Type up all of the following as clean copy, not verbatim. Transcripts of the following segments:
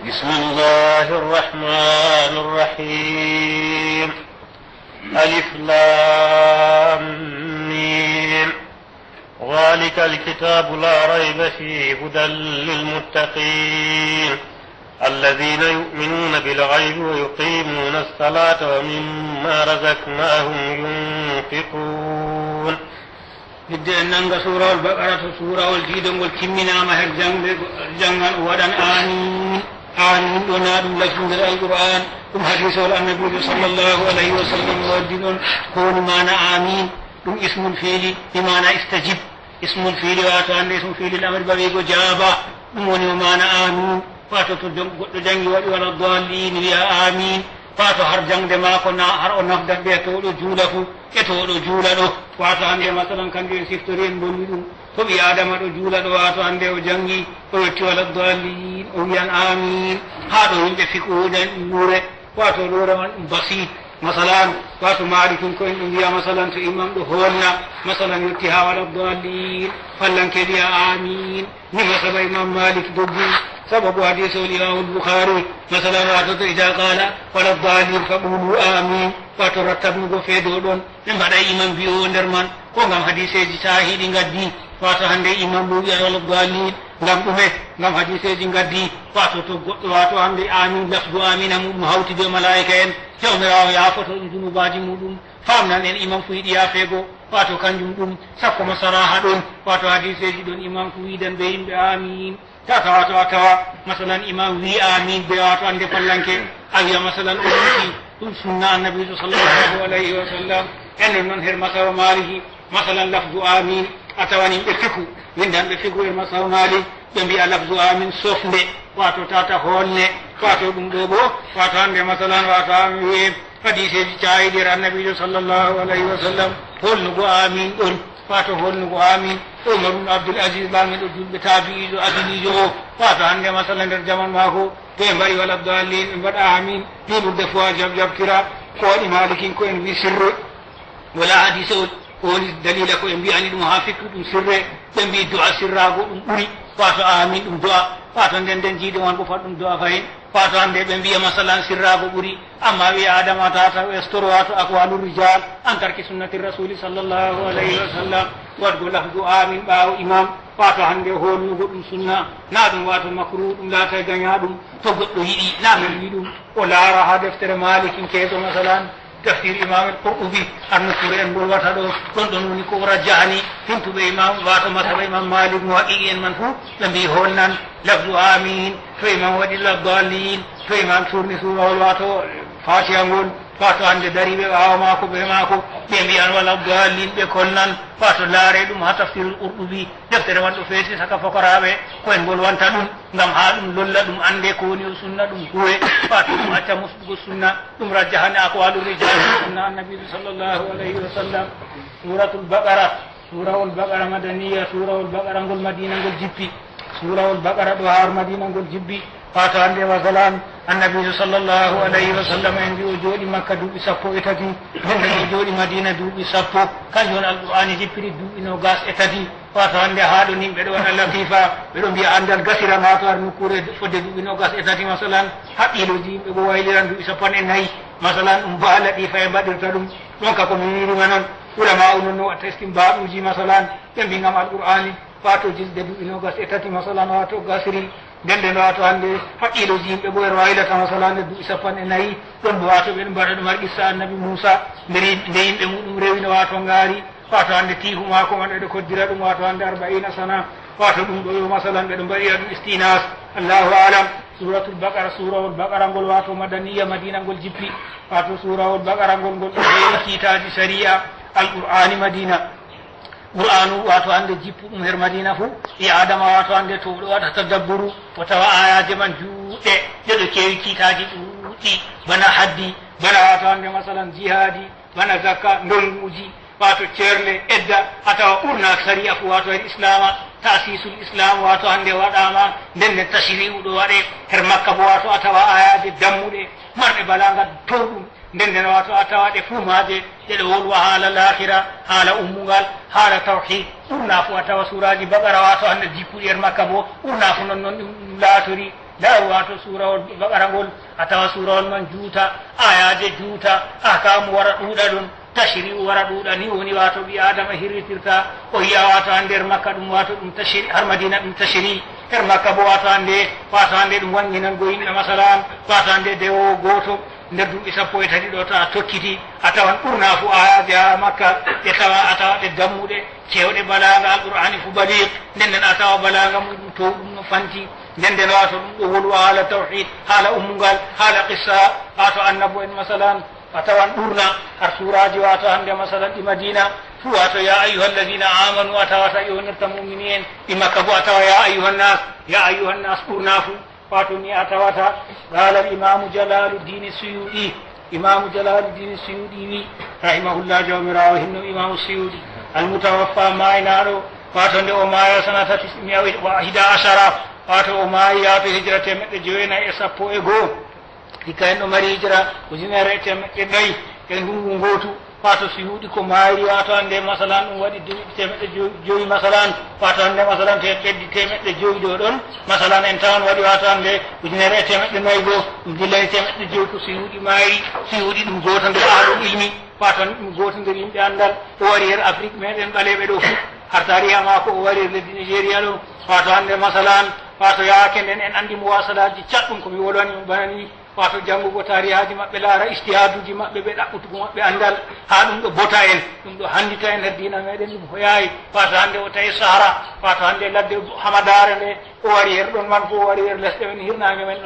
بسم الله الرحمن الرحيم ألف لام ميم ذلك الكتاب لا ريب فيه هدى للمتقين الذين يؤمنون بالغيب ويقيمون الصلاة ومما رزقناهم ينفقون. بدأ أن سورة البقرة سورة والجيد والكمنا مهر جنgan ودن آمين آمين ونادم لكم القرآن ثم حديث النبي صلى الله عليه وسلم ودن كون معنى آمين ثم اسم الفيل بمعنى استجب اسم الفيل واتوان اسم الفيل الأمر بغيب جابا ثم معنى آمين فاتو تجنgi ولا الضالين يا آمين فاتو هر جنگ ما كنا هر نفد بيتو جولفو etoɗo juulaɗo wato hande masalan kanjum en siftorien bonni ɗum to ɓi adama ɗo juulaɗo wato hande o jangi o yetti wala dalin o wiyan amin ha ɗo yimɓe fiqoɗen nure wato lore man ɗum basit masalan wato malikin ko en ɗum wiya masalan to imam ɗo honna masalan yetti ha wala dalin fallankeɗi ya amin ni masaba imam malik doggi سبب حديث الإمام البخاري مثلا واتو إذا قال ولا الضالين فقولوا آمين وترتب نغفيدو دون من بعد إمام بيو ندرمان كونغام حديث شاهد غدي واتو هندي إمام بيو ولا الضالين ngam ɗume ngam hadiseji gaddi wato hande amin lafdu amina muɗum hawti be malaika en jawmirawo yafoto ɗum junubaji muɗum famnan en imam fu yiɗi yafego wato kanjum ɗum sakko mo saraha ɗon wato hadiseji ɗon imam fu widan ɓe yimɓe amin tata wato a tawa masalan imam wi amin ɓe wato ande fallanke a wiya masalan o ɗumti ɗum sunna annabijo sallllahu alayhi wa sallam enen noon her masawa maliki masalan lafdu amin a tawan yimɓe fiku windanɓe fiku e masawa malik ɓe mbiya lafdu amin sofde wato tata holne wato ɗum ɗo bo wato hande masalan wato amin wiye hadiseji cayiɗir annabijo sallllahu alayhi wa sallam holnugo amin ɗon wato holnugo amin umar ibn abdul aziz lamiɗo julɓe tabi'ijo adilijo o wato hande masala nder jaman mako to ɓe mbaɗi wala dalin ɓe mbaɗa amin ɗiɓurde fo a jabjabtira ko waɗi malikin ko en wi sirre wala hadise o woni dalila ko ɓe mbiyani ɗum ha fikku ɗum sirre ɓe mbi du'a sirrago ɗum ɓuuri wato amin ɗum du'a wato nden nden jiiɗe won ko fat ɗum du'a fayin wato hande ɓe mbiya masalan sirrago ɓuuri amma wi adama tata estoro wato aqwalu rijal an tarki sunnati rasuli sallllahu alayhi wa sallam wadgo lafdu amin ɓaawo imam wato hande holnugo ɗum sunna na ɗum wato makru ɗum laata gaña ɗum to goɗɗo yiɗi na min wi ɗum o laara ha deftere malikin keeso masalan tafsir imam al-qurtubi annukure en bolwata ɗo ɗon ɗon woni ko rajjahani fintuɓe imam wato masaba imam malik mo haqiqi en man fuu ɓe mbi holnan lafdu amin to imam waɗi labdalin to imam surni surawol wato fatiha ngol wato hande dariɓe ɓawa mako ɓe mako ɓe mbiyan wala dalin ɓe kolnan wato laare ɗum ha tafsirul qurtubi deftere man ɗo feeti saka fokaraɓe koyen bolwanta ɗum ngam ha ɗum lolla ɗum ande ko woni o sunna ɗum huwe wato ɗum acca musɗugo sunna ɗum rajjahani aqwalu rijal sunna annabijo sallllahu alayhi wa sallam suratul baqara surawol baqara madaniya surawol baqara ngol madina ngol jippi surawol baqara ɗo har madina ngol jibbi wato hande masalan annabijo sallllahu alayhi wa sallam en mbi o jooɗi makka duuɓi sappo e tati nden o jooɗi madina duuɓi sappo kanjum woni alqur'ani jippiri duuɓi nogas e tati wato hande haɗo nin ɓeɗo waɗa latifa ɓeɗo mbiya andal gasiran wato har nokkure fodde duuɓi nogas e tati masalan haqqiloji yimɓe bo wayliran duuɓi sappan e nayyi masalan ɗum ba latifa e mbaɗirta ɗum ɗon ka komi wirima noon ulama u noon no watta istimbaɗuji masalan ɓe mbi gam alqur'ani wato jilde duuɓi nogas e tati masalan wato gasiri nden wato hande haqqiloji yimɓe bo en waylata masalan nde duuɓi sappan e nayyi ɗon bo wato ɓeɗo mbaɗa ɗum har qissa annabi moussa nde yimɓe muɗum rewino wato ngaari wato hande tihu mako man ɓeɗo koddira ɗum wato hande 40 sana wato ɗum ɗo yo masalan ɓeɗo mbaɗira ɗum istinas allahu alam suratul baqara surawol baqara ngol wato madaniya madina ngol jippi wato surawol baqara ngol ngol ɗo heewi kiitaji sharia alqur'ani madina qur'anu wato hande jippu ɗum her madina fo e adama wato hande to ɗo waɗa tadabburu o tawa ayaje man juuɗe ɗeɗo kewi kiitaji ɗuuɗɗi bana haddi bana wato hande masalan jihadi bana zakka ndolnguji wato ceerle edda a tawa ɓurna saria fo wato her islama tasisul islam wato hande waɗama nden nden tashri'u ɗo waɗe her makka bo wato a tawa ayaje dammuɗe marɗe balaga tow ɗum nden nden wato a tawa ɗe fuu maje ɗeɗo wolwa haala lahira haala ummugal haala tawhid ɓurna fo a tawa suraji bagara wato hande jippuɗi her makka bo ɓurna fo non noon ɗum laatori nda wato surawol baqara ngol a tawa surawol man juuta ayaje juuta ahkamu wara ɗuuɗa ɗum tashri wara ɗuuɗa ni woni wato ɓi adama hirritirta o yiya wato ha nder makka ɗum wato ɗum tashri har madina ɗum tashri her makka bo wato hande ɗum wanginango yimɓe masalan wato hande dewowo goto nder duuɓi 13 ɗo to a tokkiti a tawan ɓurna fu ayaji ha makka ɓe tawa a tawa ɗe dammuɗe cewɗe balaga alqur'ani fu baliq nden a tawa balaga muɗum to ɗum no fanti nden wato ɗum ɗo wolwa haala tawhid haala ummugal haala qissa wato annabo en masalan a tawan ɓurna har suraji wato hande masalan ɗi madina fu wato ya ayuha alladina amanu a tawata yonirta mumini en ɗi makka bo a tawa ya ayuha nnas ɓurna fu wato ni a tawata qala al-imamu jalaluddin suyuɗi imamu jalaluddin suyuɗi wi rahimahullah jawmirawo hinno imamu suyuɗi almutawaffa maynaɗo wato nde o maya sanata 11 wato o maayi yato hijira 910 hikka en ɗo mari hijira 1400 ndungu gotu wato suyuɗi ko maayri wato hande masalan ɗum waɗi 500 masalan wato hande masalan ɓeddi 500 ɗo ɗon masalan en tawan waɗi wato hande 1400 go ɗum dillani 500 ko suyuɗi maayri suyuɗi ɗum goto nder ahlul ilmi wato ɗum goto nder yimɓe andal o wari her afrique meɗen ɓaleɓe ɗo fu har tariha mako o wari her leddi nigéria ɗo wato hande masalan wato yaake nden en andi muwasalaji caɗɗum komi wolwani mo banani wato janngugo tarihaji maɓɓe laara istihaduji maɓɓe ɓe ɗaɓɓutugo maɓɓe andal ha ɗum ɗo bota en ɗum ɗo handita en her dina meɗen ɗum hoyayi wato hande o tawi sahara wato hande ladde hamadare nde o wari her ɗon man fo o wari her lesɗe men hirnage men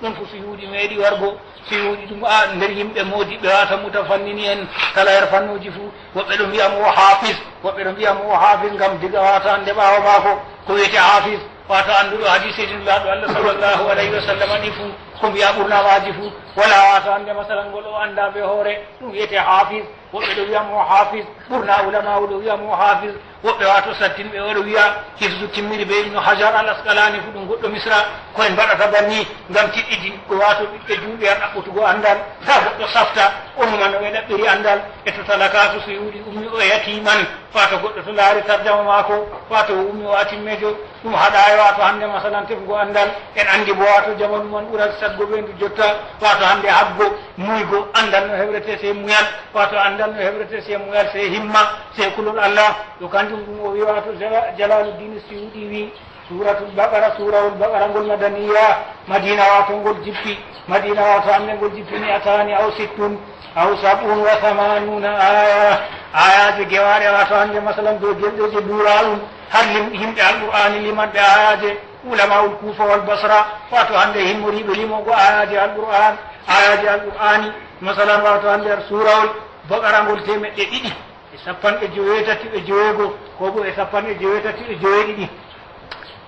ɗon fo suyuuɗi meeɗi wargo suyuuɗi ɗum nder yimɓe modiɓɓe wata mutafannini en kala her fannuji fou woɓɓe ɗo mbiyamo o hafiz woɓɓe ɗo mbiyamo o hafiz gam diga wata hande ɓawa mako ko wiyete hafiz wato annduɗo hadiseji nulaɗo allah sallllahu alayhi wa sallam ɗi fou ko mbiya ɓurnamaji fou wala wato hande masalan ngol o anda ɓe hoore ɗum wiyete hafiz woɓɓe ɗo wiyamo hafiz ɓurna ulama ɗo wiyamo hafiz woɓɓe wato sattinɓe oɗo wiya hifdu timmiri ɓe ibnu hajar al asqalani fu ɗum goɗɗo misra koye mbaɗata banni gam tiɗɗidi ko wato ɓiɓɓe julɓe an ɗaɓɓutugo andal ta goɗɗo safta onuma no ɓe ɗaɓɓiri andal e to talakatu so yuuɗi ummi o yatiman wato goɗɗo to laari tarjama mako wato o ummi o atimmejo ɗum haɗayo wato hande masalan tefugo andal en andi bo wato jamanu man ɓurat saggo ɓendu jotta wato hande habgo muygo andal no hewrete se muyal wato andal no hewrete se muyal se himma se kulol allah yo kanjum ɗum o wi wato jalaluddin suyuɗi wi suratul baqara surawol baqara ngol madaniya madina wato ngol jippi madina wato hande ngol jippini atani aw sittun aw sab'un wa thamanuna aya ayaji gewaɗe wato hande masalan dow gelɗeje duraɗum har yimɓe alqur'ani limanɓe ayaje ulamaul kufa wal basra wato hande himmoriɓe limogo ayaji alqur'ani masalan wato hande ar surawol baqara ngol 200 e sappanɗe joweetati e joweego ko bo e sappanɗe joweetati e joweeɗiɗi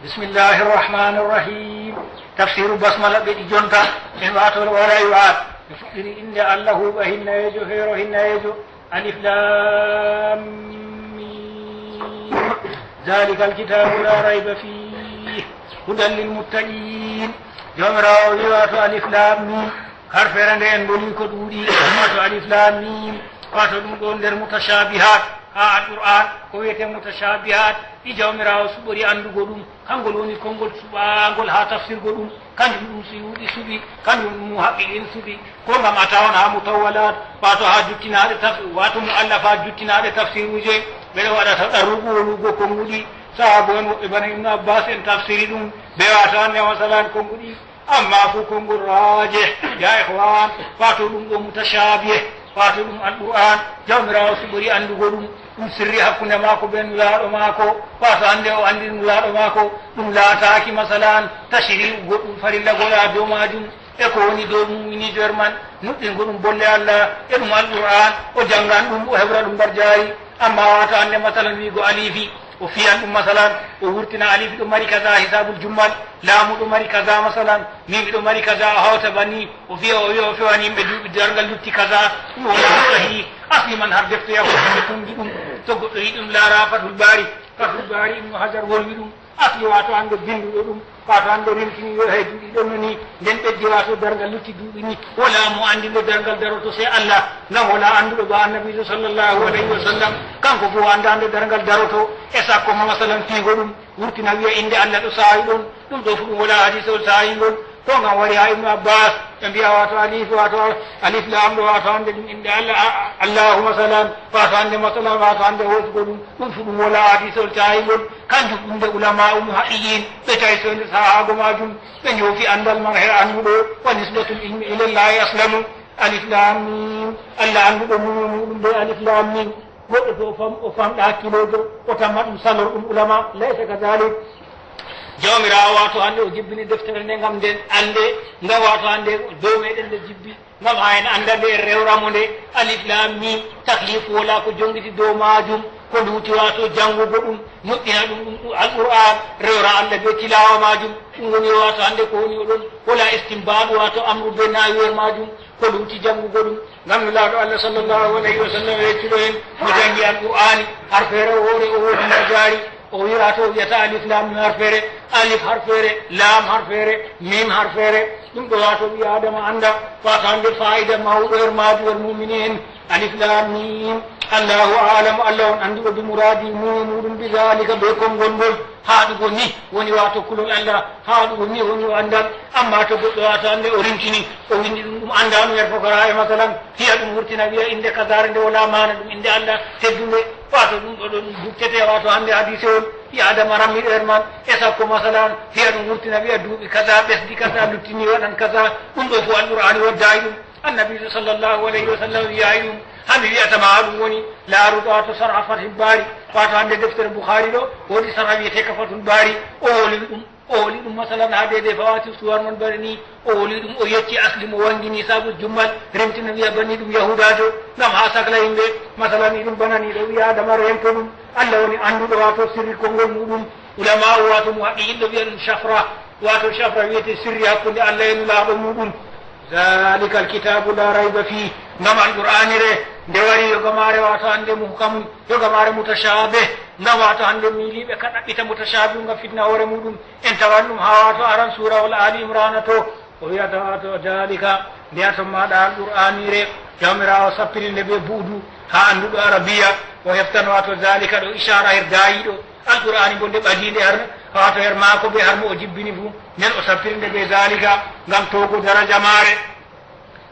bisimillahi rrahmani rrahim tafsiru basmala ɓeɗi jonta en watore wala yuat ɓe fuɗɗiri inde allah huuɓa hinnayeejo heero hinnayeejo alif lam mim dalika alkitabu la rayba fih hudan lilmuttaqin jomirawo wi wato alif lam mim har fere nde en boni ko ɗuuɗi wato alif lam mim wato ɗum ɗo nder mutashabihat ha alqur'an ko wiyete mutashabihat ɗi jawmirawo suɓori andugo ɗum kangol woni konngol suɓagol ha tafsirgo ɗum kanjum ɗum suyuɗi suɓi kanjum ɗum muhaqiqin suɓi ko gam a tawan ha mutawwalat wato ha juttinaɗe wato muallafa juttinaɗe tafsiruje ɓeɗo waɗata ɗarrugo wolugo konguɗi sahabo en woɓɓe bana ibnu abbas en tafsiri ɗum ɓe wata hande masalan konguɗi amma fo konngol raje ya ihwan wato ɗum ɗo mutashabih wato ɗum alqur'an jawmirawo suɓori andugo ɗum sirri hakkunde maako ɓe nulaaɗo maako wato hande o andi nulaaɗo maako ɗum laataaki masalan tashiri goɗɗum farilla goɗa dow majum e ko woni dow muminijoer man nuɗɗingo ɗum bolle allah e ɗum alqur'an o janngan ɗum o heɓra ɗum mbar jaari amma wato hande masalan wiigo alifi o fiyan ɗum masalan o wurtina alifi ɗo mari kaza hisabul jummal laamu ɗo mari kaza masalan min ɗo mari kaza o hawta banni o fiya o wiya o fewani yimɓe duuɓi dargal lutti kaza ɗum wona sahi asli man har defte yahoɓe tumdi ɗum to goɗɗo yi ɗum laara fatul bari ibnu hajar wolwi ɗum asli wato hande binduɗo ɗum wato hande rimtini yo hay duuɗi ɗon ni nden ɓeddi wato dargal lutti duuɓi ni wala mo andinde dargal daroto se Allah ngam wala anduɗo ba annabijo sallllahu alayhi wa sallam kanko fo andande dargal daroto e sakko ma masalan fiigo ɗum wurtina wiya inde Allah ɗo saayi ɗon ɗum ɗo fu ɗum wala hadisol saayi ngol to ngam wari ha ibnu abbas ɓe mbiya wato alif lam ɗo wato hande ɗum inde Allah allahuma salam wato hande masalan wato hande hosugo ɗum fu ɗum wala hadisol sahigol kanjum ɗum nde ulama umu haqiqin ɓe tawi sonde sahago majum ɓe joofi andal man he anduɗo wa nisbatul ilmi ilallahi aslamu alif lam mim Allah anduɗo muɗum ɓe alif lam mim goɗɗo to o famɗa hakkilojo o tamma ɗum salor ɗum ulama laysa kadalik jawmirawo wato hande o jibbini deftere nde gam nden ande ngam wato hande dow meɗen nde jibbi ngam ha en anda nde rewramo nde alif lam mim taklifu wala ko jongiti dow majum ko luuti wato janngugo ɗum moƴƴina ɗum ɗum alqur'an rewra Allah be tilawa majum ɗum woni wato hande ko woni oɗon wala istimbaɗu wato amru be nawiwer majum ko luuti janngugo ɗum ngam no laaɗo Allah sallllahu alayhi wa sallam yeccuɗo en mo janggi alqur'ani har feere o hoore o woodi no jaari o wira to wiyata alif lam mim har feere alif har feere lam har feere mim har feere ɗum ɗo wato ɓi adama anda wato hande fa'ida mawɗo her maaju wal muminin alif lam mim allahu alamu Allah on anduɗo bi muradi muɗum bi zalika be konngol ngol haaɗugo ni woni wato kulol Allah haaɗugo ni woni o andal amma to goɗɗo wato hande o rimtini o windi ɗum andano yer fokora e masalan hiya ɗum wurtina wiya inde kadare nde wala mana ɗum inde Allah teddude wato ɗum ɗo ɗum duttete wato hande hadise on ɓi adama rammiɗo her man e sakko masalan hiya ɗum wurtina wiya duuɓi kaza ɓesdi kaza luttini waɗan kaza ɗum ɗo fo alqur'ani waddayi ɗum annabijo sallllahu alayhi wa sallam wiyayi ɗum hami wiyatama ha ɗum woni laaruɗo wato sarha fatul bari wato hande deftere bouhari ɗo woɗi sarha wiyete ka fatul bari o woli ɗum masalan ha dede fawati suwar mon bari ni o woli ɗum o yecci asli mo wangini sabu jummal remtina wiya banni ɗum yahudajo ngam ha sagla yimɓe masalan iɗum bananiɗo wiya adama rento ɗum Allah woni anduɗo wato sirri konngol muɗum ulama o wato mo haqqi yimɓe wiya ɗum chafra wato chafra wiyete sirri hakkude Allah e nulaaɗo muɗum zalika alkitabu la rayba fi ngam alqur'ani re nde wari yogamare wato hande muhkamu yogamare mutashabih ngam wato hande miliɓe ka ɗaɓɓita mutashabih ngam fitna hoore muɗum en tawan ɗum ha wato aran sura wal ali imrana to o wiyata wato dalika mbiyato maɗa alqur'ani re jawmirawo sappirinde ɓe buudu ha anduɗo arabiya o heftan wato dalika ɗo ishara her dayiɗo alqur'ani bo nde ɓadinde har wato her maako ɓe har mo o jibbini fu nden o sappirinde ɓe dalika ngam togo daraja mare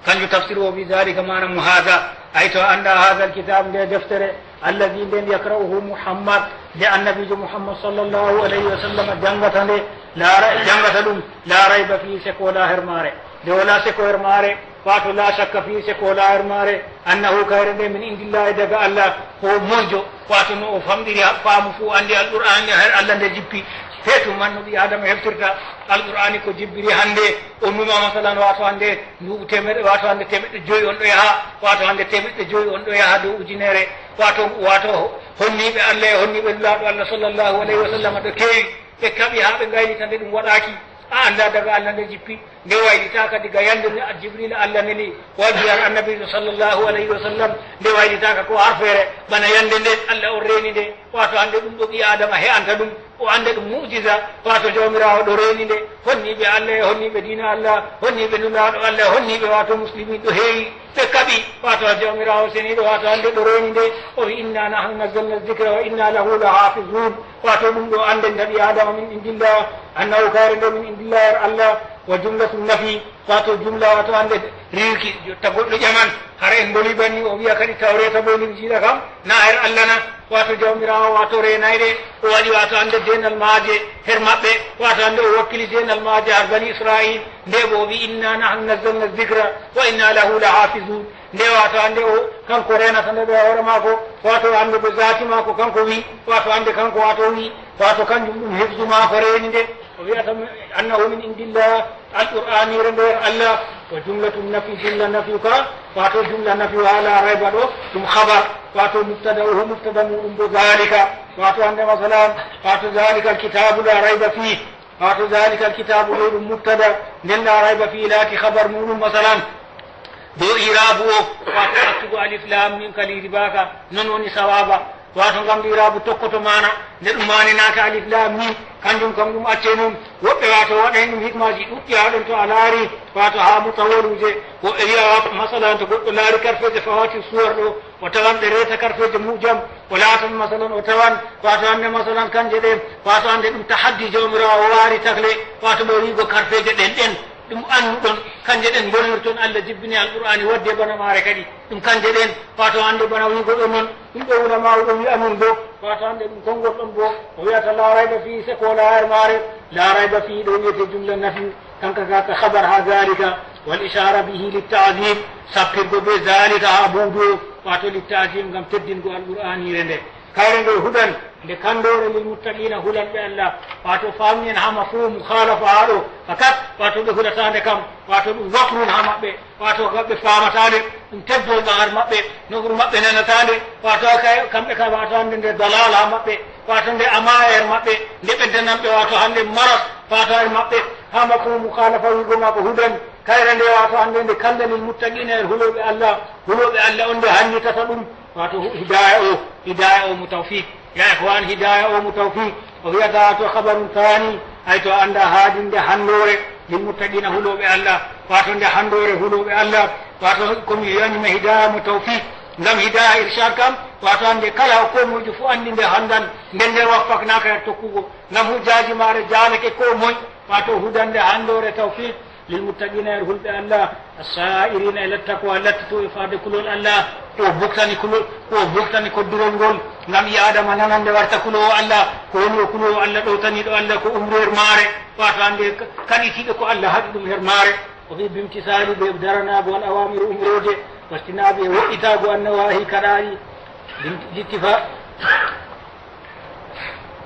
kanjum tafsir o wi dalika mana mo hada ay to anda hada alkitab nde deftere alladi nden yakra'uhu muhammad nde annabijo muhammad sallllahu alayhi wa sallam jangata nde jangata ɗum la rayba fi seko wala her mare nde wala seko her mare wato la shakka fi seko wala her mare annahu kayre nde min indillahi daga Allah ko moƴƴo wato no o famɗiri faamu fu andi alqur'ani her Allah nde jippi feetu man no ɓi adama heftirta alqur'ani ko jibbiri hande o numa masalan wato hande nduɓu temeɗe wato hande temeɗɗe joyi on ɗo yaha wato hande temeɗɗe joyi on ɗo yaha dow ujunere wato honniɓe Allah e honniɓe nulaaɗo Allah sallllahu alayhi wa sallam ɗo kewi ɓe kaɓi ha ɓe gaynita nde ɗum waɗaki a anda daga Allah nde jippi nde waylitaka diga yande jibril Allah neli waɗi har annabijo sallllahu alayhi wa sallam nde waylitaka ko har feere bana yande nde Allah o reeni nde wato hande ɗum ɗo ɓi adama he anta ɗum o anda ɗum mu'jiza wato jawmirawo ɗo reeni nde honniɓe Allah e honniɓe dina Allah honniɓe nulaaɗo Allah honniɓe wato muslimin ɗo heewi ɓe kaɓi wato jawmirawo seniɗo wato hande ɗo reeni nde o wi inna nahnu nazzalna dhikra wa inna lahu lahafizun wato ɗum ɗo ande ndaɓi adama min indillah annahu kayre nde min indillah Allah wa jumlatu nafi wato jumla wato hande rirki jotta goɗɗo ƴaman hara en boli banni o wiya kadi tawreta bo lim jiiɗa kam na her Allah na wato jawmirawo wato renayɗe o waɗi wato hande denal maaje her maɓɓe wato hande o wakkili denal maaje har bani israil nde bo o wi inna nahnu nazzalna dhicra wa inna lahu lahafizun nde wato hande o kanko renata nde ɓe hoore maako wato hande ɓe zati maako kanko wi wato hande kanko wato wi wato kanjum ɗum hefdu maako reeni nde o wiyata annahu min indillah alqur'ani re nder Allah wa jumlatu nafi jumla nafi ka wato jumla nafi wala rayba ɗo ɗum habar wato mubtada muɗum bo zalika wato hande masalan wato zalika alkitabu la rayba fi wato zalika alkitabu ɗo ɗum mubtada nden la rayba fi laati habar muɗum masalan do irabu o wato attugo alif lam min kaliri baka non woni sawaba wato ngam irabu tokkoto mana nde ɗum maninaka alif lam mim kanjum kam ɗum acce noon woɓɓe wato waɗen ɗum hikmaji ɗuɗɗi haɗon to a laari wato ha mutawoluje woɓɓe wiya wato masalan to goɗɗo laari karfeje fawati suwar ɗo o tawan ɗe reta karfeje mujam o laatan masalan o tawan wato hande masalan kanje ɗe wato hande ɗum tahaddi jawmirawo o waari takle wato ɓe wiigo karfeje ɗen ɗum annuɗon kanje ɗen gonirton Allah jibbini alqur'ani wadde bana maare kadi ɗum kanje ɗen wato hande bana wiigo ɗo noon ɗum ɓe ulama ɗum wi'a non bo wato hande ɗum konngol ɗon bo o wiyata la rayba fi seko la her maare la rayba fi ɗo wiyete jumla nafi kanka kaka habar ha zalika wal ishara bihi litta'zim sappirgo be zalika ha buudu wato litta'zim ngam teddingo alqur'anire nde kayre nde hudan nde kandore lil muttaqina hulanɓe Allah wato famien ha mafhum mukhalafa haɗo fakat wato ɓe hulatande kam wato ɗum wafrun ha maɓɓe wato kamɓe famatade ɗum teddoga har maɓɓe noguru maɓɓe nanatande wato kamɓe ka wato hande nde dalal ha maɓɓe wato nde ama er maɓɓe nde ɓeddananɓe wato hande maras wato er maɓɓe ha mafhum mukhalafa wigoma ko hudan kayre nde wato hande nde kalla lil muttaqina er huloɓe Allah on nde hannitata ɗum wato hidaya o mo tawfiq ya ihwan hidaya o mo tawfiq o wiyata to habaru thani ay to anda haadinde handore lil muttaqina huloɓe Allah wato nde handore huloɓe Allah wato komi wiyanima hidaya mo tawfiq ngam hidaya irshad kam wato hande kala komojo fo andi nde handan nden nder waffaknaka her tokkugo ngam hujjaji maare janake ko moy wato hudande handore tawfiq للمتقين يرهل الله السائرين إلى التقوى لتتو إفادة كل الله وبوكتني كدرون قول نم يادم أننا ندورت كله الله كونو كله الله دوتني دو الله كو أمرير ماري واتوان دي كان يتيدكو الله هدو أمرير ماري وفي بامتثال بإبدارنا بوان أوامر أمرير واستنابه وإتاب النواهي كراري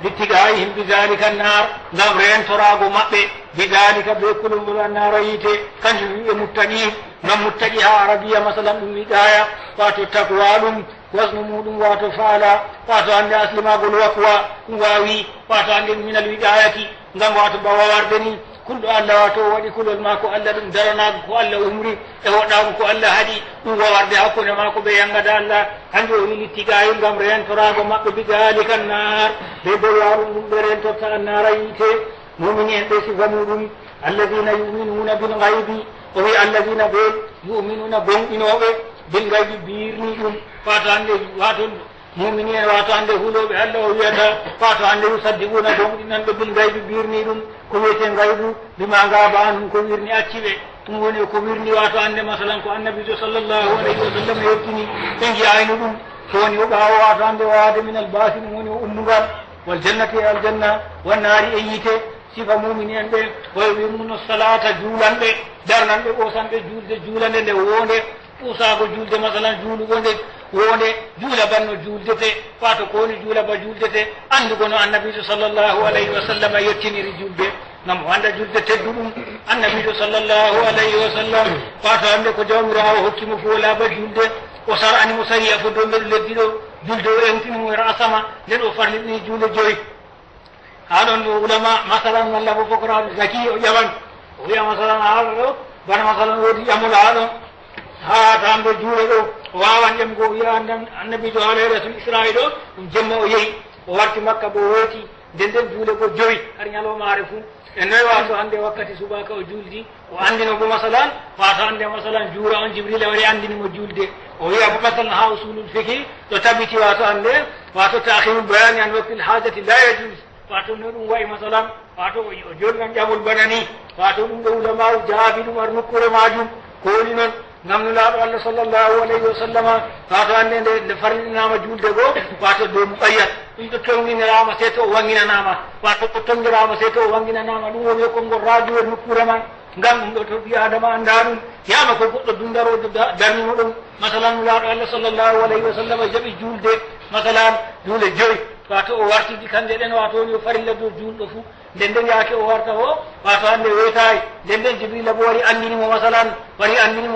لاتقائهم بذلك النار نمرين تراغو مأبي بذلك بكل النار يتي كان متقين من متقيها عربية مثلا من مدايا واتو تقوالهم وزن مودم واتو فعلا واتو عند أسلما قل وقوى واوي واتو عند من الوداية نم واتو بواردني كل الله واتو ودي كل الماكو الله دم درناك كو الله أمري اهوناك كو الله هدي ووارد حكو نماكو بيانغد الله هنجو لاتقائهم نمرين تراغو مأبي بذلك النار بيبوارو نمرين تبتا النار يتي مؤمنين بصفة الذين يؤمنون بالغيب وهي الذين يؤمنون بالغيب بيرنيهم فاتان واتون مؤمنين واتان هولو بالله ويتا فاتان يصدقون بهم بالغيب بيرنيهم كويتين غيب بما غاب عنهم كويرني اتشيبه تموني كويرني واتان مثلا كو النبي صلى الله عليه وسلم يرتني تنجي عينهم كوني وباو واتان واد من الباس موني امغال والجنة الجنة والنار ايته sifa muminin ɓe waywimuno salata juulanɓe darnanɓe ɓosanɓe julde juulande nde wonde usago julde masalan juulugo nde wonde juula banno juuldete wato kowoni juula ba juuldete andugo no annabijo sallllahu alayhi wa sallam yettiniri julde ngam wanda julde teddu ɗum annabijo sallllahu alayhi wa sallam wato hande ko jawmirawo hokkimo foolaba julde o sar animo sariya fo dow mbeɗo leddi ɗo julde o entimo rasama nden o farliɗini juule joyi haɗon ulama masalan walla bo fokora zaki o ƴawan o wiya masalan haala ɗo bana masalan woodi ƴamol haɗon ha tamɓe juule ɗo o wawan ƴemgo o wiya annabijo haala rasul israil ɗo ɗum jemma o yeehi o warti makka bo wooti nden juule go joyi har ñalowmaare fuu e noyi wato hande wakkati subaka o juldi o andino bo masalan wato hande masalan juura on jibril wari andinimo julde o wiya bo masalan ha usulul fiqi ɗo tabiti wato hande wato takhirul bayani an waqtil hajati la yajuz wato no ɗum wayi masalan wato o jolnan ƴamol bana ni wato ɗum ɗo ulama jaabi ɗum ar nokkure majum ko woni noon ngam no laaɗo Allah sallllahu alayhi wa sallama wato hande nde farlinama julde go wato dow ɓayyat ɗum ɗo tonginirama se to o wanginanama wato ɗo tongirama se to o wanginanama ɗum woni konngol radio e nokkure man ngam ɗum ɗo to ɓi adama anda ɗum yama ko goɗɗo dundarojo darnimo ɗum masalan no laaɗo Allah sallllahu alayhi wa sallama jaɓi julde masalan juule joyi wato o wartiji kande ɗen wato ni o farilla dow julɗo fuu nden nden yaake o warta o wato hande weytayi nden nden jibrila bo wari andinimo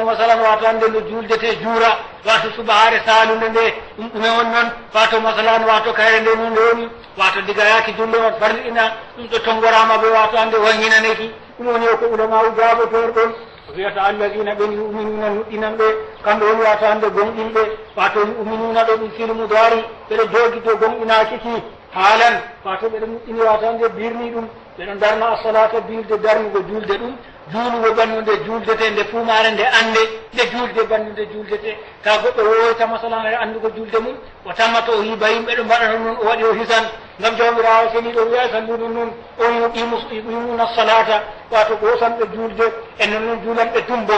masalan wato hande no juldete juura wato subahare salunde nde ɗum ɗume on noon wato masalan wato kayre nde no nde woni wato diga yaaki julle wat farliɗina ɗum ɗo tongorama ɓe wato hande wanginaneki ɗum woni ko ulama u jaabotor ɗon wiyata alladina ɓen yuminuna nuɗɗinan ɓe kamɓe woni wata hande gonɗinɓe wato yuminuna ɗo ɗum filmu dari ɓeɗo joogi dow gonɗinaki ki haalan wato ɓeɗo nuɗɗini wata hande birni ɗum ɓeɗo darna assalata bilde darnugo julde ɗum juulugo bannu nde juldete nde fumare nde ande nde julde bannu nde juldete ta goɗɗo woyta masalan e andugo julde mum o tammata o hiiba yimɓe ɗo mbaɗata noon o waɗi o hisan ngam jawmirawo seniɗo wiya salluɗum noon o yuqimuna salata wato ɓosanɓe julde e non noon juulanɓe tumbo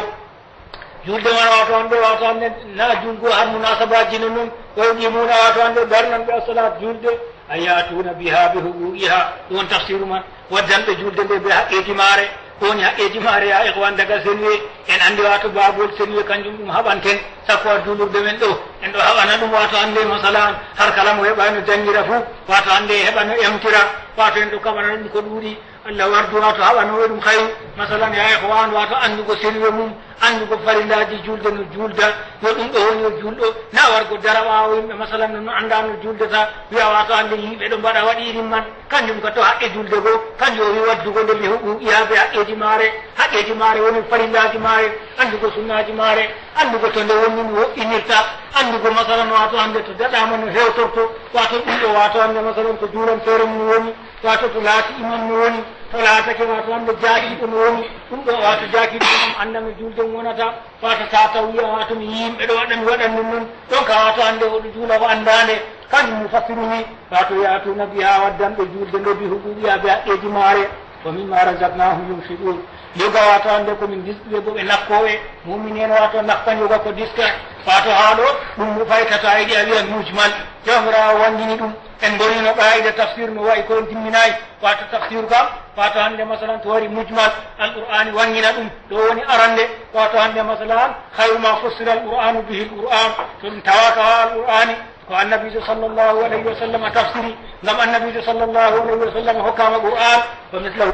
julde man wato hande wato hande na julgo har munasabaji no noon o yuqimuna wato hande darnanɓe assalat julde ayatuna biha bi huquqiha ɗon tafsiru man waddanɓe julde nde ɓe haqqeji maare woni haqqeji maare ya ihwan daga selwe en andi wato babol selwe kanjum ɗum haɓanten sakko a julurde men ɗo en ɗo haɓana ɗum wato hande masalan har kala mo heɓano jangira fuu wato hande heɓano emtira wato en ɗo kaɓana ɗum ko ɗuuɗi allah wardu wato haɓanowe ɗum kay masalan ya ihwan wato andugo selwe mum andugo farillaji julde no julda yo ɗum ɗo woni o julɗo na wargo dara ɓawo yimɓe masalan no anda no juldata wiya wato hande yimɓe ɗo mbaɗa waɗirin man kanjum ka to haqqe julde goo kanjum o wi waddugo nde mi huɓuɓiyaɓe haqqeji maare woni farillaji maare andugo sunnaji maare andugo to nde wonni no woɗɗinirta andugo masalan wato hande to daɗama no hewtorto wato ɗum ɗo wato hande masalan to juulan feere mum woni wato to laati iman no woni to laatake wato hande jaakiɗo no woni ɗum ɗo wato jaakiɗo ɗum andano julde mum wonata wato tata wiya wato mi yimɓe ɗo waɗa mi waɗan ɗum noon ɗon ka wato hande oɗo juula ko andande kañum mi fassiruni wato yatuna biha waddanɓe julde ndo bi huquqiha be haqqeji maare wa mimma razaqnahum yunfiqun yoga wato hande komin disɓe bo ɓe nakkoɓe mumini en wato nakkan yoga ko diska wato ha ɗo ɗum faytata yiɗi a wiya mujmal jawmirawo wandini ɗum en gonino ɓayde tafsir no wayi koye timminayi wato tafsir kam wato hande masalan to wari mujmal alqur'ani wangina ɗum ɗo woni arande wato hande masalan hayru ma fussira alqur'anu bihi alqur'an to ɗum tawaka ha alqur'ani ko annabijo sallllahu alayhi wa sallam tafsiri ngam annabijo sallllahu alayhi wa sallam hokkama qur'an wa mislahu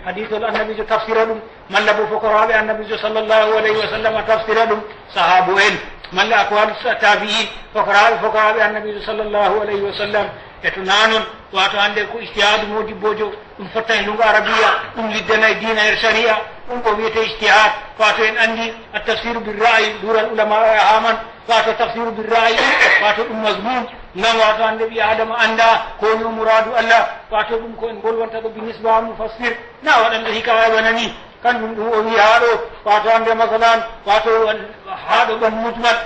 hadithol annabijo tafsira ɗum malla bo fokoroɓe annabijo sallllahu alayhi wa sallam tafsira ɗum sahabu en malla aqwal tabi'in fokoroɓe annabijo sallllahu alayhi wa sallam e to nanon wato hande ko ijtihadu modibbojo ɗum fotta e ndungo arabiya ɗum liddana e dina er sharia ɗum ko wiyete ijtihad wato en andi a tafsiru birra'i dural ulama e haman wato tafsiru birra'i wato ɗum mazmum ngam wato hande ɓi adama anda koni o mouradu allah wato ɗum ko en golwanta ɗo binisba mufassir na waɗanɗo hikaya wanani kanjum ɗum o wi ha ɗo wato hande masalan wato ha ɗo ɗon mujmal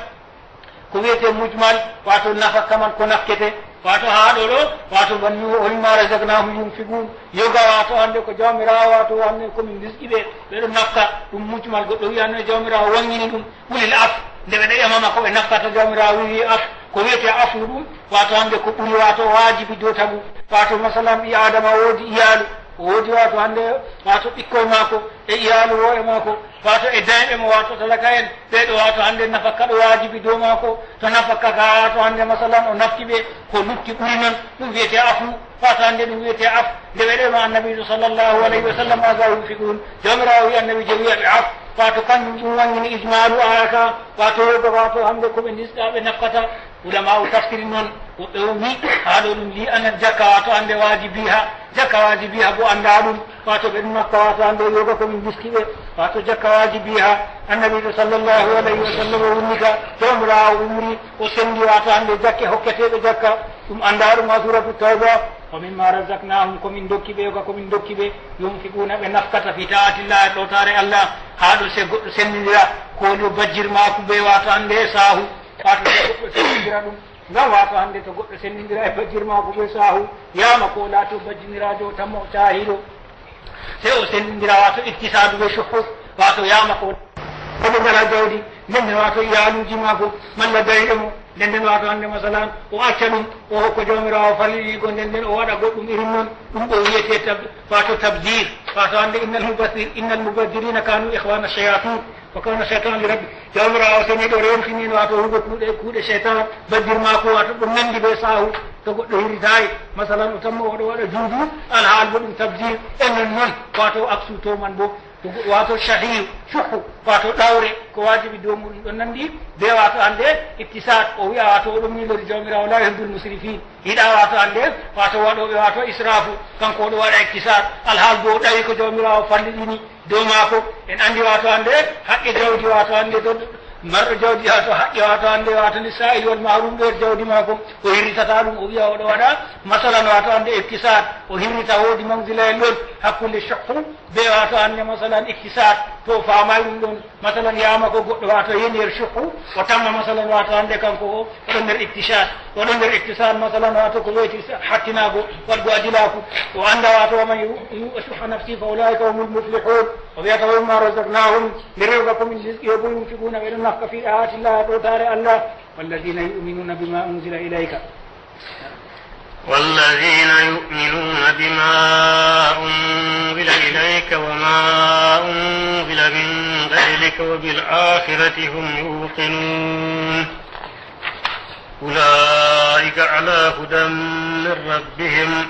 ko wiyete mujmal wato nafakka man ko nakkete wato ha ɗo ɗo wato banni o mimma razaqnahum yunfiqun yoga wato hande ko jawmirawo wato hande komin disqiɓe ɓeɗo nafka ɗum mujmal goɗɗo wi hande jawmirawo wangini ɗum ulil af nde ɓeɗo ƴamama koɓe nakkata jawmirawo wi af ko wiyete afu ɗum wato hande ko ɓuuri wato wajibi dow tagu wato masalan ɓi adama woodi iyalu o woodi wato hande wato ɓikkoye maako e iyalu wo e maako wato e dañɓe mo wato talaka en ɓeɗo wato hande nafakka ɗo wajibi dow maako to nafakka ka wato hande masalan o nafti ɓe ko lutti ɓuri noon ɗum wiyete afu wato hande ɗum wiyete af nde weɗema annabijo sallllahu alayhi wa sallam aga yunfiqun jawmirawo wi annabijo wiyaɓe af wato kanjum ɗum wangini ijmalu ayaka wato yoga wato hande koɓe disɗaɓe nakkata ulama o tafsiri noon woɓɓe o mi ha ɗo ɗum li anan jakka wato hande jakka wajibiha bo anda ɗum wato ɓe ɗum nakka wato hande yoga komin diskiɓe wato jakka wajibiha annabijo sallllahu alayhi wa sallam o wurnika jawmirawo umri o sendi wato hande jakke hokketeɓe jakka ɗum anda ɗum ha suratu tawba wa mimma razaqnahum komin dokkiɓe yoga komin dokkiɓe yunfiquna ɓe nafkata fi ta'atillah e ɗotare allah ha ɗo se goɗɗo sendidira koli o bajjirmaku ɓe wato hande e saahu wato goɗɗo sendidira ɗum ngam wato hande to goɗɗo sendidira e bajjirmaku ɓe saahu yama ko laato bajjinirajo tamma o cahiɗo se o sendidira wato ittisadu ɓe suhu wato yama ko oɗo ngala jawdi nden wato iyaluji mako malla dayɗe mo nden wato hande masalan o acca ɗum o hokko jawmirawo falliɗigo nden o waɗa goɗɗum irin noon ɗum ɗo wiyete wato tabdir wato hande innal mubaddirina kanu ihwana shayatin wa kana cheytan li rabbi jawmirawo seni ɗo rentinin wato hugo kuuɗe cheytan baddirma ko wato ɗum nandi ɓe sahu to goɗɗo hiritayi masalan o tamma oɗo waɗa juudu alhaal bo ɗum tabdir en non noon wato aksu to man bo wato shahir suhu wato ɗawre ko wajibi dow muɗum ɗon nandi be wato hande iktisad o wiya wato oɗon milori jawmirawo la yuhibbul musrifin yiɗa wato hande wato waɗoɓe wato israfu kanko oɗo waɗa iktisad alhaal bo ɗawi ko jawmirawo falliɗini dow maako en andi wato hande haqqe jawdi wato hande marɗo jawdi wato haqqe wato hande wato ni sa'il wal mahrum ɗo jawdi maako o hirritata ɗum o wiya oɗo waɗa masalan wato hande iktisad o hirrita woodi manzila en ɗon hakkude chokhu be wato hande masalan iktisad to famay ɗum ɗon masalan yama ko goɗɗo wato yeni yer chokhu o tamma masalan wato hande kanko o oɗon nder iktisad oɗon nder iktisad masalan wato ko weyti hattinago waɗgo adilaku o anda wato waman yu'ashuha nafsi fa ulaika humul muflihun o wiyata wa mimma razaqnahum mi rewga komin risqi bo yunfiquna ɓeɗon nafka fi ayatillah ɗo tare allah walladina yuminuna bima unzila ilayka والذين يؤمنون بما أنزل إليك وما أنزل من قبلك وبالآخرة هم يوقنون أولئك على هدى من ربهم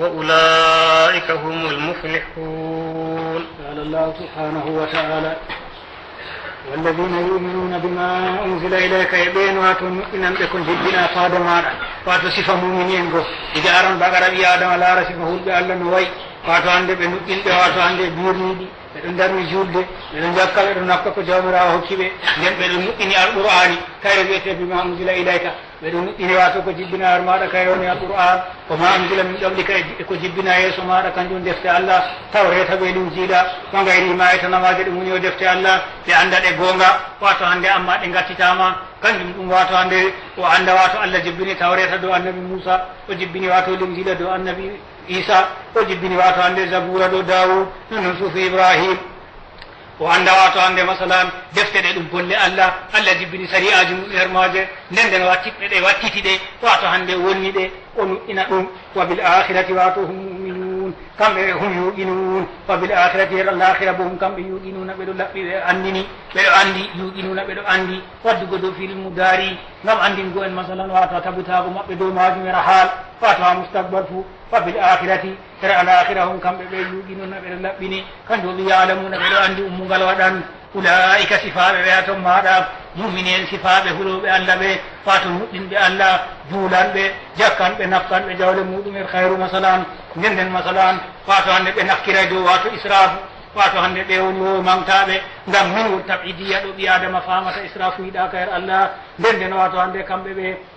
وأولئك هم المفلحون. قال الله سبحانه وتعالى والذين يؤمنون بما أنزل إليك يبين واتون إنن بكون جدنا فادمانا واتو صفة مؤمنين بو إذا أران بقر بي آدم لا رسمه بألا نوي واتو عنده بنقل واتو عنده بيرنيدي ɓeɗon darni julde ɓeɗon jakka ɓeɗon nafka ko jawmirawo hokkiɓe nden ɓeɗon nuɗɗini alqur'ani kayre wiyete bima unzila ilayka ɓeɗon nuɗɗini wato ko jibbina ar maɗa kayre woni alqur'an ko ma unzila min qablika ko jibbina yeeso maɗa kanjum defte allah tawreta ɓe linjiɗa ko gayrima e tanamaje ɗum woni o defte allah ɓe anda ɗe gonga wato hande amma ɗe gattitama kanjum ɗum wato hande o anda wato allah jibbini tawreta dow annabi moussa o jibbini wato linjiɗa dow annabi isa o jibbini wato hande zabura ɗo dawud nonon suufi ibrahim o anda wato hande masalan defte ɗe ɗum bolle allah allah jibbini sari'aji mum nder maje nden nden wattiɓe ɗe wattiti ɗe wato hande wonni ɗe o nuɗɗina ɗum wa bil akhirati wato hum muminun kamɓe hum yuqinun wa bil akhirati her al-akhira bo hum kamɓe yuqinuna ɓeɗo laɓɓi ɓe andini ɓeɗo andi yuqinuna ɓeɗo andi waddugo dow filmu dari ngam andingo en masalan wato tabutago maɓɓe dow majum era haal wato ha moustaqbal fou wa bil akhirati her al-akhira hum kamɓe ɓe yuqinuna ɓeɗo laɓɓini kanjum ɓe yalamuna ɓeɗo andi ummugal waɗan ulaika sifaɓe ɓe ha ton maɗa muminen sifaɓe huɗoɓe allah ɓe wato nuɗɗinɓe allah juulanɓe jakkanɓe nafkanɓe jawle muɗum er hayru masalan nden nden masalan wato hande ɓe nakkira dow wato israfu wato hande ɓe woni o mangtaɓe ngam min woni tabidiya ɗo ɓi adama famata israfu yiɗaka her allah nden nden wato hande kamɓe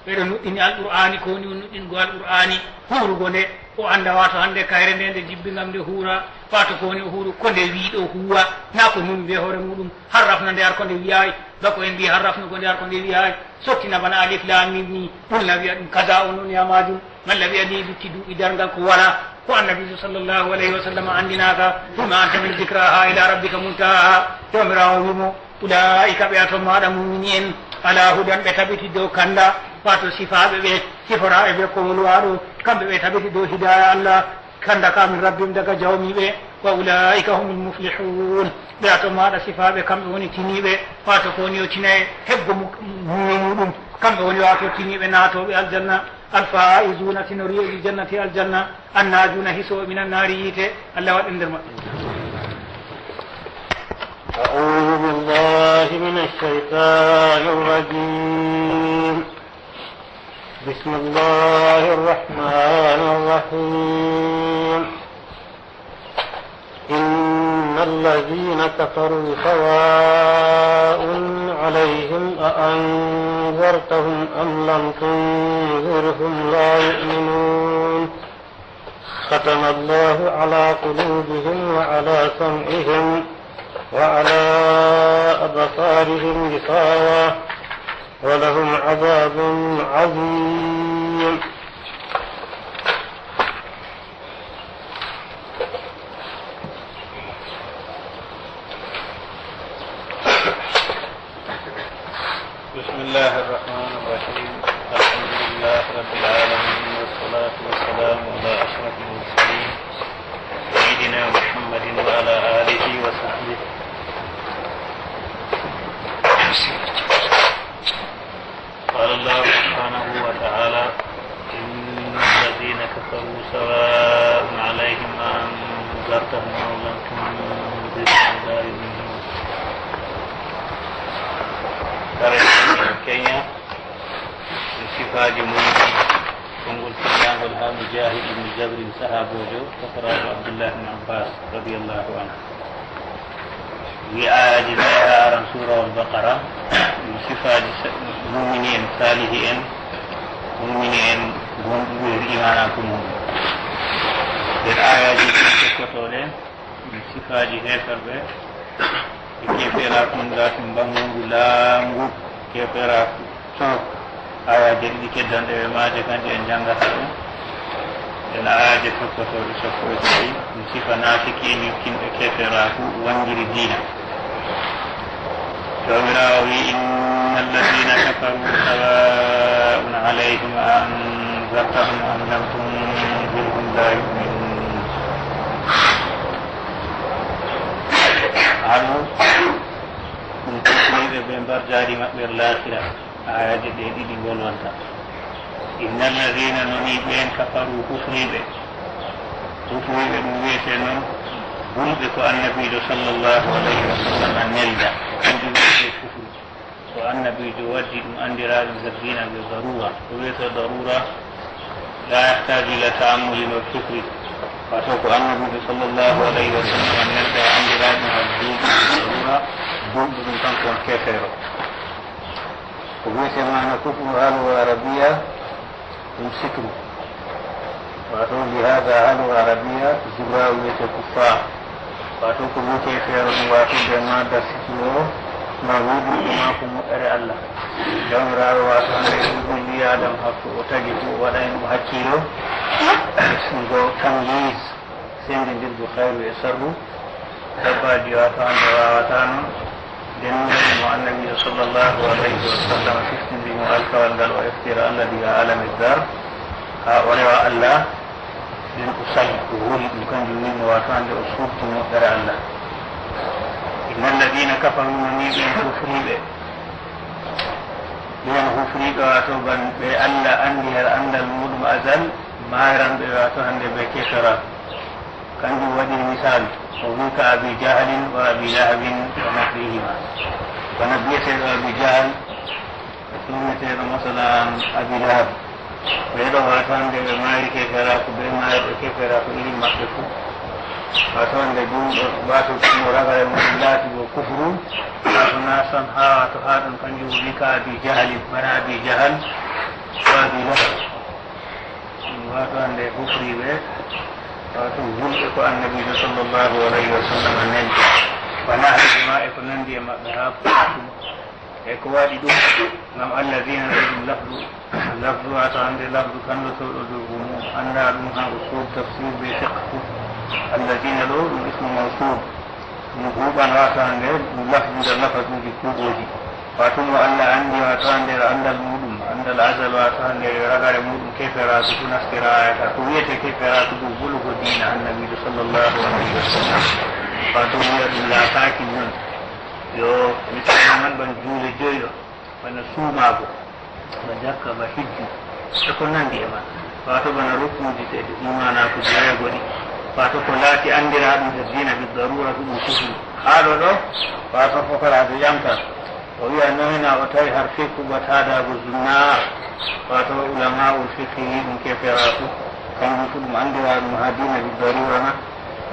ɓeɗo nuɗɗini alqur'ani ko woni o nuɗɗingo alqur'ani huurugo nde o anda wato hande kayre nde nde jibbi ngam nde huura wato ko woni o huuru ko nde wiiɗo huwa na ko mum wiye hoore muɗum harrafna nde har ko nde wiyayi bako en mbi harrafnugo nde har ko nde wiyayi sottina bana alif lam mim ni ɓurna wiya ɗum kaza o noon yamajum malla wiya ni lutti duuɓi dargal ko wala ko annabijo sallllahu alayhi wa sallam andinaka ɗuma anta min dicraha ila rabbika muntaha jomirawo wimo ulaika ɓe ato maɗa mumini en ala hudan ɓe tabiti dow kanda wato sifaɓe ɓe siforaɓe ɓe ko wolwaɗo kamɓe ɓe tabiti dow hidaya allah kanda ka min rabbim daga jawmiɓe wa ulaika humul muflihun ɓe ato maɗa sifaɓe kamɓe woni tiniɓe wato ko woni o tinaye hebgo mume muɗum kamɓe woni wato tiniɓe naatoɓe aljanna alfaizuna tinoriyoji jannati aljanna annajuna hisoɓe min annari yiite allah waɗen nder maɓɓe أعوذ بالله من الشيطان الرجيم بسم الله الرحمن الرحيم إن الذين كفروا سواء عليهم أأنذرتهم أم لم تنذرهم لا يؤمنون ختم الله على قلوبهم وعلى سمعهم وعلى أبصارهم غشاوة ولهم عذاب عظيم بسم الله الرحمن الرحيم الحمد لله رب العالمين والصلاة والسلام على أشرف المرسلين سيدنا محمد وعلى آله وصحبه قال الله سبحانه وتعالى إن الذين كفروا سواء عليهم أنذرتهم أو لم تنذرهم لا يؤمنون kare Kenya sifaji mun kongol tiyangol ha Mujahid ibn Jabr sahabojo fakarajo Abdullah ibn Abbas radiyallahu anhu wi ayaji aran surah al-Baqarah sifaji mu'minin salihin mu'minin gonɗuɓe imanaku mum nden ayaji tokkotole sifaji heferɓe e keferaku ngati mbangungu laangu keferaku top ayaji ɗiɗi keddanɗeɓe maaje kanƴe en janggata ɗum nden ayaji tokkotoɗe sappo e joyi ɗum sifa nafikini kimɓe keferaku wangiri dina jomirawo wi inna alladina kafaru sawaun alayhim a anzartahum am lam tunzirhum la yuminun haɗo ɗum kufriɓe ɓe mbar jaari maɓɓe laakira ayaji ɗe ɗiɗi golwanta inna alladina noni ɓen kafaru kufriɓe ɗum wiyete noon bulɓe ko annabijo sallllahu alayhi wa sallam nelda kanjum wiyete kufru so annabijo waddi ɗum andiraɗum zabina ɓe darura ko wiyete darura la yahtaju ila ta'ammulin wa kufri wato ko annabijo sallllahu alayhi wa sallam nelda andiraɗum ha duuɓi darura duuɓi ɗum kanko on kefeero ko wiyete mana kufru halu arabia ɗum sikru wato lihada halu arabia zura wiyete kuffar wato ko wiyete feero ɗum wato ɓe madda sikiro ma wuɗi ɗuma ko moƴƴere allah jawmirawo wato hande ɗum ɓi adam hakko o tagi ko waɗani ɗum hakkilo go tamyis sendidirgo hayru e sarru dabbaji wato hande wawata noon nden nurimo annabijo sallllahu alayhi wa sallam fiftindimo alkawal ngal o eftira allah diga alame dar ha o rewa allah nden ko sahi ko woni ɗum kanjum wimo wato hande o suufti moƴƴere allah inna alladina kafaru noni ɓen hufriɓe ɓen hufriɓe wato ban ɓe allah andi her andal muɗum asal mayranɓe wato hande ɓe kefera kanjum waɗi misal o wi ka abi jahalin wa abi lahabin wa nahrihima kono biyeteɗo abi jahal ɗummeteɗo masalan abi lahab ɓeɗo wato hande ɓe maari kefera ko ɓe maariɓe kefera ko iri maɓɓe fo wato hande jumɗo wato mo ragare muɗum laati ko kufru wato nasan ha wato ha ɗum kanjum wi ka abi jahalin bana abi jahal wa abi lahab wato hande hufriɓe wato julɓe ko annabijo sallllahu alayhi wa sallam neldi wona haydema e ko nandi e maɓɓe ha ɓatum e ko waɗi ɗum gam alladina ɗo ɗum lafdu wato hande lafdu kandotoɗo dow ɗum anda ɗum ha usul tafsir be fiqhu alladina ɗo ɗum ismu mawsul ɗum huuɓan wato hande ɗum lafdu nder lafasuji kuuɓoji wato mo allah andi wato hande andal muɗum andal asal wato hande ragare muɗum keferatu ko nastirayata ko wiyete keferatu ɗum bulugo dina annabijo sallllahu alayhi wa sallam wato wiya ɗum laataki non yo misali man ban juule joyɗo bana suumago ba jakka ba hijju e ko nandi e man wato bana ruknuji ɗeɗe imanaku jeegoɗi wato ko laati andira ɗum e dina bi darura ɗum kufru haɗo ɗo wato fokorade ƴamtan o wiya noyna o tawi har fikku batadago zunnar wato ulama'ul fiqhi ɗum keferatu kanjum fu ɗum andira ɗum ha dina bi darura na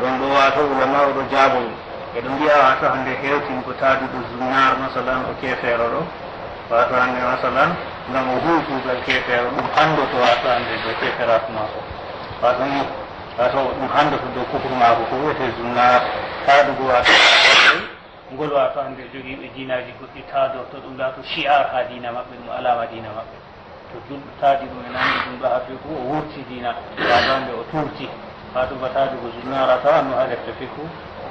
ɗon ɗo wato ulama'u ɗo jaabo ɗum eɗo mbiya wato hande hewtin ko taaduɗo zunnar masalan o kefeero ɗo wato hande masalan ngam o huutugal kefeero ɗum handoto wato hande do keferatu mako wato ni wato ɗum handoto dow kufru mako ko wiyete zunnar taadugo wato ngol wato hande jogiiɓe dinaji goɗɗi taadorto ɗum laato shi'ar ha dina maɓɓe ɗum alama dina maɓɓe to julɗo taadi ɗum e nandi ɗum ɗo habbe ko o wurti dina wato hande o turti wato batadugo zunnara tawa no ha defte fikku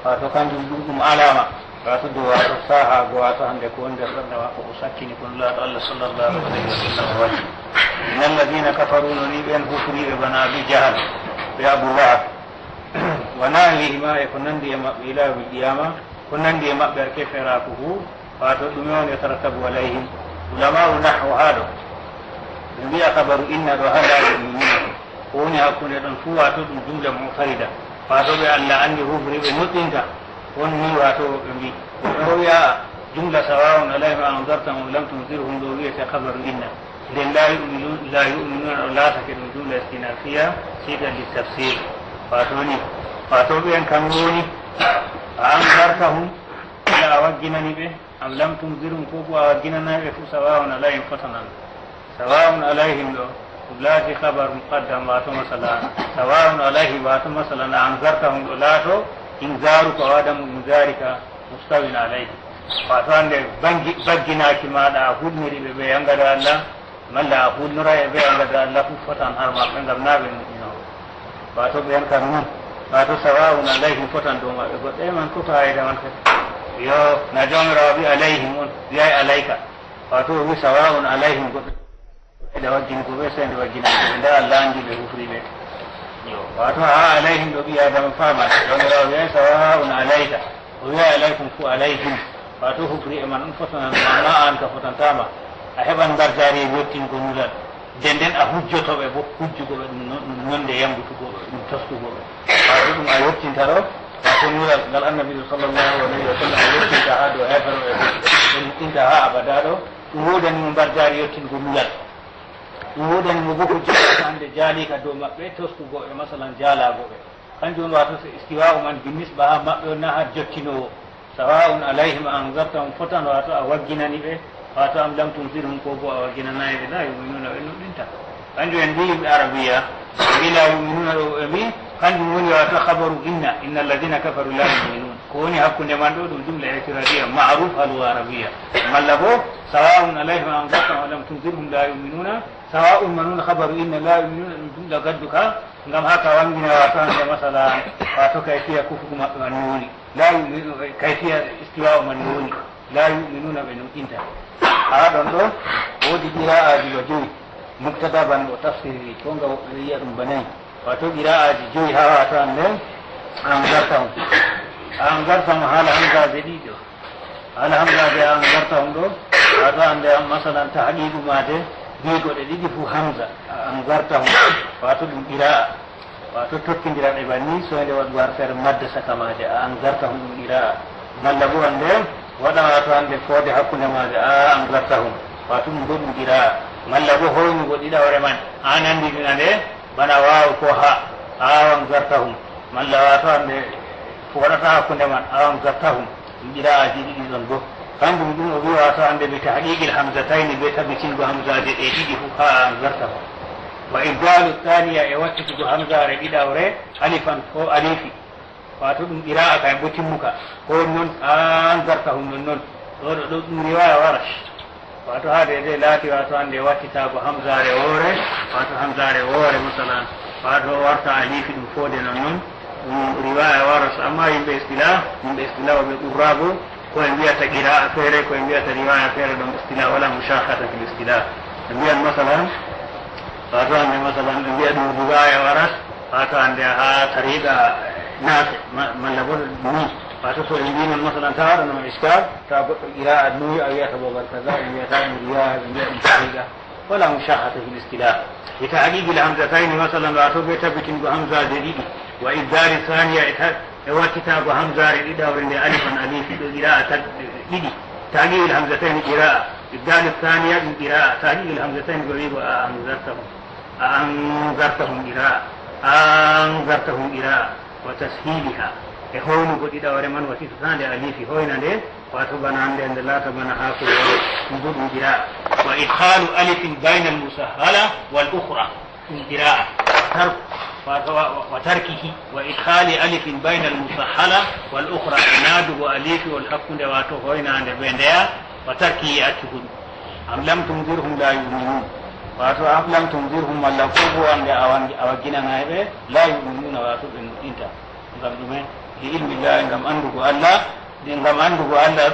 wato kanjum ɗum alama wato dow wato saha go wato hande ko nder ɓernde makko o sakkini kono laaɗo allah sallllahu alayhi wa sallam waɗi min alladina kafaru no ni ɓen hufriɓe bana abi jahal ɓe abou lahab wa nahihima e ko nandi e maɓɓe ila yawmi qiyama ko nandi e maɓɓe ar keferaku hu wato ɗume on yatarattabu alayhim ulamau nahwu haɗo ɓe mbiya kabaru inna ɗo haɗaɗo mumina ko woni hakkude ɗon fu wato ɗum jumle mutarida wato ɓe allah andi hufriɓe nuɗɗinta won ni wato ɓe mbi ɗo wiya jumla sawa'un alayhim anzartahum lam tunzirhum do wiyete khabaru inna nden la yu'minuna laatake ɗum jumla istinafiya siga li tafsir wato ɓen kam woni a anzartahum ila a wagginani ɓe am lam tunzirhum ko bo a wagginanaɓe fu sawa'un alayhim fotanan sawa'un alayhim ɗo laati khabar muqaddam wato masalan sawa'un alayhi wato masalan a anzartahum ɗo laato inzaruka wadamu inzarika mustawin alayhi wato hande bagginaki maɗa a hulniri ɓe ɓe angada Allah malla a hulnora e ɓe angada Allah fu fotan har maɓɓe ngam naɓe muɗino wato ɓen kam noon wato sawa'un alayhim fotan dow maɓɓe goɗɗe man koto hayde man kadi yo na jomirawo wi alayhim on wiyay alayka wato wi sawa'un alayhim goɗɗo ede waggini ko ɓe sende wagginani ɓe nda Allah andi ɓe hufriɓe yo wato ha alayhim ɗo ɓi adama faman jomirawo wiyay sawa'un alayka o wiya alaykum fu alayhim wato hufri e man ɗum fotanan ma an ka fotantama a heɓan garjari e yettingo nulal nden a hujjotoɓe bo hujjugoɓe ɗum nonde yambutugoɓe ɗum tostugoɓe wato ɗum a yettinta ɗo wato nulal ngal annabijo sallllahu alayhi wa sallam a yettinta ha dow hefero e ɗo yettinta ha abada ɗo ɗum wodanimo garjari yettingo nulal ɗum wodanimo bo hujjoɓe hande jaalika dow maɓɓe tostugoɓe masalan jaalagoɓe kanjum wato so istiwa man binisba ha maɓɓe o na ha jottinowo sawa'un alayhim anzartahum fotan wato a wagginani ɓe wato am lam tunzirhum ko bo a wagginanayi ɓe la yuminuna ɓe nuɗɗinta kanjum en mbi yimɓe arabiya wi la yuminuna ɗo ɓe mbi kanjum woni wato habaru inna alladina kafaru la yuminun ko woni hakkunde man ɗo ɗum jumla ictiradia maruf halu arabiya malla bo sawa'un alayhim anzartahum wa lam tunzirhum la yuminuna sawa'un manun habaru inna la yuminuna ɗum jumla gadduka ngam haka wangina wato hande masalan wato kayfiya kufugu maɓɓe man noni la yuminuna kayfiya istiwa'u man noni la yuminuna ɓe nuɗɗinta ha ɗon ɗo woodi qira'aji ba joyi mubtada ban o tafsiri ko nga woɓɓe wiya ɗum banayi wato qira'aji joyi ha wato hande anzartahum haala hamsaje ɗiɗo haala hamsaje anzartahum ɗo wato hande masalan tahqiqu made bigoɗe ɗiɗi fu hamsa anzartahum wato ɗum qira'a wato tokkidira ɗe banni so nde waɗu wartere madde saka maje a anzartahum ɗum qira'a malla bo hande waɗa wato hande foode hakkunde maje a anzartahum wato ɗum bo ɗum qira'a malla bo hoynugo ɗiɗawre man a nandidina nde bana waw ko ha a anzartahum malla wato hande waɗata hakkunde man a anzartahum ɗum qira'aji ɗiɗi ɗon bo kanjum ɗum o wi wato hande ɓe tahqiqil hamsatayni ɓe tabbitingo hamsaje ɗe ɗiɗi fu ha anzartahum wa ibdalu thaniya e wattitugo hamsare ɗiɗawre alifan ko alifi wato ɗum qira'a kay bo timmuka ko noon anzartahum non noon ɗo ɗum riwaya warash wato ha de laati wato hande wattitago hamsare woore wato hamsare woore masalan wato warta alifi ɗum foode non noon ɗum riwaya warash amma yimɓe istila oɓe ɗurrago koye mbiyata qira'a feere koye mbiyata riwaya feere ɗon istila wala mushahata fil istila ɓe mbiyan masalan wato hande masalan ɓe mbiya ɗum riwaya waras wato hande ha tariqa nafe malla bo ni wato so ɓe mbi noon masalan ta waɗanoma iskal ta goɗɗo qira'a nuyi a wiyata babal kaza ɓe mbiyata ɗum riwaya ɓe mbiya ɗum tariqa wala mushahata fil istila e tahqiqil hamsatayni masalan wato ɓe tabbitingo hamsaje ɗiɗi wa ibdali thaniya e wattitago hamsare ɗiɗawre nde alifan alifi ɗo qira'a ɗiɗi tahqiqil hamsatayni qira'a ibdali thaniya ɗum qira'a tahqiqil hamsatayni ko wigo a anzartahum qira'a wa tashiliha e hoynugo ɗiɗawre man wattitotande alifi hoyna nde wato bana hande nde laata bana ha ko ɗum bo ɗum qira'a wa idhalu alifin bayna al musahala wal ukhra ɗum qira'a وتركه وإدخال ألف بين المسهلة والأخرى إناده أليف والحق دواتو هوينا عند بينديا وتركه أتهد أم لم تنذرهم لا يؤمنون واتو أم لم تنذرهم ولا فوقوا عند أوجنا نايبه لا يؤمنون واتو إنتا لعلم الله إنكم أندقوا الله إنكم أندقوا الله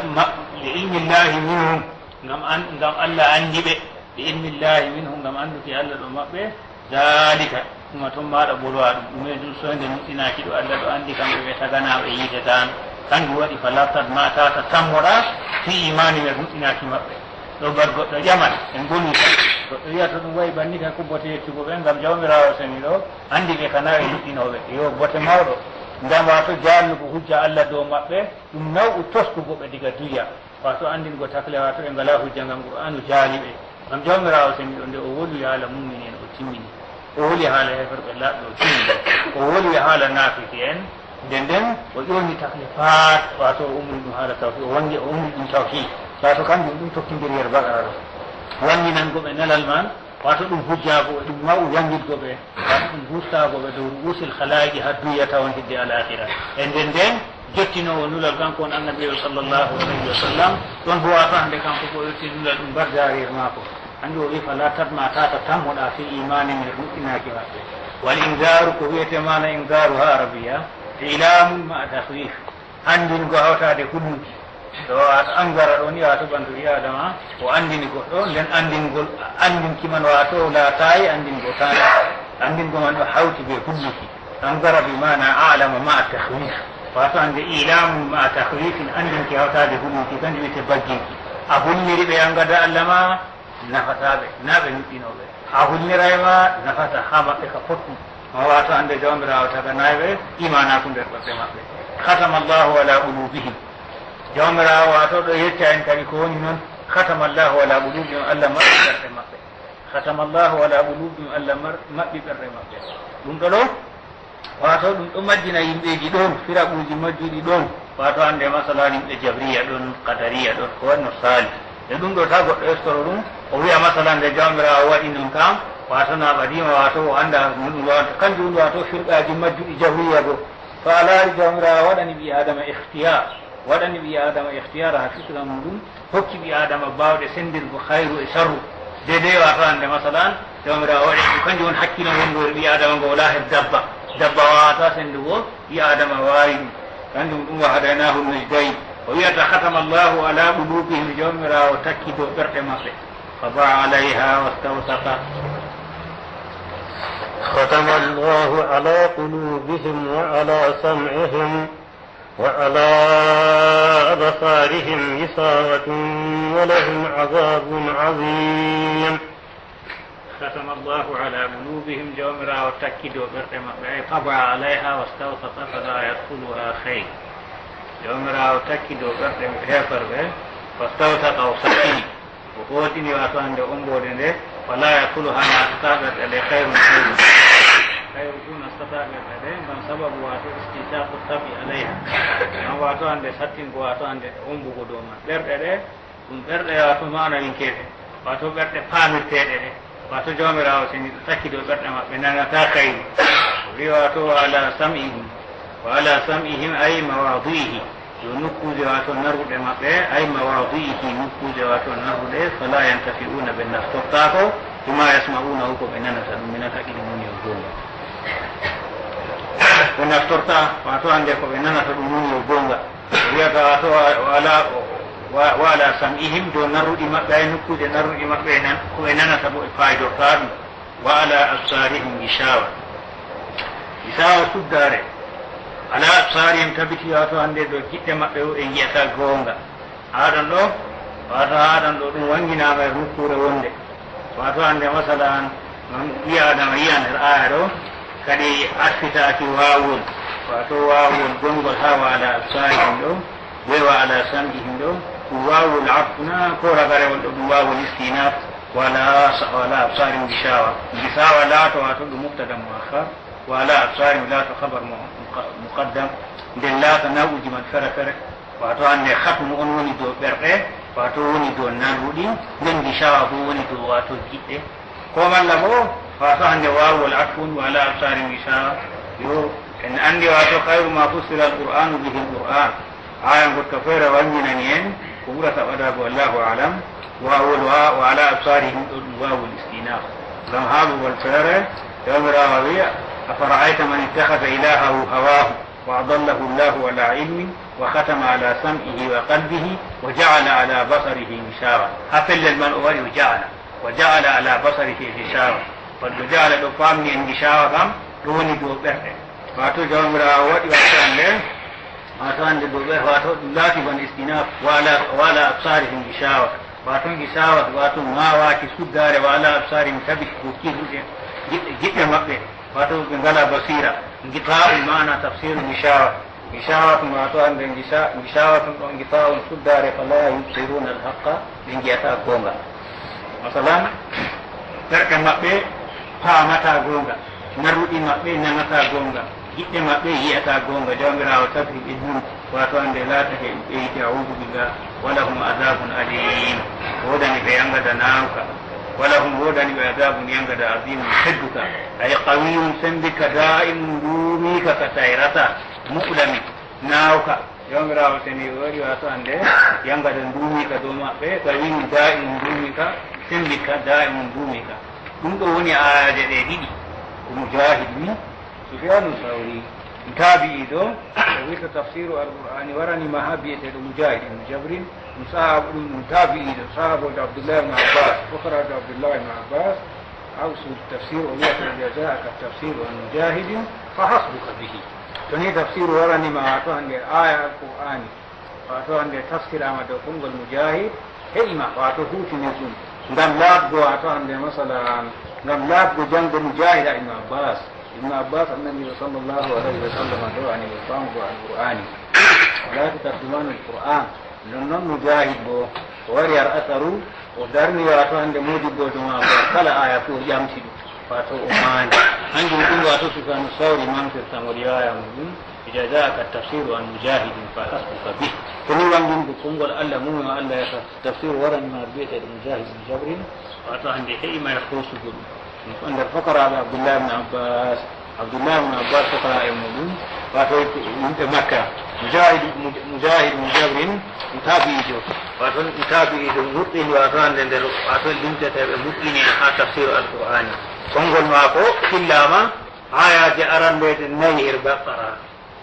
لعلم الله منهم إنكم الله أنجبه لعلم الله منهم إنكم أندقوا الله المقبه ذلك kuma toon maɗa ɓolwa ɗum ɗume ɗum soyde nuɗɗinaki ɗo allah ɗo andi kamɓe ɓe taganaɓe yiide tan kanjum waɗi fa lartat ma tata tammoɗa fi imani ɓe nuɗɗinaki maɓɓe ɗo bar goɗɗo ƴaman ɓe goni tan goɗɗo wiyata ɗum wayi banni kay ko bote yettugo ɓe ngam jawmirawo seni ɗo andi ɓe kana e nuɗɗinoɓe yo bote mawɗo ngam wato jalnugo hujja allah dow maɓɓe ɗum nawɓu toskugo ɓe diga duya wato andingo takle wato e ngala hujja ngam qur'anu jaali ɓe ngam jawmirawo seni ɗo nde o woli haala mumini en o timmini o woli haala heferɓe laɓɓe o timmini o woli haala nafiki en nden o ƴoni takle faat wato o umri ɗum haala tawhid o umri ɗum tawhid wato kanjum ɗum tokkidiri yer bagara ɗo wanginangoɓe nelal man wato ɗum hujjago ɗum maw jangidgoɓe wato ɗum hustagoɓe dow ruusil halaji ha duya tawon hidde al akhira e nden jottinowo nulal kanko on annabiyo sallllahu alayhi wa sallam ɗon bo wato hande kanko ko yetti nulal ɗum mbar jarir mako hande o wi fala tatma tata tammoɗa fi imani min ɗuɗɗinaki maɓɓe wal ingaru ko wiyete mana ingaru ha arabiya ilamun ma tahwif andingo hawtade hulnuki ɗo wato angara ɗo ni wato ɓandu ɓi adama o andini goɗɗo nden andinki man wato laatayi andingo tana andingo man ɗo hawti ɓe hulnuki angara bi mana alama ma tahwif wato ande ilamu ma tahwifin andinki hawtade hulnuki kanjum wiyete bagginki a hulniri ɓe angada allah ma nafataɓe na ɓe nuɗɗinoɓe a hulnirayma nafata ha maɓɓe ka potɗum ma wato ande jawmirawo taganayɓe imanaku nder ɓaɓɓe maɓɓe khatama allahu ala qulubihim jawmirawo wato ɗo yecca en kadi ko woni noon khatama allahu ala qulubihim allah maɓɓi ɓerɗe maɓɓe khatama allahu ala qulubihim allah maɓɓi ɓerɗe maɓɓe ɗum ɗo ɗo wato ɗum ɗo majjina yimɓeji ɗon firaɓuji majjuɗi ɗon wato hande masalan yimɓe jabriya ɗon qadariya ɗon ko wanno sali e ɗum ɗo ta goɗɗo estoro ɗum o wiya masalan nde jawmirawo waɗi ɗum kam wato na ɓadima wato o anda ɗum wawata kanjum ɗum wato firɗaji majjuɗi jabriya go so a laari jawmirawo waɗani ɓi adama ihtiyar waɗani ɓi adama ihtiyar ha fitra muɗum hokki ɓi adama bawɗe sendirgo hayru e sharru dedei wato hande masalan jawmirawo waɗi ɗum kanjum won hakkilo wonɗore ɓi adama ngo wala hen dabba wawata sendugo ɓi adama wawi ɗum kanjum ɗum wa hadaynahu najdayn o wiyata khatama allahu ala qulubihim jawmirawo takki dow ɓerɗe maɓɓe fa ba alayha wastawsaka ختم الله على قلوبهم وعلى سمعهم وعلى أبصارهم غشاوة ولهم عذاب عظيم ختم الله على قلوبهم جومرا وتكدوا برقم طبع عليها واستوثق فلا يدخلها خير جومرا وتكدوا برقم هفر واستوثق وسكين وقوتني وأصلا أمبودن ولا يدخلها ما استطاعت خير يكون استطاعت من سبب واتو استنشاق الطبع عليها ما واتو عند ساتين واتو عند أمبو دوما برده واتو معنى من كيف واتو برده فامل تيده wato jawmirawo sen takkido ɓerɗe maɓɓe nanata kayru wi wato ala sam'ihim wa ala sam'ihim ay mawadihi yo nokkuje wato naruɗe maɓɓe ay mawadihi nokkuje wato naruɗe fala yantafi'una ɓe naftortako bima yasma'unahu ko ɓe nanata ɗum minata ɗiɗi moni o gonga ɓe naftorta wato hande ko ɓe nanata ɗum moni o gonga wiyata wato wa ala sam'ihim do narruɗi maɓɓe ay nokkude narruɗi maɓɓe nan ko ɓe nanata bo e faydorta ɗum wa ala absarihim gishawa suddare ala absarihim tabiti wato hande ɗo giɗɗe maɓɓe o ɓe jiyata gonga haɗon ɗo wato haɗon ɗo ɗum wanginama e nokkure wonde wato hande masalan ɓi adama yiya nder aya ɗo kadi arfitaki wawol wato wawol gongol ha wa ala absarihim ɗo be wa ala sam'ihim ɗo wawul afna ko ragarewol ɗo ɗum wawul istinaf wala absarim gishawa laato wato ɗum mubtada muakhar wala absarim laato khabar muqaddam nden laata nawuji man fere fere wato hande hatmu on woni dow ɓerɗe wato woni dow narruɗi nden gishawa bo woni dow wato giɗɗe ko malla bo wato hande wawul afun wala absarim gishawa yo en andi wato khayru ma fusira alqur'anu bihi alqur'an aya gotka feere wanginani en ko ɓurata waɗago wallahu alam wawol wa ala absarihim ɗo ɗum wawol istinaf gam haalugol feere jawmirawo wiya afara'ayta man ittakhada ilahahu hawahu wa adallahu llahu ala ilmin wa khatama ala sam'ihi wa qalbihi wa ja'ala ala basarihi gishawa ha pellel man o waɗi o ja'ala ala basarihi gishawa wadɗo ja'ala ɗo famni en gishawa kam ɗo woni dow ɓerɗe wato jawmirawo waɗi wattande wato hande dow ɓe wato ɗum laati ban istinaf wala absarihim gishawa wato gishawa wato mawaki suddare wala absarihim tabiti ko kirɗuɗe giɗɗe maɓɓe wato ɓe ngala basira gita'ul mana tafsiru gishawa gishawatun wato hande gishawatun ɗon gifawun suddare fala yubsiruna alhaqa ɓe jiyata gonga masalan ɓerɗe maɓɓe paamata gonga narruɗi maɓɓe nanata gonga giɗɗe maɓɓe yiyata gonga jawmirawo tabri ɓe ɗum wato hande laatake ɓe yite a'udu billah walahum adabun alim wodani ɓe yangada nawka walahum wodani ɓe adabun yangada azimu hedduka ay qawiyum sembika da'imun duumika ka tayrata muɗami nawka jawmirawo seni wari wato hande yangada duumika dow maɓɓe qawiyum da'imun duumika sembika da'imun duumika ɗum ɗo woni ayaje ɗe ɗiɗi ko mujahid ni sufyanu thawri tabi'i ɗo o wita tafsiru alqur'ani warani ma ha biyeteɗo mujahid ibnu jabrin ɗum sahabu ɗum tabi'i ɗo sahabojo abdoullah ibne abbas fokrajo abdoullah ibne abbas awsu tafsir o wiyata jazaaka tafsiru an mujahidin fa hasbuka bihi to ni tafsiru waranima wato hande aya alqur'ani wato hande tafsirama dow konngol mujahid heƴima wato hutine ɗum ngam laabgo wato hande masalan ngam laabgo jangde mujahida ibnu abbas annabijo sallllahu alayhi wa sallam ɗo ani ɓe famgo alqur'ani walati tarjumanu alqur'an nonnoon mujahid bo o wari ar asaru o darni wato hande modibbojo mako kala aya fo o ƴamti ɗum wato o maandi hanjum ɗum wato sufyanu sawri manfirtamo riwaya muɗum ida jaaka tafsiru an mujahidin fa hasbuka bih koni wanginde konngol allah mum o allah yata tafsiru waranima biyeteɗo mujahid ibne jabrin wato hande heƴima e hosugo ɗum nder fokaraɓe abdoullah ibne abbas fokara e muɗum wato yimɓe makka mujahid ibne jabrin ɗum tabi'ijo wato ɗum tabi'ijo muɗɗini wato hande nder wato limteteɓe muɗɗini ha tafsiru alqur'ani konngol maako fillama ayaji arandede nayi her baqara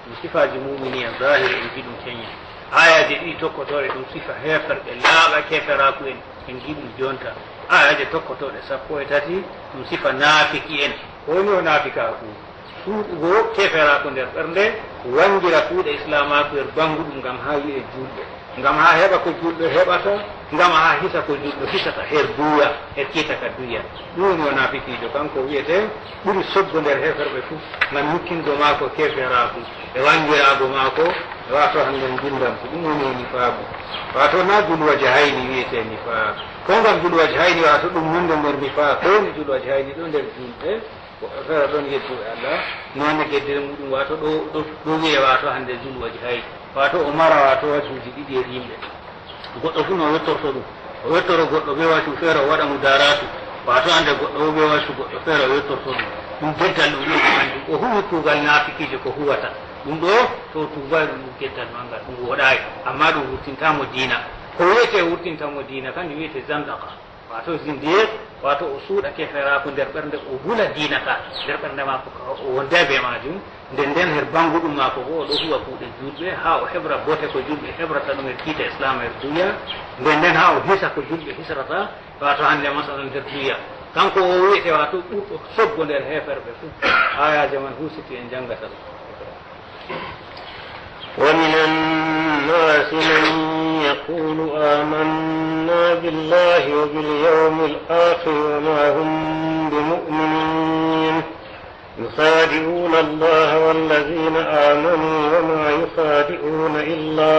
ɗum sifaji mumini en zahiri en jiɗum keña ayaji ɗi tokkotoɗe ɗum sifa heferɗe laaɓa keferaku en jiɗum jonta ayaji tokkotoɗe sappo e tati ɗum sifa naafiki en woni o naafikaku suuɗugo keferaku nder ɓernde wangira kuuɗe islamaku er banguɗum ngam ha wi'e julɓe ngam ha heɓa ko julɓe heɓata ngam ha hisa ko julɓe hisata her duya her kiitaka duya ɗum woni o naafikijo kanko wiyete ɓuri soggo nder heferɓe fof ngam yukkindo maako keferaku e wangirago maako e wato hannden jindam ko ɗum woni nifaagu wato na dulwaji hayni wiyete nifaa ko ngam dulwaji hayni wato ɗum nonde nder nifaa ko woni dulwaji hayni ɗo nder julɓe woɓɓe feere ɗon yedduɓe allah nonne geddere muɗum wato ɗo wiye wato hande dulwaji hayni wato o mara wato wasuji ɗiɗi e yimɓe goɗɗo fu no wettorto ɗum o wettoro goɗɗo ɓe wasu feere o waɗa mo daratu wato hande goɗɗo o ɓe wasu goɗɗo feere o wettorto ɗum ɗum geddal ɗum ɗum kanjum o huwi kuugal naafikijo ko huwata ɗum ɗo to tuubay ɗum ɗum geddal mangal ɗum woɗayi amma ɗum wurtintamo diina ko wiyete wurtintamo diina kanjum wiyete zandaka wato zindiye wato o suuɗa keferaku nder ɓernde o hula diina ka nder ɓernde mako o wondabe majum nden nden her banguɗum mako bo oɗo huwa kuuɗe julɓe ha o heɓra bote ko julɓe heɓrata ɗum e kiita islam er duya nden nden ha o hisa ko julɓe hisrata wato hande masala nder duya kanko o wiyete wato ɓurɗo soggo nder heferɓe fof ayaje man husiti en jangata ɗum ومن الناس من يقول آمنا بالله وباليوم الآخر وما هم بمؤمنين يخادعون الله والذين آمنوا وما يخادعون إلا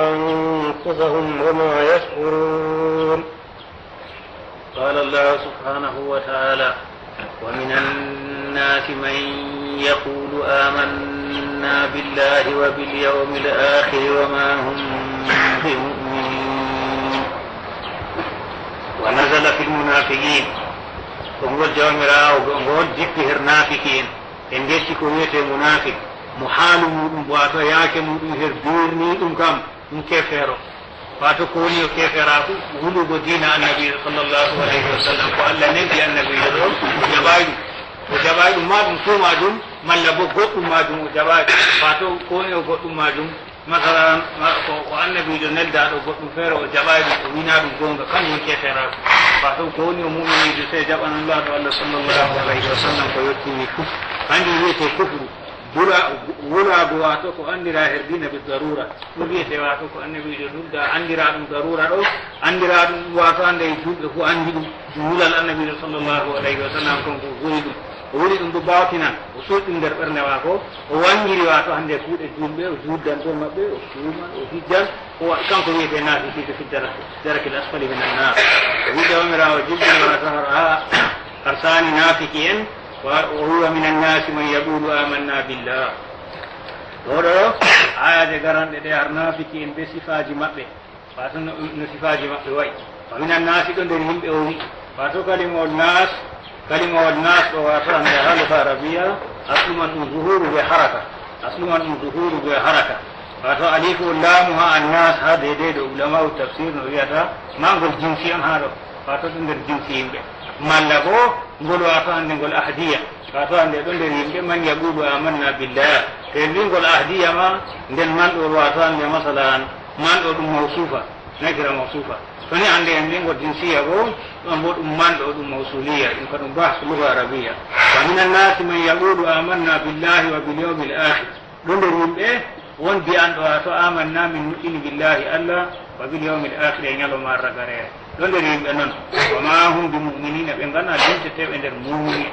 أنفسهم وما يشعرون. قال الله سبحانه وتعالى ومن الناس من يقول آمنا بالله وباليوم الآخر وما هم بمؤمنين. ونزل في المنافقين وهو الجامرة وهو الذكر نافقين إن جيتك ويتي منافق محال واتو ياك مدهر ديرني كم كفر واتو كوني كفراكو ولو دين النبي صلى الله عليه وسلم وقال نبي النبي وجبائي ما دم سو ماجم من لبو غوتو ماجم وجبائي واتو كوني غوتو ماجم مثلا والنبي نلدا دو غوتو فيرو وجبائي وينا دو غونغا كان كفراكو واتو كوني مؤمني دو سي جبان الله صلى الله عليه وسلم ko yottini fuf andi wiyete kufru wulago wato ko andira herdina bi darura ɗum wiyete wato ko annabijo dulda andira ɗum darura ɗo andira ɗum wato ande julɓe fu andi ɗum wulal annabijo sallllahu alayhi wa sallam konko guri ɗum o woni ɗum ɗo bawtinan o soɗɗi nder ɓernde maako o wangiri wato hande kuuɗe julɓe o juddan ɗo maɓɓe o suuman o hijjan o kanko wiyete nafikiɓe fi darakil asfali min annar o wiide omirawo jibbini wato har sani nafiki en o huwa min annasi man yaqulu amanna billah oɗo ayaje garanɗe ɗe har nafiki en be sifaji maɓɓe wato no sifaji maɓɓe wayi wa min annasi ɗo nder yimɓe o wi wato kalimawol nas ɗo wato hande haaluka arabiya asluman ɗum zuhuru be haraka wato alifu lamu ha annas ha deydey ɗo ulamau tafsir no wiyata mangol jinsi on ha ɗo wato ɗo nder jinsi yimɓe malla bo ngol wato hande ngol ahdiya wato hande ɗo nder yimɓe man yaqulu amanna billah te mbingol ahdiya ma nden man ɗo wato hande masalan man ɗo ɗum mawsufa nakira mawsufa toni hande en mbingol jinsiya bo ɗon bo ɗum man ɗo ɗum mawsuliya ɗum ka ɗum bahsu lugha arabiya wa min annasi man yaqulu amanna billahi wa bil yawmil akhir ɗo nder yimɓe won biyanɗo wato amanna min nuɗɗini billahi allah wa bil yawmil akhir e ñaloma ragarere ɗo nder yimɓe noon wa ma hum bi muminina ɓe gana limteteɓe nder mumini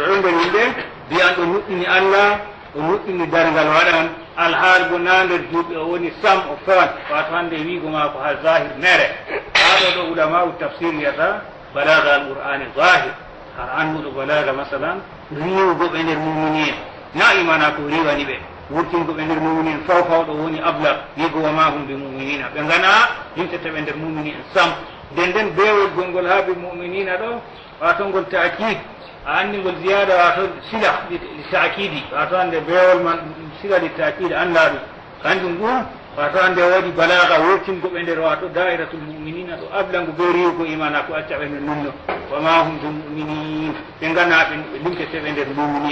ɗo nder yimɓe biyanɗo nuɗɗini allah o nuɗɗini dargal waɗan alhaal bo na nder juuɓe o woni sam o fewan wato hande wiigo maako ha zahir mere haɗo ɗo ulamau tafsir wiyata balaga al qur'ani zahir har anduɗo balaga masalan riwgo ɓe nder mumini en na imana ko riwani ɓe wurtingo ɓe nder mumini en fawfawɗo woni abla wiigo wa ma hum bi muminina ɓe gana yimteteɓe nder mumini en sam nden nden bewol gongol ha bi muminina ɗo wato ngol ta'kid a andi ngol ziyada wato sila li ta'kidi wato hande bewol man sila li ta'kid anda ɗum kanjum ɗum wato hande waɗi balaga wurtingo ɓe nder wato dairatul muminina ɗo ablango be riwgo imana ko acca ɓe no nunno wa ma hum bi muminin ɓe gana ɓe limteteɓe nder mumini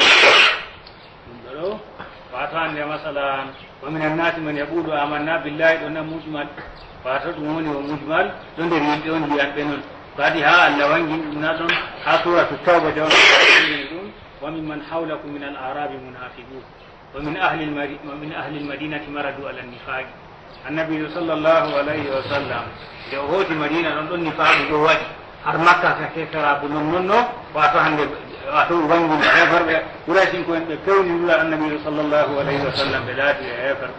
ɗum ɗo wato hande masalan wa min annasi man yaqulu amanna billahi ɗo na mujmal wato ɗum woni o mujmal ɗo nder yimɓe on mbiyanɓe noon kadi ha allah wangi ɗum na ɗon ha suratu tawba jawni ɗum wa mimman hawlakum min al arabi munafiqun wa min ahli lmadinati maradu ala nifaqi annabiyu sallllahu alayhi wa sallam nde o hooti madina ɗon ɗon nifaqu ɗo waɗi har makka ka keferabu non nonno wato hande wato wangi heferɓe ɓuraysinko en ɓe pewni ndula annabiyu sallllahu alayhi wa sallam ɓe laati e heferɓe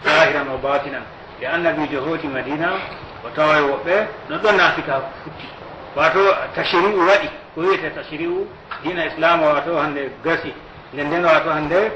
zahiran o batinan nde annabijo hooti madina o tawa woɓɓe non ɗon nafika futti wato tashri'u waɗi ko wiyete tashri'u dina islama wato hande gasi nden nden wato hande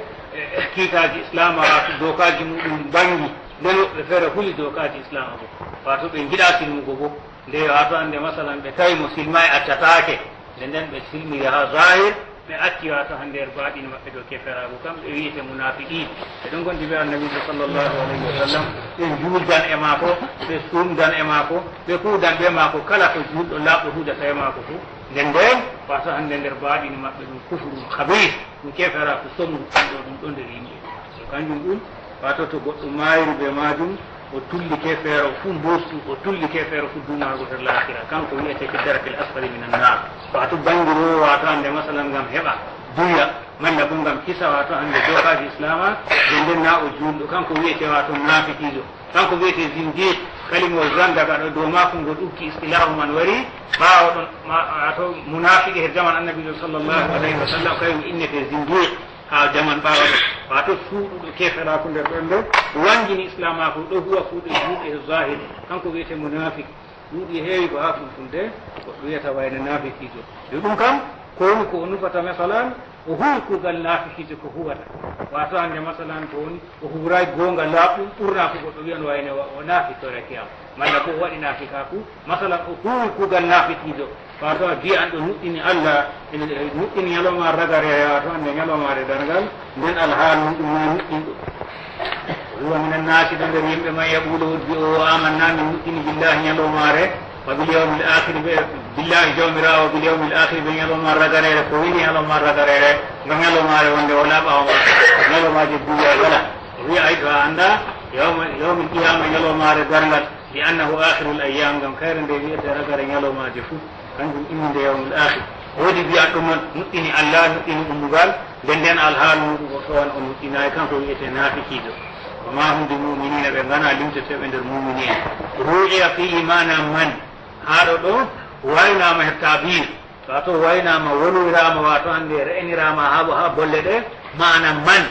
kiitaji islama wato dokaji muɗum bangi nden woɓɓe feere huli dokaji islama bo wato ɓe giɗa silmugo bo nde wato hande masalan ɓe tawi mo silma e accatake nden nden ɓe silmiri ha zahir ɓe acci wato hande er baɗine maɓɓe dow keferago kam ɓe wiyete munafiqin ɓe ɗon gondi ɓe annabijo sallllahu alayhi wa sallam ɓe juuldan e maako ɓe sumdan e maako ɓe kuudan ɓe maako kala ko juulɗo laaɓɗo huudata e maako fo nden nden wato hande nder baɗine maɓɓe ɗum kufru habir ɗum kefera ko somru ɗo ɗum ɗo nder yimɓe so kanjum ɗum wato to goɗɗo mayri ɓe majum o tulli kefeero fu mbosɗu o tulli kefeero fu dunago ter lahira kanko wiyete ke darakil asfali min annar wato bangiro wato hande masalan ngam heɓa duya malla bo ngam kisa wato hande dokaji islama nden nden na o julɗo kanko wiyete wato nafikijo kanko wiyete zindiq kalimol zandaga ɗo dow mako ngol ukki istilahu man wari ɓawo ɗon wato munafiqe he jaman annabijo sallllahu alayhi wa sallam kañum innete zindiq ha jaman ɓawa ɗo wato suuɗuɗo keferaku nder ɗon nde wangini islamako ɗo huwa fuuɗe juuɗe e zahiri kanko wiyete munafique ɗuuɗi heewi ko ha fulfulde goɗɗo wiyata wayne nafikijo yo ɗum kam ko woni ko o nufata masalan o huwi kuugal nafikijo ko huwata wato hande masalan ko woni o huuray gonga laaɓɗum ɓurna ko goɗɗo wiyan wayne o nafikore kiyam malla ko o waɗi nafikaku masalan o huwi kuugal nafikijo wato a biya an ɗo nuɗɗini allah nuɗɗini ñalowma ragare wato hande ñalowmare dargal nden alhaal mum ɗum na nuɗɗinɗo huwa min annasi ɗo nder yimɓe man yaɓulo wodbi o amanna min nuɗɗini billahi ñalowmare wa bil yawmil akhir ɓe billahi jawmirawo bil yawmil akhir ɓe ñalowma ragarere ko wini ñalowma ragarere ngo ñalowmare wonde wala ɓawma ñalomaji duya gala o wiya ay to a anda yawmil qiyama ñalowmare dargal li annahu akhirul ayyam ngam kayre nde wiyete ragare ñalowmaji fou kanjum inninde yawmul akhir woodi mbiyan ɗum noon nuɗɗini allah nuɗɗini ummugal nden nden alhaal muɗum o towan o nuɗɗinayi kanko wiyete nafikijo wa ma hum bi muminina ɓe gana limteteɓe nder mumini en ru'iya fihi mana man haɗo ɗo waynama he tabir wato waynama wolwirama wato hande re'enirama ha bolle ɗe mana man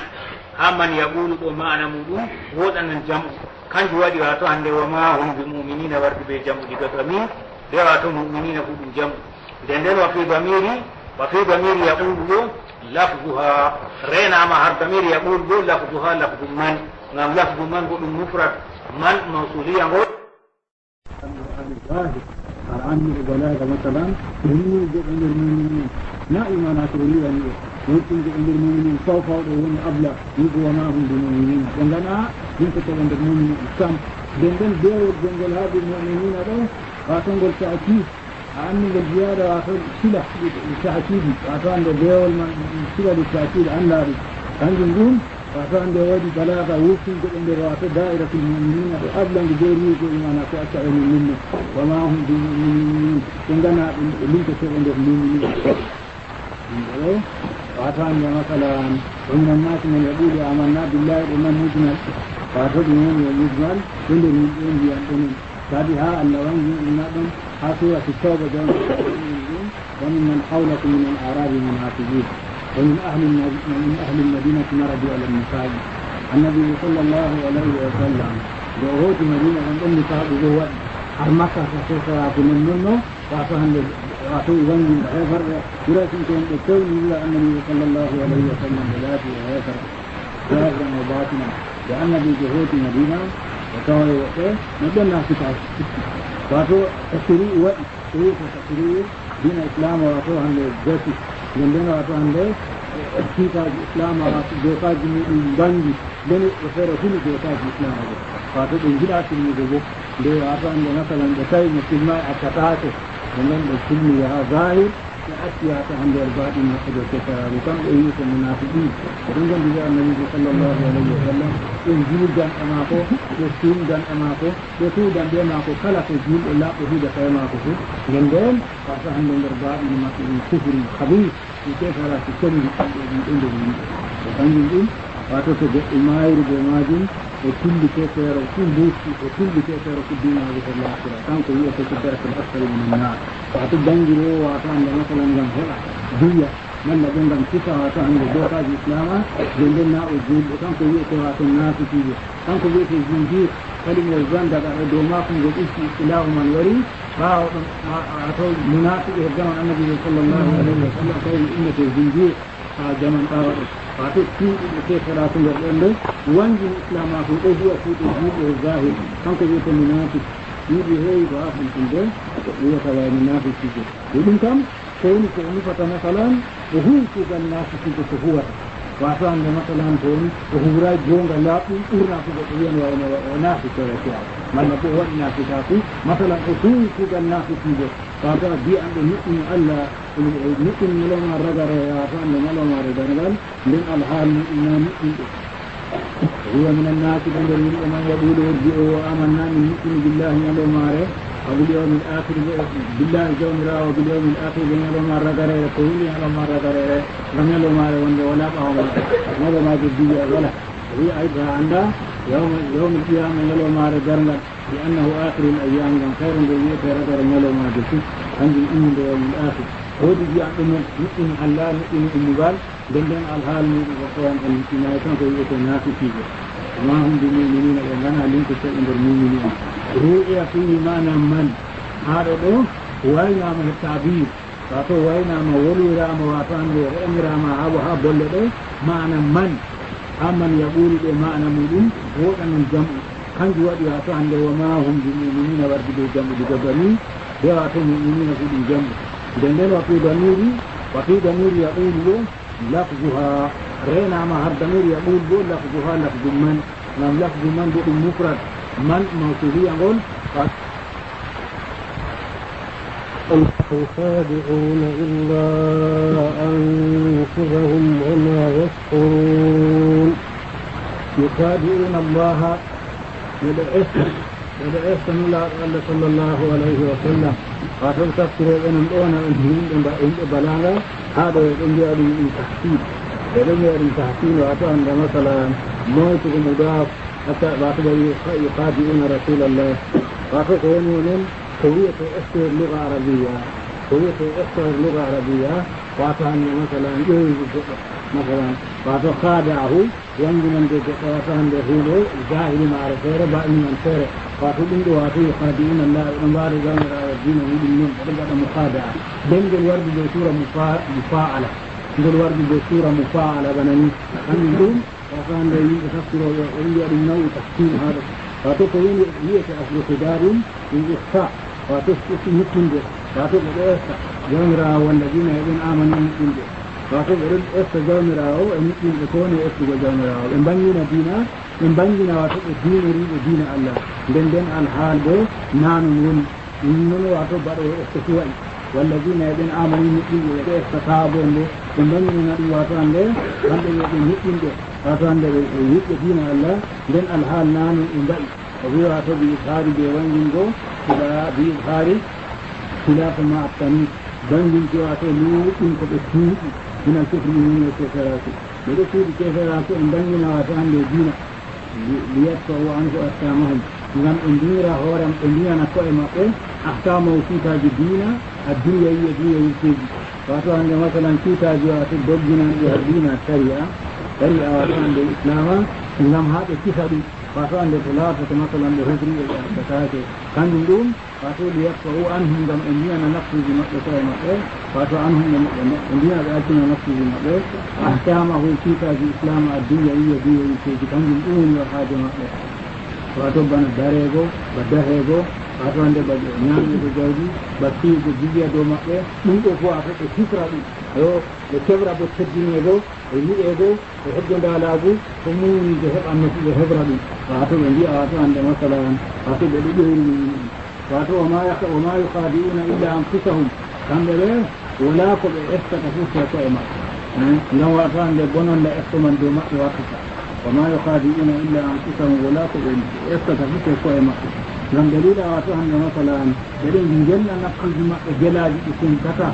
ha man yaqulu ɗo mana muɗum woɗanan jam'u kanjum waɗi wato hande wama hum bi muminina wardi be jam'u diga damir be wato muminina fu ɗum jam'u nden wa fi damiri yaqulu ɗo lafduha renama har damiri yaqulu ɗo lafduha lafdu man ngam lafdu man bo ɗum mufrad man mawsuliya ngo العامل البلاغة مثلا تهمني جدا للمؤمنين نائما ناترولي أن يمكن جدا للمؤمنين سوف يقولون أبلغ يقول وما هم بمؤمنين عندنا يمكن عند المؤمنين السم دندن بيور جنجل هذه المؤمنين هذا واتنقل تأكيد عن الزيادة واتنقل سلح للتأكيد واتنقل بيور سلح للتأكيد عن لاري عندهم واتنقل وادي بلاغة وفن جدا لرواته دائرة المؤمنين أبلغ بجيري يقول ما نتأكد منه وما هم بمؤمنين عندنا لنك عند المؤمنين واتنقل مثلا ومن الناس من يقول آمنا بالله إمام مجمل واتنقل مجمل كل المؤمنين يأمنون فبها اللوان يؤمنون حاصلة التوبة دون ومن من حولكم من الأعراب منافقين ومن أهل المدينة مرضوا على المساجد النبي صلى الله عليه وسلم جوهوت مدينة عند النساء وهو المكة فسوف من منه وعطاهم وعطوا ذنب غير ولكن كان يقول إلا النبي صلى الله عليه وسلم بلاته وغير ظاهرا وباطنا لأن بجهود مدينة وكان يقول نبدأ في تعسف وعطوا تشريع وتشريع دين الإسلام وعطوا عن الجسد عندنا وعطوا عن kita Islam doka jini bangi dan wasara sini doka Islam wato din gida sun yi gobe da wato an da masalan da kai musulmai a katata dan da sunni ya zahir da asiya ta handar baɗin na da ke tare kan ayi ta munafiki dan gan da annabi sallallahu alaihi wasallam in jidan amako da sun dan amako da su dan da amako kala ko jil Allah ko da kai mako ko dan wato handar baɗin na kufri khabith ke fara su kani inda ne da kanjin din wato to da imayir da majin da kulli ke tsara kulli da kulli ke tsara kulli na da Allah kira kan ko yi ta tsara kan asali min na wato dangiro wato an da masalan gan hola duya nan da gangan kita wato an da doka ji islama dindin na ujud kan ko yi ta wato na su ji kan ko yi ta jinji kalin yazan daga do ma kun go islamu man wari atau munafik zaman Nabi sallallahu alaihi wasallam kai inna ta zinji a zaman tawa wato ki ke karatu da dan wanji islam ko ko huwa ko ko zahir kan ko yake munafik ni bi hay ba kun tunde ya ta wani munafik ki dun kam ko ni ko ni fata masalan ko hu ko gan nafik ko huwa wato an da masalan ko ni ko hura jonga la urna ko ko yana wa nafik ko ya man ko wani nafik ko masalan ko ko gan nafik ko kaga bi an da mutum Allah mutum ne ma ragare ya fa an da ma ragare min alhal inna mutum huwa min an-nas man yaqulu irji'u wa amanna min billahi wa ma ra wa bil yawmil akhir billahi jawmira wa bil yawmil akhir min ma ragare ko ni ma ragare lam yalo ma ra wanda wala ba ma biya wala هي أيضا عندها يوم القيامة يلو ما رجعنا لأنه آخر الأيام كان خير بالمئة رجع يلو ما جسد عند الإيمان يوم الآخر هو دي عندنا نؤمن الله نؤمن المبال دندن الحال من وقوان الإيمان كان في الناس فيه ما هم بمؤمنين لأننا لنك شيء عند المؤمنين رؤيا فيه معنى من هذا وين من التعبير فاتو وين ما ولي رام واتان لأمر ما عبها بلده معنى من amman yaqulu be ma'ana mudum wodan jam'u kanji wadi wato hande wa ma hum bi mu'minina wardi be jam'u diga bani be wato mu'minina fu di jam'u den wa fi damiri yaqulu lafzuha rena ma har damiri yaqulu lafzuha lafzu man lam lafzu man bi mufrad man mawsuliya ngol يخادعون إلا أنفسهم وما يشعرون يخادعون الله يدعس من الله صلى الله عليه وسلم وقال تفسير أن الأونة من بلاغة هذا يدعي من تحسين يدعي من تحسين وأتوا مثلا موت المضاف حتى بعد يخادعون رسول الله وقال قوانين قوية أسر اللغة العربية ويأتي أكثر اللغة العربية وأتان مثلا مثلا وأتو خادعه ينجي من ذلك وأتان بهولو جاهل مع رسير بائن من سير وأتو بندو وأتو يخادعون الله ونبار جامع الدين ومدنين فقد مخادعة بند الورد بسورة مفاعلة بند الورد بسورة مفاعلة بناني أن يقول وأتان بهولو تفسير وإلي النوع تحكيم هذا وأتو كوين هي أصل خدار من إخفاء وأتو مسلم به وأتو بإيسا جامع والذين يبين آمنوا مسلم به wato garin esta jawmirawo e niɗɗin ɓe kowoni estugo jawmirawo ɓe bangina dina ɓe bangina wato ɓe dinori ɓe dina allah nden nden alhaal bo nanum woni ɗum noon wato baɗo esto suwayi walladina eɓen amani niɗɗinɓe ɓe esta saabo nde ɓe banginana ɗum wato hande kamɓe ɓe niɗɗinɓe wato hande ɓe yiɗɓe dina allah nden alhaal nanum ɓe mbaɗi o wi wato bi ishari ɓe wangingo bi ishari khilafa ma attani banginki wato luɗɗin ko ɓe tuuɗi من الكفر من الكفرات ولكن الكفرات ان بينا واتان دينا ليدفعوا عنه احكامهم لم انديرا هورم اندينا كوي ماكو احكامه فيتا الدين الدنيا هي دين واتو عند مثلا فيتا جوات الدجنا الدين الشريعه واتان الاسلام لم هذا كفر واتو عند ثلاثه مثلا الهجري والزكاه كان دون واتو ليدفعوا عنهم لم اندينا نفسه بمقصود ماكو واتو عنهم اندينا بأكنا نفسه بمقصود احكامه فيتا الاسلام الدنيا هي دين كان دون وحاجه ماكو wato bana darego ba dahego wato hande ba ñamego jawdi ba fiigo jigiya dow maɓɓe ɗum ɗo fof a ɓe sifra ɗum yo ɓe keɓra bo teddinego e yiɗego e heɓdo ndalagu ko muwijo heɓanno fu ɓe heɓra ɗum wato ɓe mbiya wato hande masalan wato ɓe ɗo ƴowri wato wama yukhadiuna illa anfusahum kamɓe ɓe wala ko ɓe estata fu se koye maɓɓe ngam wato hande bononda estoman dow maɓɓe wattata وما يخادعون إلا أنفسهم ولا تؤمن استفدت كوي مكة لم دليل واتو أن مثلا دليل من جنة نقل مكة جلاج اسم كتا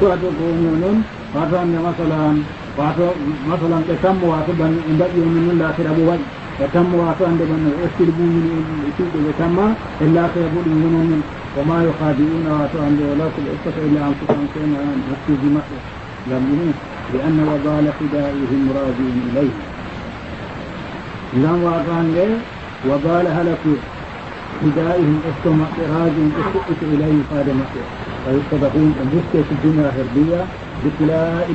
واتو قومون واتو أن مثلا كتم واتو بن إندئي من الله تربو وجه كتم واتو أن بن استلبو من إسوء كتم إلا تربو من وما يخادعون واتو أن ولا تؤمن إلا أنفسهم كما نقل مكة لم يؤمن لأن وبال خدائهم راجع إليه لم وقعن وبال هلك خدائهم استمع راجع إليه قادمة ويصدقون المسكة في الدنيا الحربية بإطلاع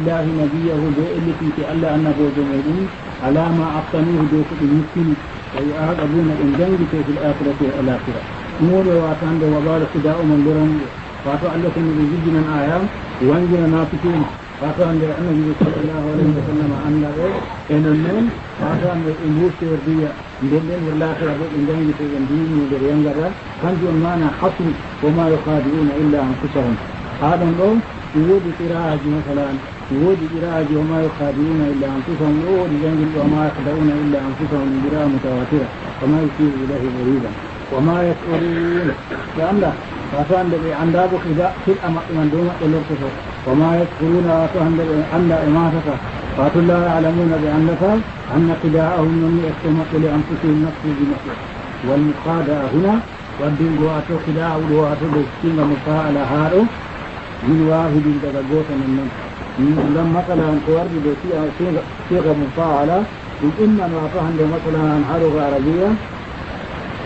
الله نبيه التي تألى أنه جمعين على ما أقتنوه دوك المسكين ويعاقبون إن جنجك في الآخرة والآخرة نور وقعن وبال خداء من برمي wato Allah sun yi jijinan aya wangina na fito wato an da annabi sallallahu alaihi wasallam an da enon non wato an da imbuste wardiya den wallahi rabo indan yito dini da yangara kan jon mana hasu wa ma yuqadiuna illa anfusahum hadan do wodi qiraaji masalan wodi qiraaji wa ma yuqadiuna illa anfusahum wodi jangil wa ma yuqadiuna illa anfusahum qira'a mutawatira wa ma yusiru ilahi murida wa ma yas'urun ya Allah wato hande ɓe andabo kida hiɗa maɓɓe man dow maɓɓe lortoto wama yaskuruna wato hande ɓe anda e matata wato la yalamuna ɓe andata anna qida'ahum nonni esto maɓɓe li anfusihim nafsuji maɓɓe wal muqada'a huna waddingo wato qida'a ɗo wato ɗo singa mufa'ala haɗo min wahidin daga goto non noon ngam masalan ko wardi ɗo siga mufa'ala ɗum imman wato hande masalan haɗoga arabiya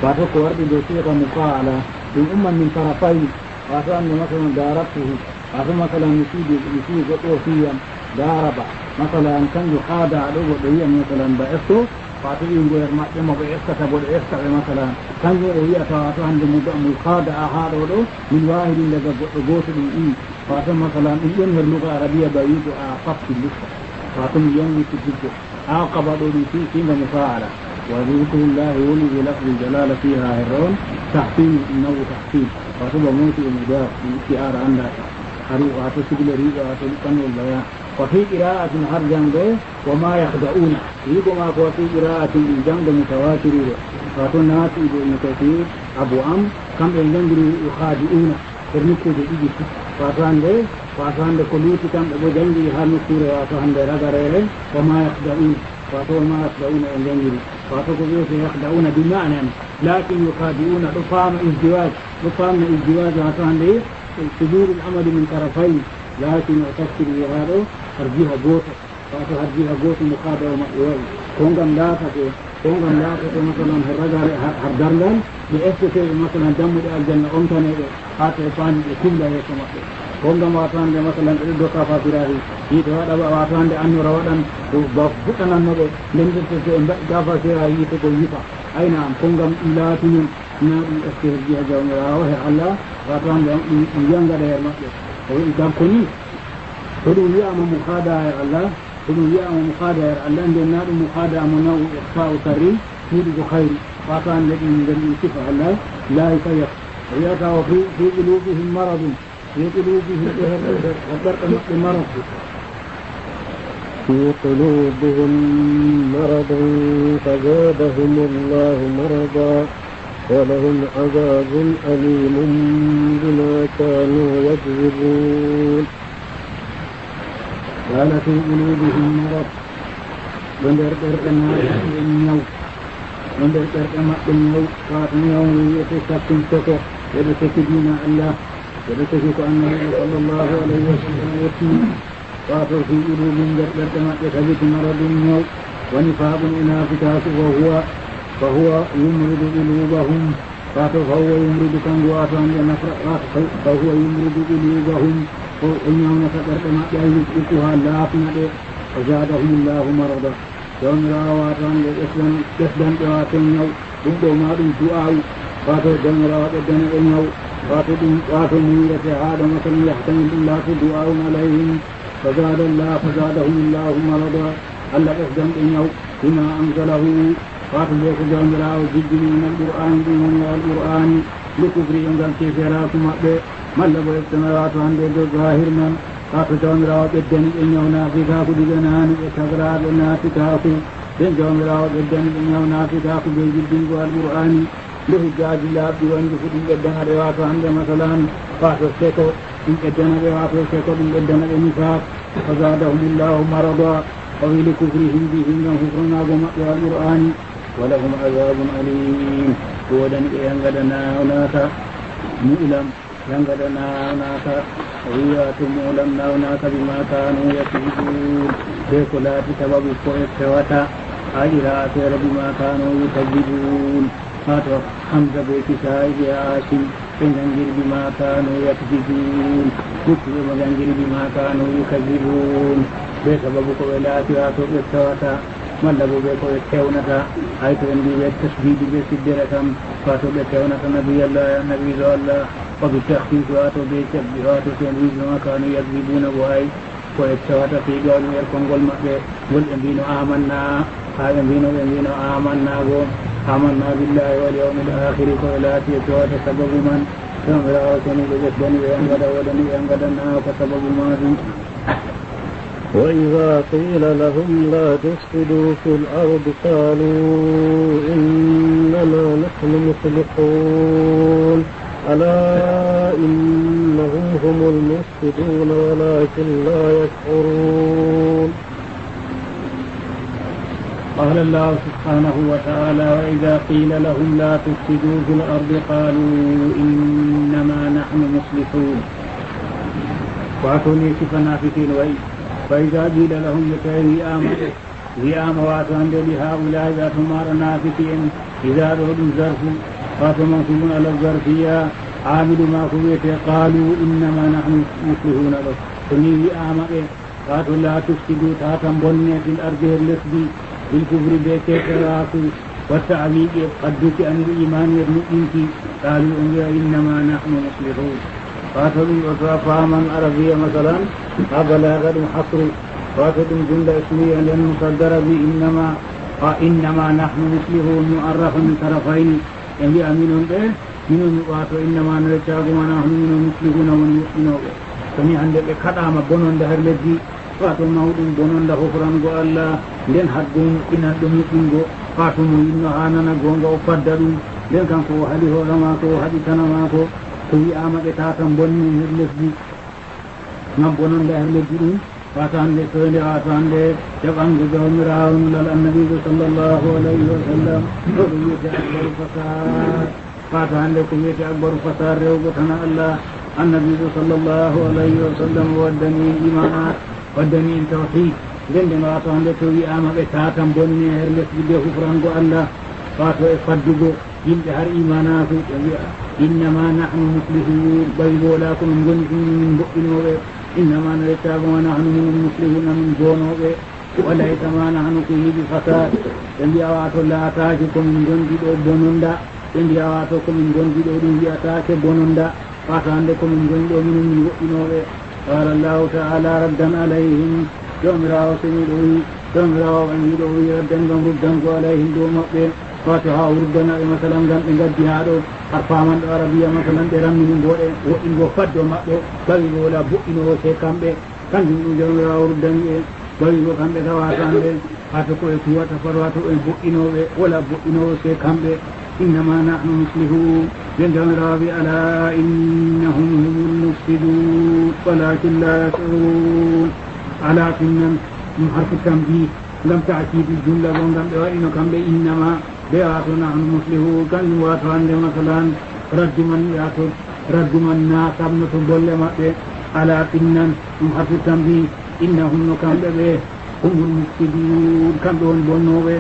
wato ko wardi ɗo siga mufa'ala ɗum umman min tarafayni wato anne masalan darabtuhu wato masalan mi fii goɗɗo fiyam daraba masalan kanjo haada ɗo goɗɗo wiyam masalan ba esto wato ɓingoyer maɓɓe mo ɓe eskata bo ɗo eskaɓe masalan kanjo o wiyata wato hande mu haada a haɗo ɗo min wahidin daga goɗɗo goto ɗum ɗi wato masalan ɗum ƴon her luga arabiya ba wiigo a fafti lufta wato mi yangi tiddidde aqaba ɗo ɗum finga mo fa'ala وذكر الله ولي بلفظ الجلالة فيها هرون تحسين إنه تحسين وتبقى موت المضاف من استعار عندها حروف وتسجل ريبا وتلقن والبيان وفي قراءة هرجان به وما يخدعون يقوم في قراءة الجنب متواتر وتناتي ابن كثير أبو أم كم الجنب يخادعون nokkuuje ɗiɗi wato hande ko luuti kamɓe ɓe jangi ha nokkure wato hande ragarere wama yakdaun wato wama yakdauna e jangiri wato ko wiyete yakdauna bi manan lakin yukadiuna ɗo faama isdiwaj ɗo famna isdiwaj wato hande suduru l amali min tarafayn lakin o tafsiri ha ɗo har jiha goto wato har jiha goto mukada o maɓɓe waɗi ko ngam laatate masalan har ragare har dargal ɓe estete masalan dammuɗe aljanna omtaneɓe ha to e faandi ɓe tilla yeeso maɓɓe ko ngam wato hande masalan ɓeɗo dokka fafirahi yiite waɗa wato hande annora waɗan ba fuɗɗanannoɓe ndendirtete e mbaɗi gafasera yiite ko yifa ayna am ko ngam ɗum laatinin na ɗum eske heddiha jawmirawo he allah wato hande ɗum yangaɗa her maɓɓe o wi kanko ni to ɗum wiyama mukada her allah ko ɗum wiyama mukada her allah nden na ɗum mukada mo naw ihfa'u sarri fuɗugo hayri wato hande ɗum nden ɗum sifa allah laahi kayat o wiyata o fi qulubihim maradum في قلوبهم مرض في قلوبهم مرض فزادهم الله مرضا ولهم عذاب أليم بما كانوا يكذبون. قال في قلوبهم مرض بندر النيو بندر النيو قاتنيو يتسكن سكو يتسكدين الله يتفق أنه صلى الله عليه وسلم يسمى وافر في قلوبهم جرد يثبت مرض النوم ونفاق منافقات فهو يمرض قلوبهم فهو يمرض كنغواتهم فهو يمرض قلوبهم وإنهم نفقر كما يجبتها لافنة فزادهم الله مرضا يوم راواتهم يسلم قواتهم يوم ثم ما دون دعاء فاتوا دون راواتهم يوم واتوا ميرة عاد مثلا يحتمل الله دعاء عليهم فزادهم الله مرضا ألا يخدم إنه بما أنزله فاتوا ليس جون جلاو جد من القرآن لكفر ينزل كيفيراكم من لبو السماوات عند الظاهر من فاتوا جون جلاو جدن إنه نافذاك بجنان إتغراد نافذاك بن جون جلاو جدن إنه نافذاك بجد والقرآن لحجاج العبد وانجف إن قدنا رواتو عند مثلا فاتو السيكو إن قدنا رواتو السيكو إن قدنا النفاق فزادهم الله مرضا وفي كفرهم بهم كفرنا بمأوى القرآن ولهم عذاب أليم ودن ينقدنا هناك مؤلم ينقدنا هناك ويات مؤلم هناك بما كانوا يكذبون بكلات سبب الكويت سواتا أجرات بما كانوا يكذبون فاتوا حمزة بكسائي عاشم فننجر بما كانوا يكذبون كتب مجنجر بما كانوا يكذبون بسبب قولات واتوا بالسواتا ملبوا بكو يتكونتا حيث عندي بالتشديد بسدرة فاتوا بكونة نبي الله يا نبي الله وبالتخفيف واتوا بتشبهات تنويز ما كانوا يكذبون بهاي ويتسواتا في قولوا يركم والمأبئ والأنبين آمنا هاي أنبين آمنا آمنا بالله واليوم الآخر قولات يتوات سبب من فمر آسني بجسدني وينغد ودني ينغدنا فسبب ماضي. وإذا قيل لهم لا تفسدوا في الأرض قالوا إنما نحن مصلحون ألا إنهم هم المفسدون ولكن لا يشعرون. قال الله سبحانه وتعالى وإذا قيل لهم لا تفسدوا في الأرض قالوا إنما نحن مصلحون واتوا لي كفنافقين فإذا قيل لهم لآم واتوا لهؤلاء ذات مار نافقين إذا رؤوا الظرف واتوا منصوب على الظرفية عامل ما قويت قالوا إنما نحن مصلحون فني لآم واتوا لا تفسدوا تاتا بنية الأرض التي بالكفر بكفرات والتعليق قدك عن الإيمان والمؤمنك قالوا إنما نحن مصلحون فاتوا وفاهما عربية مثلا بلاغة حصر فاتوا جملة اسمية لأن مصدر إنما نحن مصلحون مؤرخ من طرفين يعني أمينهم منهم واتوا إنما نرجعوا ونحن منهم مصلحون والمؤمنون فني عندك خدام بنون دهر لدي فاتوا موضوع بنون له فرانغو الله nden haddum ina ɗum ɗingo fatumo yinno hanana gonga o fadda ɗum nden kanko o haali hoorema ko o haɗi tanama ko so wi'ama ɓe tatan bonni her lesdi ngam bononde her lesdi ɗum wata hande soyde wata hande jaɓange jawmirawo nulal annabijo sallllahu alayhi wa sallam ɗo ɗum wiyete akbaru fasad wata hande ko wiyete akbaru fasad rewgo tan allah annabijo sallllahu alayhi wa sallam waddani imanat waddani en tawhid ndende wato hande to wi'ama ɓe tatan bonni her lesdi ɓe hufrango allah wato e faddugo yimɓe har imanatu ɓe wiya innama nahnu muslihun ɓawi wala ko min goni ɗum min mboɓɓinoɓe innama narettago ma nahnu min muslihuna min jonoɓe walaytama nahnu ko yiiɗi fasad ɓe mbiya wato laataki komin gondiɗo bononda ɓe mbiya wato komin gondiɗo ɗum wiyatake bononda wato hande komin goni ɗo minen min woɗɗinoɓe qala llahu taala raddan alayhim jomirawo seniɗo wi jomirawo ɓen wiɗo wi raddan gam ruddanko alayhim dow maɓɓe wato ha wurdanaɓe masalan gam ɓe gaddi ha ɗo har famanɗo arabiya masalan ɓe rammini mboɗe woɗɗingo faddo maɓɓe bawi bo wala boɗɗinowo se kamɓe kanjum ɗum jomirawo ruddani ɓe bawi bo kamɓe tawata hande hata koye tuwata fat wato ɓe boɗɗinoɓe wala boɗɗinowo se kamɓe innama nahnu muslihun ɓen jomirawo wi ala innahum humul mufsidun walakin la yashurun ala finnan ɗum harfu tambi gam taakidi jumla bo gam ɓe waɗino kamɓe innama ɓe wato nahnu muslihu kanjum wato hande masalan radduman yato radduman nasabnoto golle maɓɓe ala finnan ɗum harfu tambi innahum no kamɓe ɓe humul mufsidun kamɓe woni bonnoɓe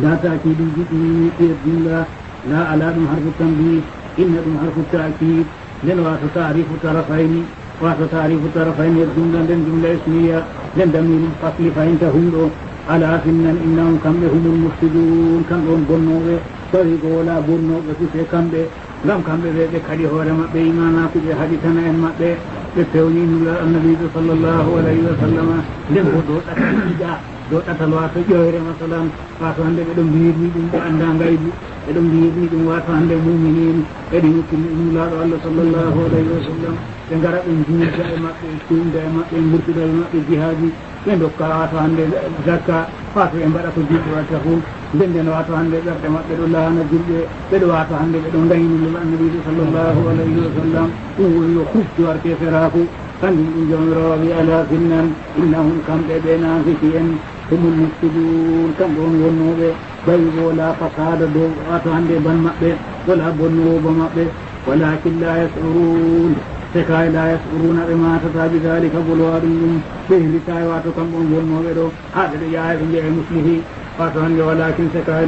da taakidi jiɗi ɗer jumla la ala ɗum harfu tambi inna ɗum harfu taakid nden wato tarifu tarafayni wato tarifu tarafayni e jumla nden jumla ismiya nden damirum fasli fayinta humɗo ala finnan innahum kamɓe humul mufsidun kamɓe on bonnoɓe tawi ko wala bonnoɓe fute kamɓe gam kamɓe ɓe kadi hoore maɓɓe imanakuɓe haɗitana en maɓɓe ɓe pewni nula annabijo sallllahu alayhi wa sallama nden bo dow ɗatal ɗiɗa dow ɗatal wato ƴoyre masalan wato hande ɓeɗo mbirni ɗum ɓe anda ngaydu ɓeɗo mbirni ɗum wato hande muminin ɓeɗo yukkini nulaɗo allah sallllahu alayhi wa sallam ɓe gara ɓe juulda e maɓɓe tuumda e maɓɓe murtida e maɓɓe jihaadi ɓe dokka wato hande zakka wato ɓe mbaɗa ko julɓe watta fo nden nden wato hande ɓerɗe maɓɓe ɗo laana julɓe ɓeɗo wato hande ɓeɗo gaynilol annabijo sallllahu alayhi wa sallam ɗum woni yo huftu warte feraku kanjum ɗum jomirawo wi ala finnan innahum kamɓe ɓe nafiki en humul mufsidun kamɓe on wonnoɓe bawi bo wala fasada dow wato hande ban maɓɓe wala bonnowoba maɓɓe walakin la yasurun te kay la yasuruna ɓe matata bi dalika bolwa ɗum ɗum ɓe hiritawi wato kamɓe on wonnoɓe ɗo ha ɓeɗo yaha ɓe jeeya muslihi wato hande walakin te kay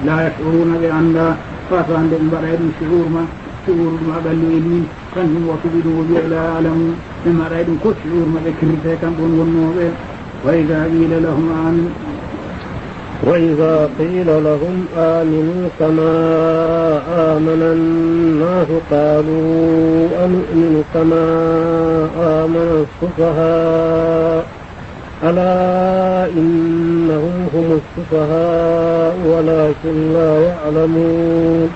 la yasuruna ɓe anda wato hande ɓe mbaɗa ɗum suhurma suhurma ɓallu ilmin kanjum wattuɓi ɗum wowi la alamu ɓe mbaɗa ɗum ko suhurma ɓe kirrite kamɓe on wonnoɓe وإذا قيل لهم آمنوا وإذا قيل لهم آمنوا كما آمن الناس قالوا أنؤمن كما آمن السفهاء ألا إنهم هم السفهاء ولكن لا يعلمون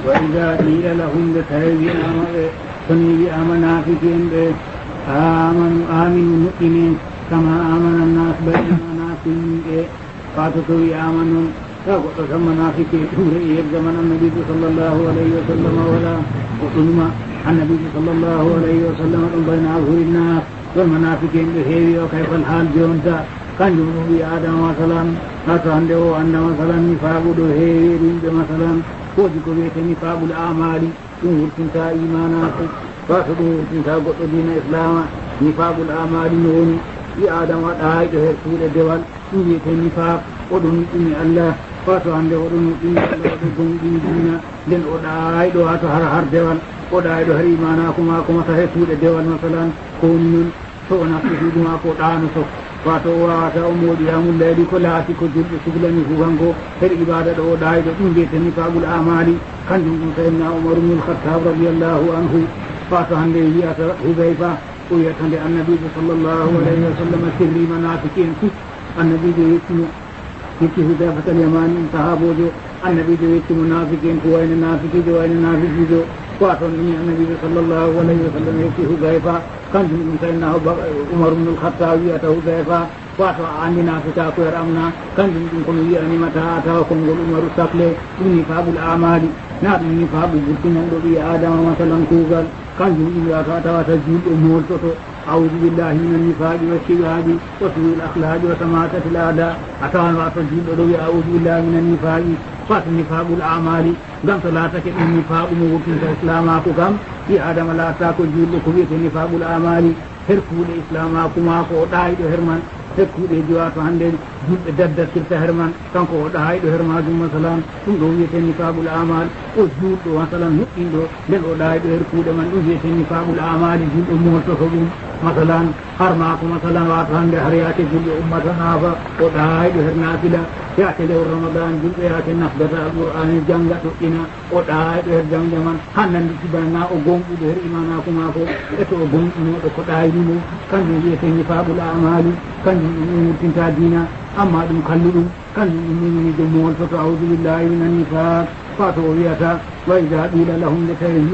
وإذا قيل لهم فني آمنا في جنب آمنوا مؤمنين كما آمن الناس بيننا في فاتوا آمنوا فقط منافقين زمن النبي صلى الله عليه وسلم ولا وظلم النبي صلى الله عليه وسلم بين أظهر الناس والمنافقين بهيري وكيف الحال جونتا كان يقول آدم مثلا عنده أن مثلا نفاق هيري مثلا وذكر نفاق الأعمال ورتنتا إيمانات فاسد ورتنتا قط دين إسلام نفاق الأعمال نون في آدم وآية هرسول الدول سورية النفاق ودن إني الله فاسو عنده ودن إني الله ودن دينا لن أدعي دوات هر دول أدعي دو هر إيماناكما كما تهرسول الدول مثلا كونن سونا فسودما قطعنسو wato wata umodi amul layli ko laati ko julɓe suglani hugango her ibada ɗo ɗayɗo ɗum mbiyeteni fabul amali kanjum ɗum sayyidna umar ibnul khattab radiallahu anhu wato hande wiyata hudayfa o wiyata nde annabijo sallllahu alayhi wa sallam sirri manafiki en fuf annabijo yettimo yetti hudayfata al yamani sahabojo annabijo yetti munafiki en ko wayno nafikijo wayno nafikijo wato ni annabijo sallllahu alayhi wa sallam yetti hudayfa kanjum ɗum sayyidna umar ibnul khattab wiyata hudayfa wato andina fita ko ramna kanjum ɗum kono wiyanimata tawa konngol umaru sahle ɗum nifaqul amali na ɗum nifaqu burtinanɗo ɓi adama masalan kuugal kanjum ɗum wiyata tawata julɗo moltoto أعوذ بالله من النفاق والشباب وسوء الأخلاق وسماتة الأعداء أتوان وأتجيب أدوي أعوذ بالله من النفاق فالنفاق الأعمال قمت لا تكن النفاق موكين إسلامك كم في آدم لا تاكل جيب كبير النفاق الأعمال هركو الإسلامك ما فوتايد هرمان هركو الجوات عندن جيب دد سرت هرمان كم فوتايد هرمان مثلا ثم دوية النفاق الأعمال وجود مثلا نقين دو لن أدايد هركو من دوية النفاق الأعمال جيب أمور مثلا حرماك مثلا واتهان بحريات جل أمتنا ودعاي بهرنا فلا يأتي له رمضان جل يأتي نخبة القرآن الجنة إنا ودعاي بهر جمجمان حنن بسبنا أقوم بهر إيماناكم أكو إتو أقوم إنو أقوداي دينو كان يجيسي نفاق الأعمال كان يجيسي تنتاجينا أما دم خلدو كان يجيسي جمول فتعوذ بالله من النفاق فاتوا وياتا وإذا قيل لهم لتهي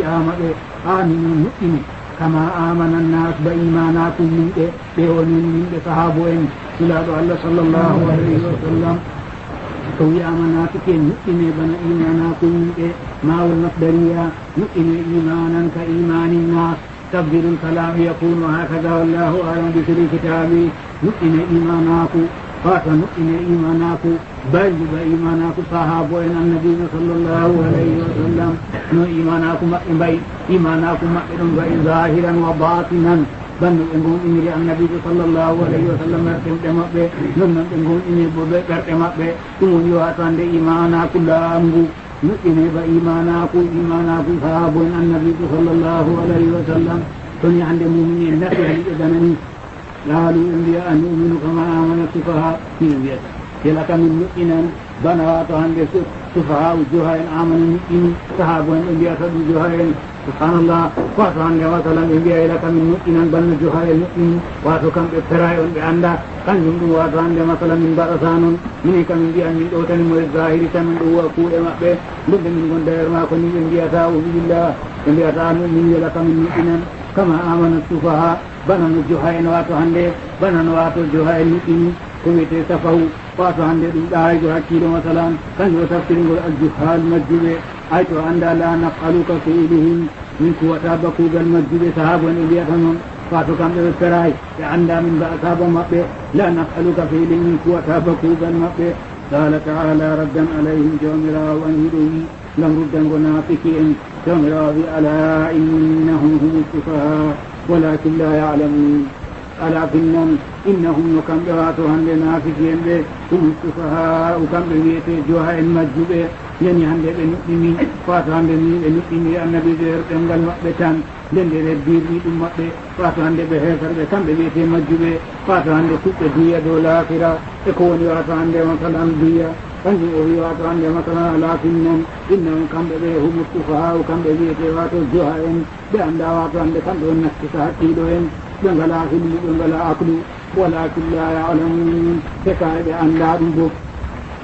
آمنوا مؤمنين كما آمن الناس بإيمانكم من بيونين من صحابين سلاد الله صلى الله عليه وسلم توي آمنات كين نؤمن بنا إيمانكم من ما والمقدرية نؤمن إيمانا كإيمان الناس تبديل الكلام يكون هكذا والله أعلم بسر كتابي نؤمن إيمانكم فاتنؤمن إيمانكم بل بإيمانكم صحابين النبي صلى الله عليه وسلم نو إيمانكم بي إيمانكم بين ظاهرا وباطنا بل نقول إن النبي صلى الله عليه وسلم يرتم دمبه نقول إن بوبه دمبه ثم يواتان إيمانكم لامغو نؤمن بإيمانكم صحابين النبي صلى الله عليه وسلم تني عند المؤمنين نفسه لإذنني قالوا أنبياء نؤمن كما آمن السفهاء في أنبياء يلك من مؤمنا بنوات عند السفهاء وجهاء آمن المؤمن صحابة أنبياء وجهاء سبحان الله فاتو عند وسلم أنبياء لك من مؤمنا بن جهاء المؤمن واتو كم ابتراء بأندا كان يمدو واتو عند مثلا من برسان من كم أنبياء من دوتن مرزاهر كمن هو أقول مأبه بد من قندر ما كن أنبياء تعوذ بالله أنبياء تعالى من لك من مؤمنا كما آمن السفهاء بنان الجهاء واتو عنده بنان واتو الجهاء المؤمن كميت سفه واتو عنده داعي جهاء كيلو مثلا كان يتفسر الجهاء المسجد أيتو عند لا نقلك في إليهم من قوة بكوغ المسجد صحابا إليهم واتو كم يتفراي عند من بأصحاب مقبه لا نقلك في إليهم من قوة بكوغ المقبه قال تعالى ردا عليهم جمرا وانهرهم لم ردا ونافكين جمرا ألا إنهم هم السفهاء ولكن لا يعلمون ألا إنهم كم براتهم لنافقين هم السفهاء كم بيت جوهاء المسجد يعني عند المؤمنين فاتهم المؤمنين النبي زير تنقل مقبتان لندر الدين مقبت فاتهم بهذا كم بيت المسجد فاتهم كتب دية دولار يكون ياتهم مثلا دية kanjum o wiwata hande masala ala finnan innahum kamɓe ɓe humu sufaha kamɓe wiyete wato joha en ɓe anda wato hande kamɓe on nakkita hakkiɗo en ɓe ngala hilmu ɓe ngala aklu walakin la yalamun sekaye ɓe anda ɗum bo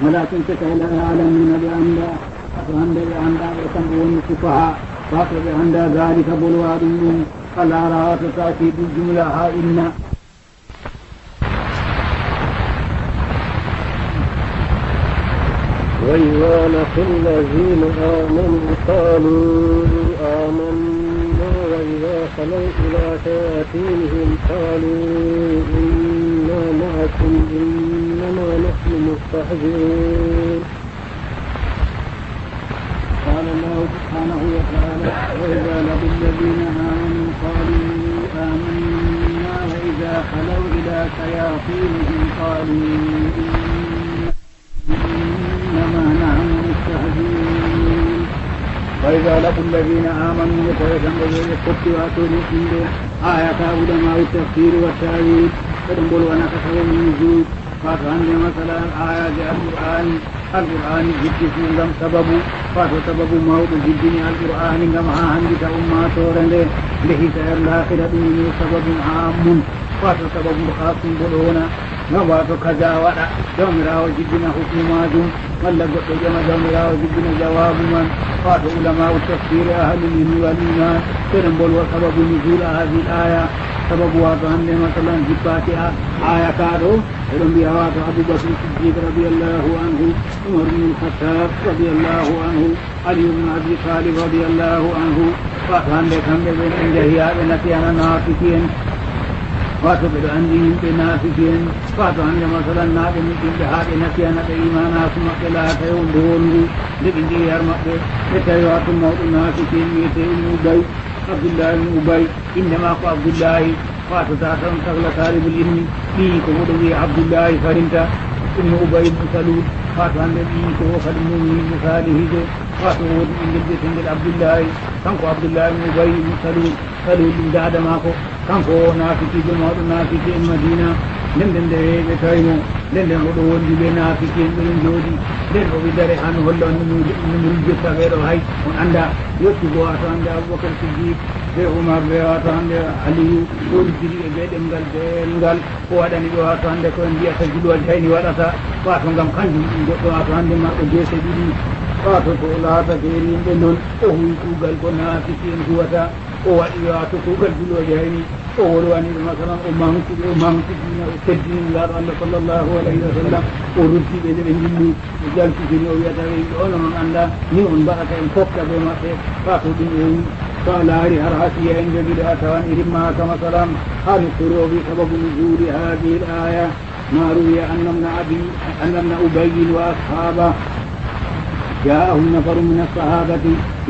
walakin sekaye la yalamuna ɓe anda wato hande ɓe anda ɓe kamɓe woni sufaha wato ɓe anda dalika bolwa ɗum ɗum ala rawata takidu jumla ha inna وإذا لقوا الذين آمنوا قالوا آمنا وإذا خلوا إلى شياطينهم قالوا إنا معكم إنما نحن مستهزئون قال الله سبحانه وتعالى وإذا لقوا الذين آمنوا قالوا آمنا وإذا خلوا إلى شياطينهم قالوا إنما نحن مستهزئون وإذا لقوا الذين آمنوا يتوجهون بالكفر المؤمنين آية علماء التفسير والتأويل فدنبل ونكسر من النزول فاتوا مثلا آيات القرآن جد لم سبب فاتوا سبب موت جد القرآن كما عندك أمة تورنده به سير الآخرة من سبب عام فاتوا سبب خاص بلونا نواتو كذا ولا جمراو جدنا حكوماتهم ولا جمع جمراو جدنا جواب من قال علماء التفسير أهل العلم والإيمان تنبول وسبب نزول هذه الآية سبب واضح مثلا في الفاتحة آية كادو إذن بيوات أبو بكر الصديق رضي الله عنه عمر بن الخطاب رضي الله عنه علي بن أبي طالب رضي الله عنه فأتان لكم بين إنجهياء نتيانا نافكين واتبعد عندهم بنافكين فأتان مثلا نادم بهذه نتيانا بإيمانا ثم قلاة يوم دونه لكن جيار مكة لتيوات الموت نافكين يتيون أبي عبد الله بن أبي إنما عبد الله فاتتاكم تغلى طالب العلم فيه كمدوي عبد الله فرنتا ابن أبي بن سلول فاتوان الذي كو خدموني مثاله فاتوان من جلد عبد الله كانكو عبد الله بن أبي بن سلول من داد ماكو كانكو نافكي جماعة نافكي المدينة لندن دهي بتايمو لندن ودوون دي نافكي من جودي لندن وبداري عنه الله نمرج تغير هاي ونعندا يوتيبو عند أبو بكر الصديق be Umar be wato hande Aliyu woni jiri e beɗemgal belgal o waɗani ɓe wato hande ko en mbiyata juɗoji hayni waɗata wato gam kanjum ɗum goɗɗo wato hande maɓɓe jeese ɗiɗi wato ko laatake yimɓe noon o huwi kuugal ko naafiki en huwata o waɗi wato kuugal juɗoji hayni o wolwaniɓe masalan o manki dina o teddini ngaaɗo Allah sallllahu alayhi wa sallam o ruttiɓe nde ɓe jilli o jaltitini o wiyata yimɓe ono noon anda ni on mbaɗata en fofta ɓe maɓɓe wato ɗum o wi فلاري هراسية عند بدأ توانئ ما كما سلام هل قروب سبب نزول هذه الآية ما روي أن ابن أبي وأصحابه جاءهم نفر من الصحابة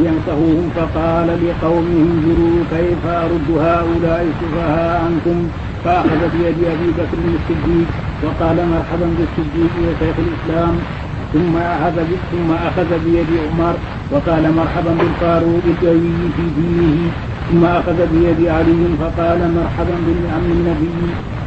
ينصحوهم فقال لقومهم انظروا كيف أرد هؤلاء السفهاء عنكم فأخذ بيد أبي بكر الصديق وقال مرحبا بالصديق يا شيخ الإسلام ثم أخذ بيد عمر وقال مرحبا بالفاروق الجوي في دينه ثم أخذ بيد علي فقال مرحبا بالعم النبي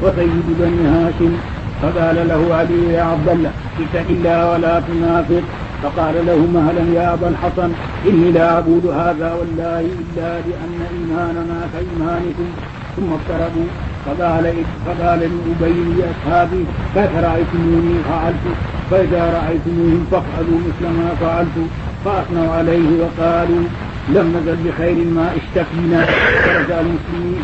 وسيد بني هاشم فقال له علي يا عبد الله اتق الله ولا تنافق فقال له مهلا يا أبا الحسن إني لا أعبد هذا والله إلا لأن إيماننا كإيمانكم ثم اقتربوا فقال ابن أبي لأصحابه كيف رأيتموني فعلت فإذا رأيتموهم فافعلوا مثل ما فعلت فأثنوا عليه وقالوا لم نزل بخير ما اشتكينا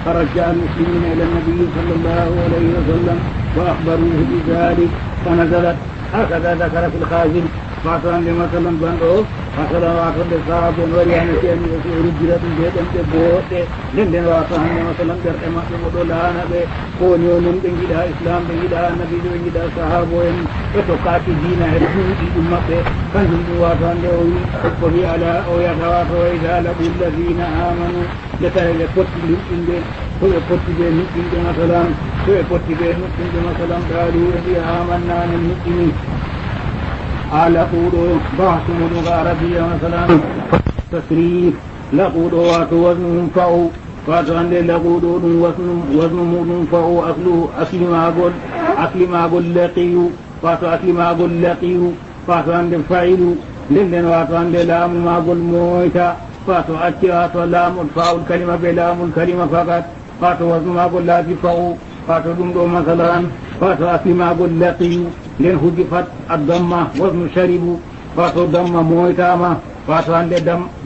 فرجع المسلمين إلى النبي صلى الله عليه وسلم وأخبروه بذلك فنزلت هكذا ذكر في الخازن فاتوان مثلا بانو فاتوان واتوان لصحاب وريان سياني وسيء رجرة بيتم تبوت لندن واتوان مثلا برحمة مدولانا بي قونيون بنجدها إسلام بنجدها النبي بنجدها صحابوين وتقاتي دينا هدوء أمة كنزل واتوان لأوي وفي على أويات وإذا لقوا الذين آمنوا لتهل قتل للإنده هو قتل بنجد مثلا قالوا إذا آمنا من المسلمين على قولوا بعث من عربية مثلا تسريف لقولوا وزنهم فأو فأتوان لقولوا وزنهم فأو أكل ما قل لقيوا فأتوان لفعلوا لندن وأتوان للام ما قل مويتا فأتو لام الفاء الكلمة بلام الكلمة فقط فأتو وزن ما قل لا تفعوا فأتو دمدو مثلا فأتو أكل ما قل لقيوا لن هدفت الضمة وزن شربوا فاتو ضمة مويتاما فاتو عند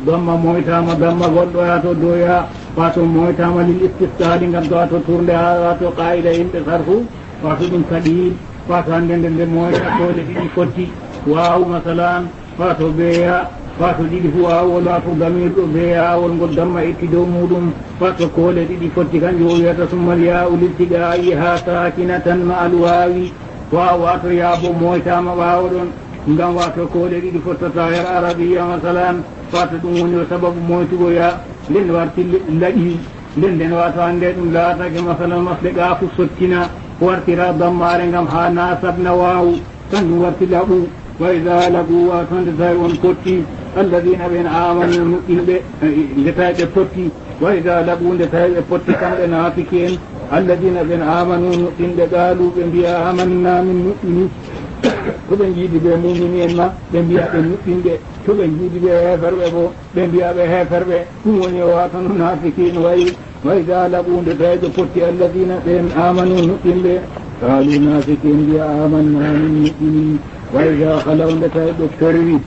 ضمة مويتاما ضمة قلواتو دويا فاتو مويتاما للاستفتال قد دواتو تورنها واتو قائدة انتصرفوا فاتو من قديم فاتو عند مويتاما لكي كتي واو مثلا فاتو بيا فاتو دي واو واتو ضمير بيا ونقول ضمة اتدو مودم فاتو كولة دي كتي كان جوية ثم الياء لابتدائها ساكنة مع الواوي wato yaabo moytama ɓawo ɗon ngam wato koɗe ɗiɗi fottata her arabiya masalan wato ɗum woni o sababu moytugoya nden warti laaɗi nden wato hande ɗum laatake masalan masle gaafu sottina wartira dammare ngam ha nasabna wawu kanjum warti laɓu wa ida laɓu wato hande tawi on potti alladina ɓen amanu nuɗɗinɓe nde tawi ɓe potti wa ida laɓu nde tawi ɓe potti kamɓe naafiki en الذين بن آمنوا نؤمن قالوا بنبيا آمنا من نؤمن كبن جيد بمؤمنين ما بنبيا بنؤمن كبن جيد بهفر بو بنبيا بهفر بمؤمن واتن نافقين وإذا لقوا نتائج فتي الذين بن آمنوا نؤمن قالوا نافقين بيا آمنا من نؤمن وإذا خلوا نتائج كربي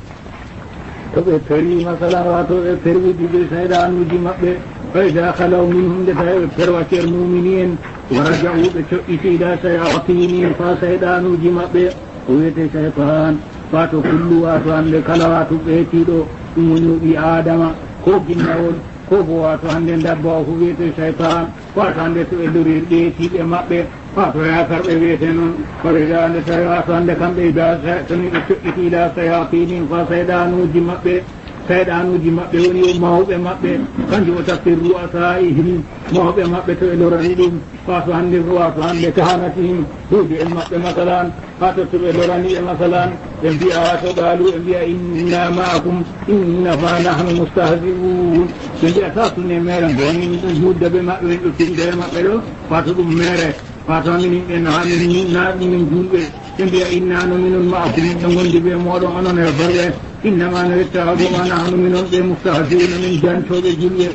to ɓe peri masala wato ɓe perwitiɓe seyɗanuji maɓɓe فإذا خلوا منهم فروا المؤمنين ورجعوا بشؤيت إلى شياطينهم فسيدانوا جمع ويت شيطان فاتو كل واتو عند كلواتو بيتيدو إمنو بآدم كوكيناول كوبو واتو عند دبوه ويت شيطان فاتو عند تؤدرير بيتيد مبه فاتو ياسر بيتنون فرجع عند شياطو عند كم بيدا شؤيت إلى شياطينهم فسيدانوا جمع seyɗanuji maɓɓe woni mawɓe maɓɓe kanjum o tafsir ru'asaihim mawɓe maɓɓe to e lorani ɗum fato hande wato hande kahanatihim huude en maɓɓe masalan ha tottoɓe lorani ɓe masalan ɓe mbiya wato ɗaalu ɓe mbiya inna ma'akum innama nahnu mustahzi'un ɓe mbiya ta tune mere gonin ɗum juddaɓe maɓɓe ɓe tumɗe maɓɓe ɗo fato ɗum mere fato minin ɓen min julɓe ɓe mbiya inna no minon ma'akum ɓe gondi ɓe moɗon onon e barɓe إنما نتعب ما نحن من المستهزئون من جانب الجلية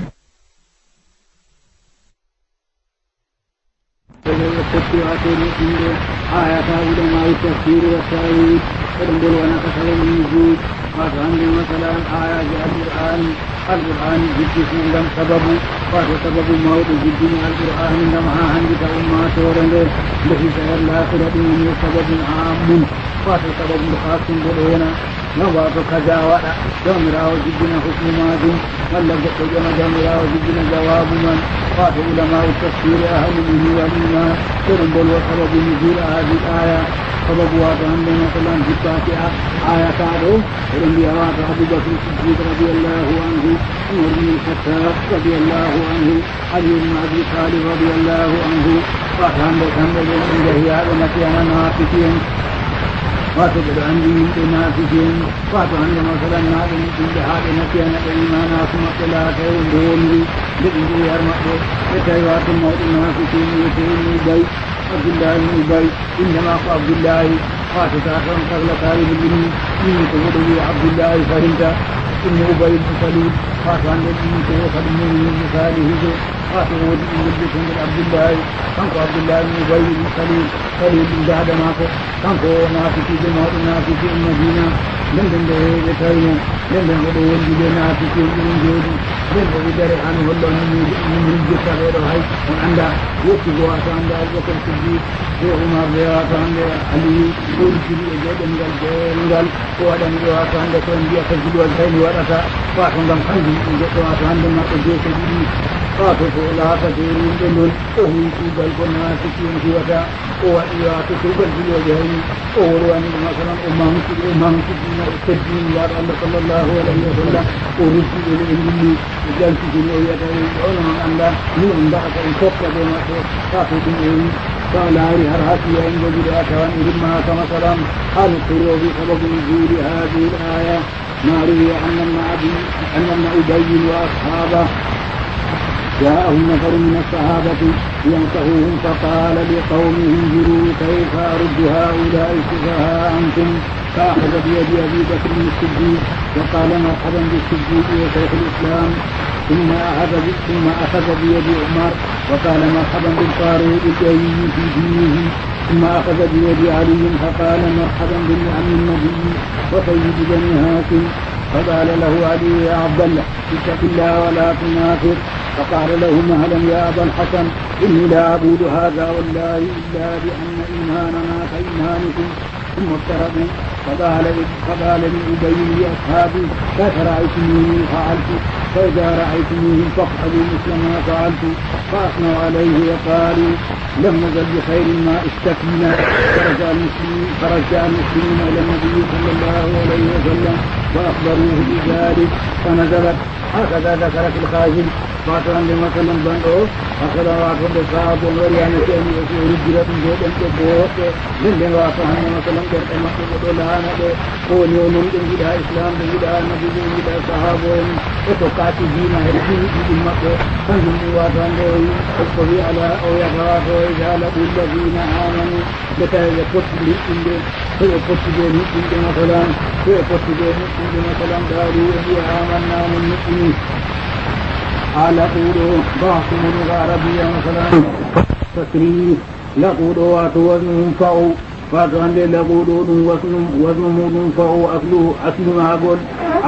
آيات علماء التفسير والتأويل فنقول ونقصر من جود فاتعني مثلا آيات القرآن جد سنغم سبب سبب موت جد القرآن إنما عندك أمات ورنده لكي سهر الآخرة من سبب عام سبب خاص بلونا نوات كذا ولا جمراو جدنا حكمات ولا جمراو جدنا جواب من قال علماء التفسير أهل به والإيمان تنبل وسبب نزول هذه الآية سبب عندنا مثلا في الفاتحة آية تعالوا ولم يرات أبو بكر الصديق رضي الله عنه عمر بن الخطاب رضي الله عنه علي بن أبي طالب رضي الله عنه عندنا هي هذا مكان ناقصين واتبع عندهم بنافسهم واتوا عند مثلا هذا من هذا نسيان الإيمان ثم لا خير دوني لكن يرمى يتيوات الموت النافسين يتيم البيت عبد الله بن أبي إنما عبد الله فاتت آخر قبل طالب الجن من تقول عبد الله فهمت إن أبي بن سلول فات عن الذين توفى من مثاله فاتوا من عبد الله كانت عبد الله بن أبي بن سلول من بعد ما كانت نافسي جماعة نافسي المدينة لندن بتاينا لندن بدون نافسي من جودي لندن بدر عنه الله من الجسر غيره وعند يكتب عند أبو بكر الصديق وعمر رضي عند علي ورسل جد من الجنرال وعند رضي عند كون بيأخذ الوزين ورثة فاحنا لم نحن جد عند ما تجيش به فاتوا لا تدرون إنهم أهم في النافسين في وجه وإياك تقبل في الوجهين أولوان مثلا أمام سيدنا التدين يا الله صلى الله عليه وسلم ورسل إليه وجل في الدنيا يدعون من الله من بعد أن تقبل بما تقبل إليه قال هذه هرهاتي عند بداية وأن إرمها كمثلا هل قلوا بسبب نزول هذه الآية ما روي أن ابن أبي وأصحابه جاءهم نفر من الصحابة ينصحوهم فقال لقومه انظروا كيف أرد هؤلاء السفهاء عنكم فأخذ بيد أبي بكر الصديق وقال مرحبا بالصديق وشيخ الإسلام ثم أخذ بيد عمر وقال مرحبا بالفاروق الجوي في دينه ثم أخذ بيد علي فقال مرحبا بالنعم النبي وسيد بني هاشم فقال له علي يا عبد الله اتق الله ولا تنافق فقال له مهلا يا أبا الحسن إني لا أقول هذا والله إلا بأن إيماننا كإيمانكم ثم اضطربوا فقال لأبي لأصحابي كيف رأيتموني فعلت فإذا رأيتموهم فافعلوا مثل ما فعلت فأثنوا عليه وقالوا لم نزل بخير ما اشتكينا فرجع المسلمين إلى النبي صلى الله عليه وسلم وأخبروه بذلك فنزلت هكذا ذكر في الخازن فاتوا عند مثلا بنو هكذا واتوا بصحاب وريانا كأني يسير رجلة جودا كبوت لن واتوا عند مثلا كأني ودولانا كون يومون إنجد إسلام إنجد نبي إنجد صحابون وتقاتي دينا هرسي في المكة فانجم واتوا عند أصبحي على أو يغاتوا إجالة الذين آمنوا لكي يقتل إنجد فيقتل إنجد مثلا قالوا إني آمنا من المؤمنين قال قولوا ضعتم العربية مثلا تسريف لقولوا واتوا ينفعوا فاتو عندي لقودو وزن مودum فهو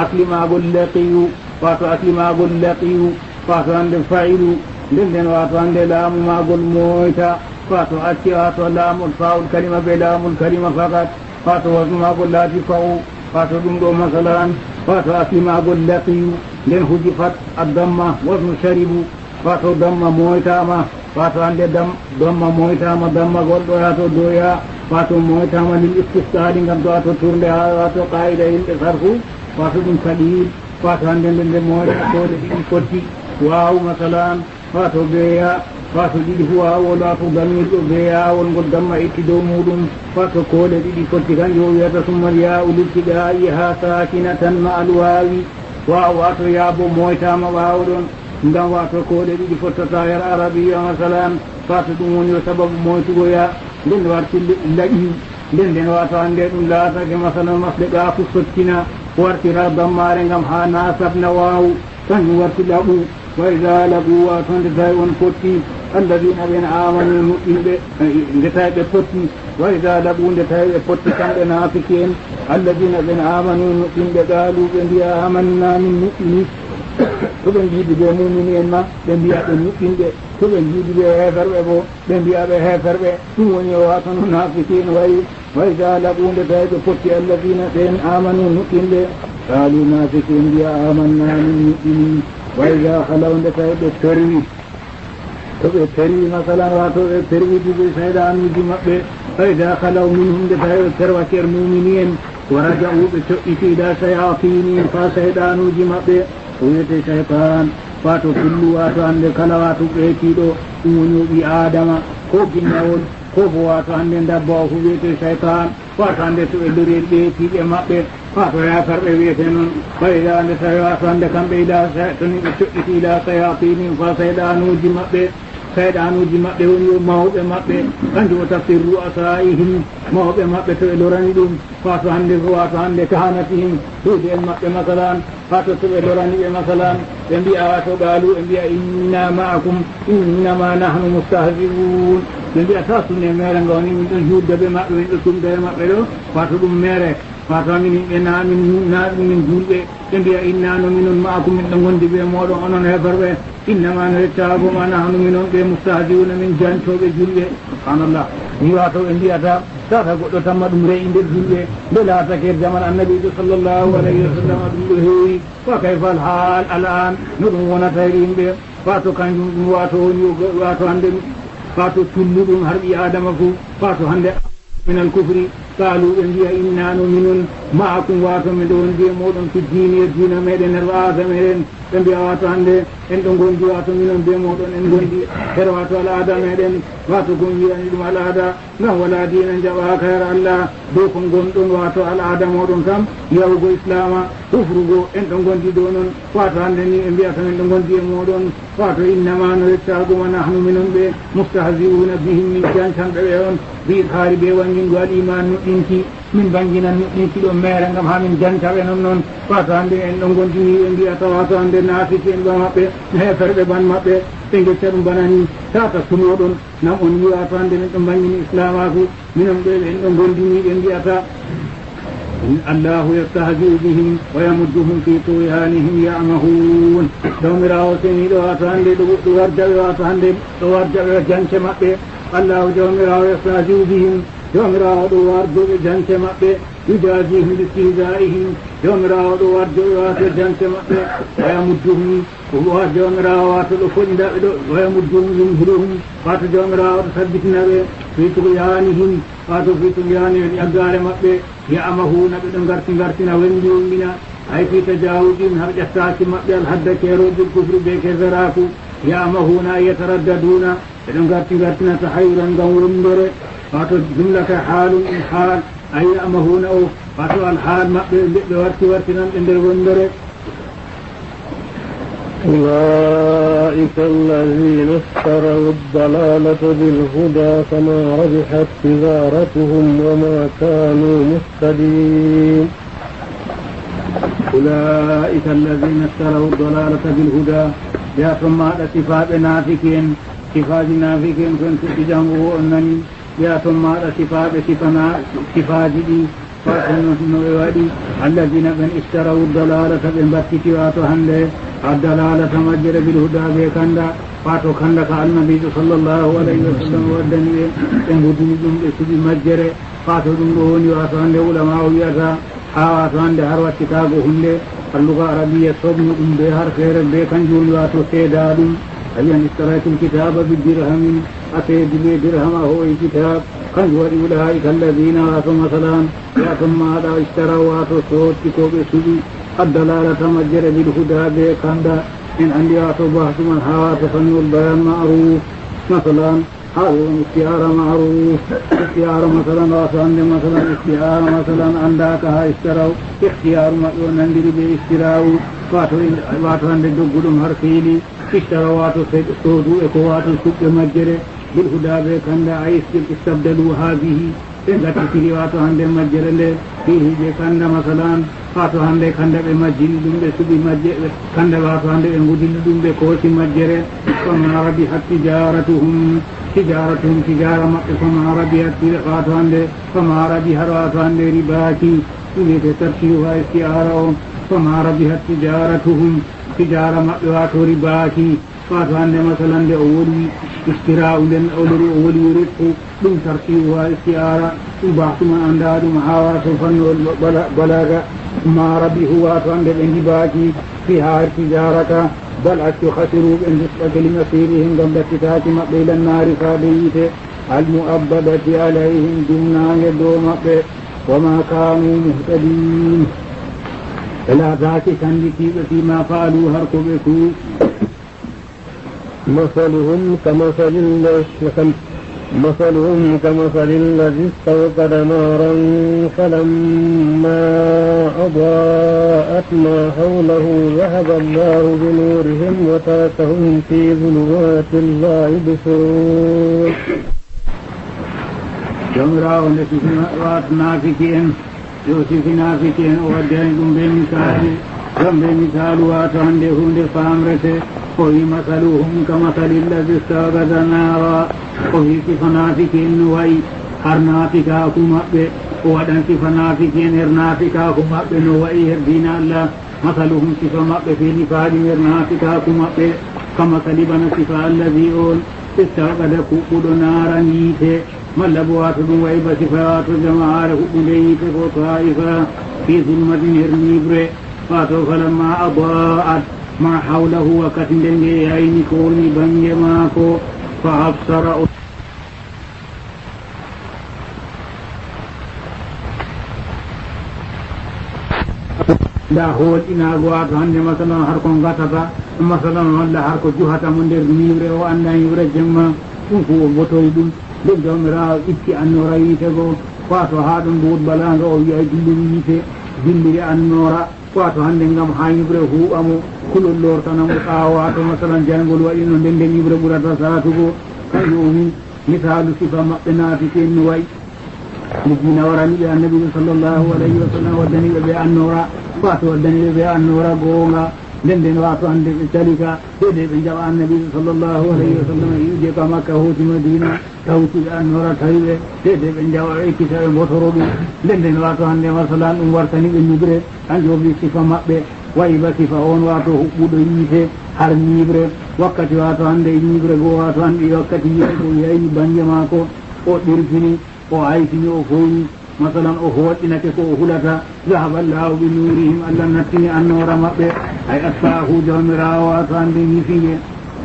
أكل ما قل لقيو فاتو أكل ما قل لقيو فاتو عندي فاعل لندن واتو عندي لام ما قل مويتا فاتو أتي واتو لام الفاء الكلمة بلام الكلمة فقط فاتو وزن ما قل لا تفاو فاتو دمدو مثلا فاتو أكل ما قل لقيو لن حجفت الضمة وزن شربوا فاتو ضمة مويتا ما فاتو عندي ضمة مويتا ما ضمة قل دوياتو دويا فاتو مويتا ما للاستفتاء لنكم دواتو تورلي واتو قائدة الإصرفو فاتو دم سليل فاتو عندي لن مويتا تولي كوتي واو مثلا فاتو بيا فاتو دي هو ولا تو ضمير بيا ونقول ضمة اتدو مودم فاتو كولي دي كوتي كان يويتا ثم الياء لابتدائها ساكنة مع الواوي واو واتو يابو مويتا ما واودون ngam wato koɗe ɗiɗi fottata her arabiya masalan fata ɗum woni o sababu moytugoya nden warti laƴi nden wato hande ɗum laatake masalan masɗe ɗafu sottina wartira dammare ngam ha nasabna wawu kanjum warti laɓu wa ida laɓu wato nde tawi on potti alladina ɓen amanu nuɗɗinɓe nde tawi ɓe potti wa ida laɓu nde tawi ɓe potti kamɓe nafiki en alladina ɓen amanu nuɗɗinɓe qaalu ɓe mbiya amanna min nuɗɗini to ɓe jiidi ɓe mumini en ma ɓe mbiya ɓe nuɗɗinɓe to ɓe jiidi ɓe heferɓe bo ɓe mbiya ɓe heferɓe ɗum woni o watono nafikin wayi wayda laɓunde tawi ɓe potti alladina ɓen amanu nuɗɗinɓe qaalu nafiki mbiya amanna min nuɗɗini wayda halawde tawi ɓe perwi to ɓe perwi masalan wato ɓe perwidi ɓe sayɗanuji maɓɓe wayda halaw min hunde tawi ɓe perwa ker mumini en waraja'u ɓe coƴƴitiɗa sayatinihim fa sayɗanuji maɓɓe wiyete cheytan wato kullu wato hande kala wato ɓeetiɗo ɗum woni o ɓi adama ko ginnawol ko bo wato hande dabba o fu wiyete cheytan wato hande to ɓe lori ɓeetiɓe maɓɓe wato yakarɓe wiyete noon ɓayda hande tawi wato hande kamɓe ila toni ɓe coƴƴiti ila sayatinin fa sayɗanuji maɓɓe sayɗanuji maɓɓe woni mawɓe maɓɓe kanjum o tafsir ru'asaihim mawɓe maɓɓe to ɓe lorani ɗum wato hande kahanatihim suudi en maɓɓe masalan wato to ɓe lorani ɓe masalan ɓe mbiya wato qaalu ɓe mbiya inna ma'akum innama nahnu mustahzi'un ɓe mbiya ta sunne mere nga woni min ɗon juutde ɓe maɓɓe min ɗo tumde e maɓɓe ɗo wato ɗum mere wato min ɓe min julɓe ɓe mbiya inna no minon ma'akum min ɗo gondi ɓe moɗon onon heferɓe innama no yettago ma nahnu minon ɓe mustahzi'una min jantoɓe julɓe subhanallah ni wato ɓe mbiyata tata goɗɗo tamma ɗum reyi nder julɓe nde laatake zaman annabijo sallllahu alayhi wa sallam ɗum ɗo heewi wa kayfa al haal al an no ɗum wonata e yimɓe wato kanjum ɗum wato woni wato hande wato tulluɗum har ɓi adama fu wato hande min al kufri qaalu ɓe mbiya inna no minon ma'akum wato miɗo wondi e moɗon fi diini e diina meɗen her aada meɗen ɓe mbiya wato hande en ɗo gondi wato minon be moɗon en gondi her wato al aada meɗen wato kon wiyani ɗum al aada ngam wala diina jaɓaka her allah dow ko gonɗon wato al aada moɗon kam yahugo islama hufrugo en ɗo gondi ɗo noon wato hande ni ɓe mbiyata min ɗo gondi e moɗon wato innama no yettagoma nahnu minon ɓe mustahzi'una bihim min jancanɓe ɓe on biit haari ɓe wangingo al iman nuɗɗinki min banginan nuɗɗinki ɗo mere ngam ha min jantaɓe noon wato hande en ɗo gondini ɓe mbiyata wato hande naafiki en ɗo maɓɓe heferɓe ban maɓɓe ɓe gecca ɗum bana ni tata sunoɗon nam on wi wato hande min ɗo bangini islamaku minon ɓe en ɗo gondini ɓe mbiyata allahu yastahzi'u bihim wa yamudduhum fi tughyanihim ya'mahun jawmirawo seniɗo wato hande ɗo warjaɓe wato hande ɗo warjaɓe jance maɓɓe allahu jawmirawo yastahzi'u bihim jawmirawo ɗo warjoɓe jance maɓɓe yujazihim bi istihza'ihim jawmirawo ɗo warjoɓe wato jance maɓɓe wa yamudduhum jawmirawo wato ɗo foɗindaɓe ɗo wa yamudduhum yumhiluhum wato jawmirawo ɗo sabbitinaɓe fi tughyanihim wato fi tughyanihim ƴaggare maɓɓe ya'mahuna ɓe ɗo gartina wembina hay fi tajawudin har ƴettaki maɓɓe alhadda keerojil kufri be kesaraku ya'mahuna yataraddaduna ɓe ɗo gartina tahayuran ngam wondore wato jumlata haalum in haal ay ya'mahuna o wato alhaal maɓɓe ɓe wartinan ɓe nder wondore أولئك الذين اشتروا الضلالة بالهدى فما ربحت تجارتهم وما كانوا مهتدين أولئك الذين اشتروا الضلالة بالهدى يا ثم صفات نافكين كنت تجمعوا أنني يا ثم صفات صفاجدي فأنه الذين من اشتروا الضلالة بالبتة واتهند الضلالة مجر بالهدى بكندا فاتو كندا النبي صلى الله عليه وسلم ودني en gudini ɗum ɓe suɓi majjere faato ɗum ɗo woni wato hande ulama o wiyata ha wato hande har waccitago hunde alluga arabiya sobnu ɗum be har feere be kanjum woni wato seeda ɗum awiyan istaraytum kitaba bi dirhamin a seedi be dirham a hooyi kitab kanjum waɗi ulaika alladina wato masalan yaton maɗa istara wato sotti ko ɓe suɓi addalalata majjere bil huda be kanda in andi wato bahtuman ha wato faniul bayan ma'ruf masalan هذا استعارة معروف استعارة مثلا وأصلا مثلا استعارة مثلا عندك هاي اشتروا اختيار نندري باستراو واتو عند دقلهم هرفيلي اشتروا واتو سودو اكواتو سوق مجرى بالهدى بكند عيس استبدلوا هذه إن تكفي واتو عند مجرى فيه بكند مثلا واتو عند كند بمجرى دم بسوق مجرى كند واتو عند مجرى دم بكوسي مجرى فما ربحت تجارتهم تجارة فما ربحت فما ربح راتوان رباكي إليه ترشيها استعارهم فما ربحت تجارتهم تجارة مقوات رباكي فاتوان مثلا لأولي اشتراء لن أولي ربح دم ترشيها استعارة وبعثم أنداد محاوات فن والبلاغة ما ربحوا واتوان رباكي فيها التجارة بل خسروا بالنسبة لمصيرهم قبل اتفاق مقبل النار فابيت المؤبدة عليهم دمنا يدوم وما كانوا مهتدين إلى ذاك كان فيما فعلوا هركبكوا مثلهم كمثل الذي استوقد نارا فلما أضاءت ما حوله ذهب الله بنورهم وتركهم في ظلمات لا يبصرون. جمرا ونسيت نافكين يوسف نافكين ودينكم بمثال واتهن لهند فامرته وفي مثلهم كمثل الذي استوقد نارا وفي صفنافكين وي هرنافكاكم أبي ودن صفنافكين هرنافكاكم أبي نوئي هردين الله مثلهم صفا أبي في نفاد هرنافكاكم أبي كمثل بن صفا الذي استوقد كوكود نارا نيته ملبوات ويب صفات جماعة كوكوديك وطائفة في ظلمة هرنيبر فاتو فلما أضاءت ما حوله وكتن عين كوني بني ماكو فأبصر da hool inago wato hande masalan har kon gatata masalan walla har ko juhata mo nder niwre o anda niwre jemma ɗum ko o botoy ɗum ɗum jomirawo itti annora yiite go wato ha ɗum mbuud balaga o wiya dilliri yiite dilliri annora wato hande ngam ha ñibre huuɓamo kulol lortanamo ɓaawa wato masalan jangol waɗi no nden nde ñibre ɓurata satugo kañum woni misalu sifa maɓɓe naafiten no wayi ni dina waraniɓe annabi sallllahu alayhi wa sallam waddaniɓe ɓe annora wato waddaniɓe ɓe annora goonga nden nden wato hande ɓe calika dede ɓe jaɓa annabi sallllahu alayhi wa sallam yiide ka makka hoti madina tawtiɓe annora tawiɓe dede ɓe jaɓa ɓe ekkita ɓe mbotoro ɗum nden nden wato hande masalan ɗum wartaniɓe ñibre kanjum wobi sifa maɓɓe wayi ba sifa on wato huɓɓuɗo yiite har ñibre wakkati wato hande ñibre goo wato hande wakkati yiite ko yayni banggue mako o ɗerfini o haytini o foyni masalan o hoƴƴinake ko o hulata zahaba allahu bi nurihim allah nattini annora maɓɓe ay asfahu jawmirawo wato hande ñifiye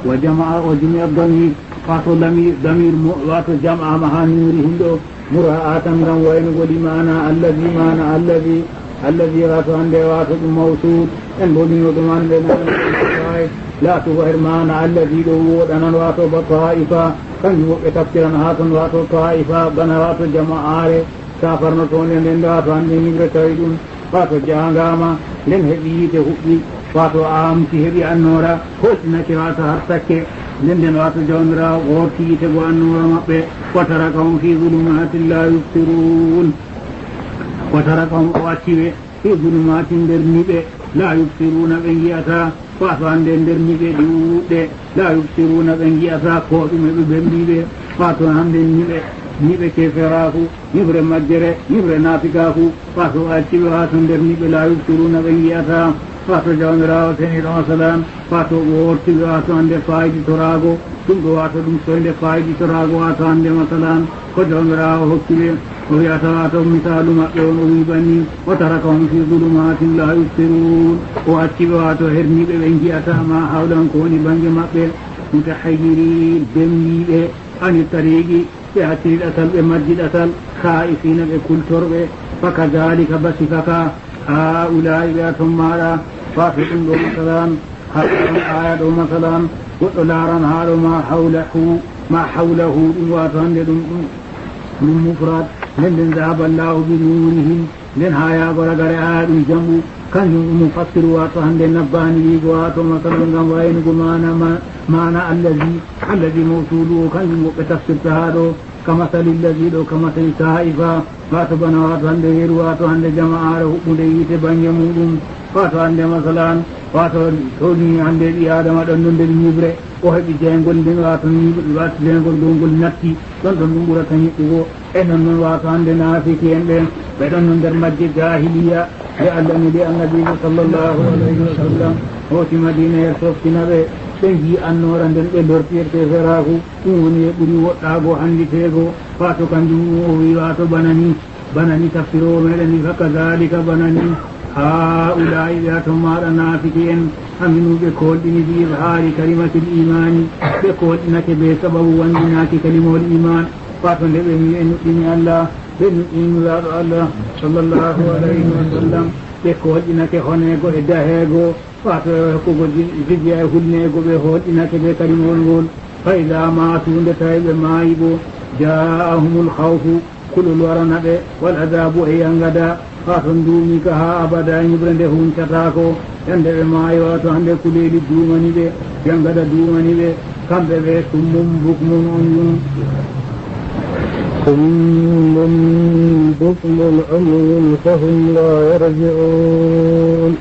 wa jamaa o jumi damir wato damir wato jam'ama ha nurihim ɗo mura'atan ngam waynugo limana alladi wato hande wato ɗum mawsud en bolino ɗum hande la tubahir mana alladi ɗo woɗanan wato ba taifa kanjum woɓɓe tafsiran ha ton wato taifa bana wato jama'are safarno toon e nden wato hande ñibre tawi ɗum wato jangama nden heeɓi yiite huɓɓi wato amti heeɓi annora hoƴƴinake wato har sakke nden nden wato jawmirawo worti yiite go annora maɓɓe watarakahum fi zulumatin la yubsirun watarakahum o acciɓe fi zulumatin nder niɓe la yubsiruna ɓe jiyata wato hande nder niɓe ɗi wuɗɗe la yubsiruna ɓe jiyata ko ɗume ɓe ɓemɗiɓe wato hande niɓe niɓe keferaku ñibre majjere ñibre naafikaku fato acciɓe wato nder niɓe la yubsiruna ɓe yiyata fato jawmirawo teniɗo masalan fato wortiɓe wato hande fayiditorago ɗum ɗo wato ɗum soyde fayiditorago wato hande masalan ko jawmirawo hokkiɓe o wiyata wato misalu maɓɓe on o wiɓanni o tarakahum fi zulumatin la yubsirun o acciɓe wato herniɓe ɓe jiyatama hawɗan ko woni banggue maɓɓe mutahayyirin demniɓe ani tariqi ɓe hattiriɗatal ɓe majjiɗatal khaifina ɓe kultorɓe fakadalika basifaka haulai ɓe a ton maɗa fato ɗum ɗo masalan haɗon aya ɗo masalan goɗɗo laran haɗo ma hawlahu ɗum wato hande ɗum mufrad nden zahaba llahu bi nurihim nden ha yagoragare aya ɗum jamɓu kanjum ɗum mufassiru wato hande nabbani wigo wato masalan gam waynugo mana allazi mawsulu o kanjum woɓɓe tafsirta ha ɗo kamasali llazi ɗo kamasali taifa wato bana wato hande yeru wato hande jama'are huɓɓude yiite banggue muɗum wato hande masalan wato toni hande ɓi adama ɗon ɗo nder ñibre o heeɓi jeygol nden wato wato jeygol gongol natti ɗon ɗon ɗum ɓurata ñiɓɓugo e non noon wato hande naafiki en ɓen ɓe ɗon no nder majje jahiliya e allah ni de annabijo sallllahu alayhi wa sallam hooti madina yer softina ɓe ɓe ji annora nden ɓe lortirte feraku ɗum woni e ɓuuri woɗɗago handitego wato kanjum o wi wato banani tafsirowo meɗen ni fakadalika banani haulai ɓe ato maɗa naafiki en haminuɓe kolɗini bi ibhari kalimatil imani ɓe kolɗinake be sababu wandinaki kalimol iman wato nde ɓe mi e nuɗɗini allah ɓe nuɗɗiniraɗo allah sallllahu alayhi wa sallam ɓe kolɗinake honego e dahego wato hokkugo jijiya e hulnego ɓe holɗinake ɓe kalimol ngol fa ida matu nde tawi ɓe maayi bo jaahumul hawfu kulol warana ɓe wal adabu e yangada wato ndumi ka ha abada ñibre nde huncatako yande ɓe maayi wato hande kuleli dumani ɓe yangada dumani ɓe kamɓe ɓe summum bukmun on yum صم بكم عمي فهم لا يرجعون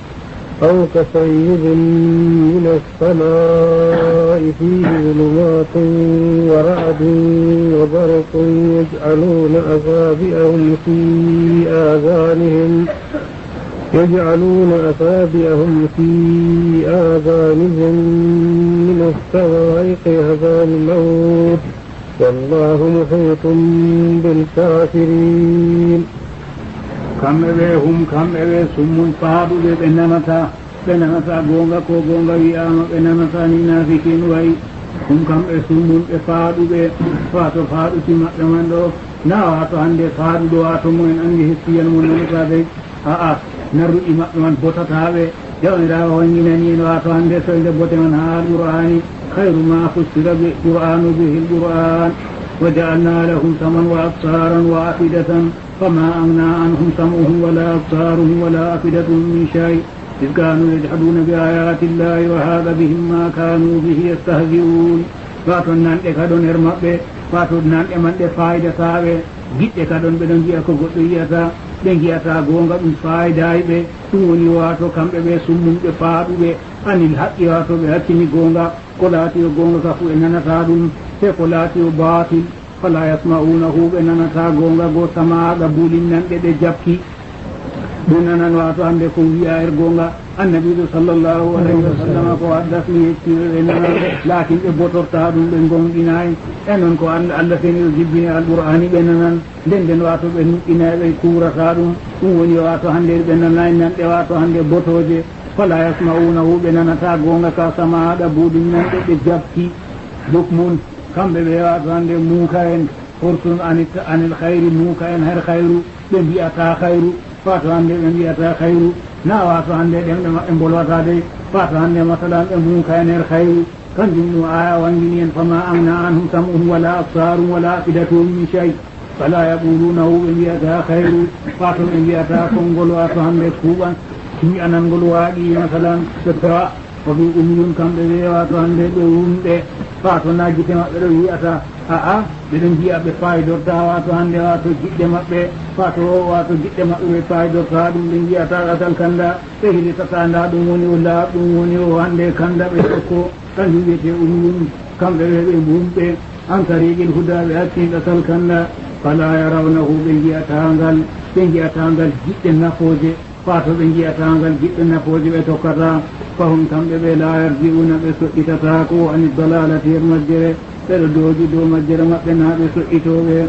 أو كصيب من السماء فيه ظلمات ورعد وبرق يجعلون أصابعهم في آذانهم من الصواعق هذا الموت والله محيط بالكافرين kamɓe ɓe summum faaɗuɓe ɓe nanata gonga ko gonga wiyama ɓe nanata ni nafikin wayi ɗum kamɓe summum ɓe faaɗuɓe wato faaɗuti maɓɓe man ɗo na wato hande faaɗuɗo wato mumen andi hettiyan mo nanata dey aa narruɗi maɓɓe man botataɓe jawmirawo wanginani en wato hande soyde bote man ha alqur'ani khayru ma fussira bi qur'anu bihi alqur'an wa ja'alna lahum saman wa absaran wa afidatan فما أغنى عنهم سمعهم ولا أبصارهم ولا أفئدتهم من شيء إذ كانوا يجحدون بآيات الله وهذا بهم ما كانوا به يستهزئون فاتون نانɗe kadon her maɓɓe fato nanɗe man ɗe fayida taɓe giɗɗe kadon ɓeɗon jiya ko goɗɗo yiyata ɓe giyata gonga ɗum fayidayi ɓe ɗum woni wato kamɓe ɓe summumɓe faaɗuɓe anil haqqi wato ɓe hakkini gonga ko laati o gonga ka fu e nanata ɗum te ko laati o batil fala yasma'unahu ɓe nanata gonga go samaɗa bulinnanɗe ɗe jabki ɗum nanan wato hande ko wiya er gonga annabiɗo sallllahu alayhi wa sallam ko addasmi yettiɓe ɓe nanan lakin ɓe botorta ɗum ɓe gonɗinayi e noon ko allah feni o jibbini alqur'ani ɓe nanan nden wato ɓe nuɗɗinayi ɓe kurata ɗum woni wato hande ɓe nanayi nanɗe wato hande botoje fala yasma'unahu ɓe nanata gonga ka samaɗa bulinnanɗe ɗe jabki bukmun kamɓe ɓe wato hande muuka en hortun anil hayri muuka en her hayru ɓe mbiyata hayru wato hande ɓe mbiyata hayru na wato hande ɗemɗe maɓɓe bolwata de wato hande masalan ɓe muuka en her hayru kanjum ɗum aya wangini en fama agna anhum sam'uhum wala absarum wala afidatuhum min shay fala yaqulunahu ɓe mbiyata hayru wato ɓe mbiyata konngol wato hande kuuɓan wi'anangol waaɗi masalan ɓe pewa o wi umyun kamɓe ɓe wato hande ɓe wumɓe fato najjite maɓɓe ɗo wiyata aa ɓeɗon jiya ɓe fayidorta wato hande wato jiɗɗe maɓɓe wato jiɗɗe maɓɓe ɓe fayidorta ɗum ɓe jiyata ɗatal kanda ɓe hilitata nda ɗum woni o laaɓ ɗum woni o hande kanda ɓe tokko kanjum wiyete umyun kamɓe ɓe ɓe wumɓe عن طريق الهدى بأتين تلكنا فلا يرونه بنجي أتانغل جئت النفوج فاتو بنجي أتانغل جئت النفوج بتوكرا فهم تنبب لا يرجعون بسئتتاكو عن الضلالة المجر تردوج دو مجر مقنا بسئتوه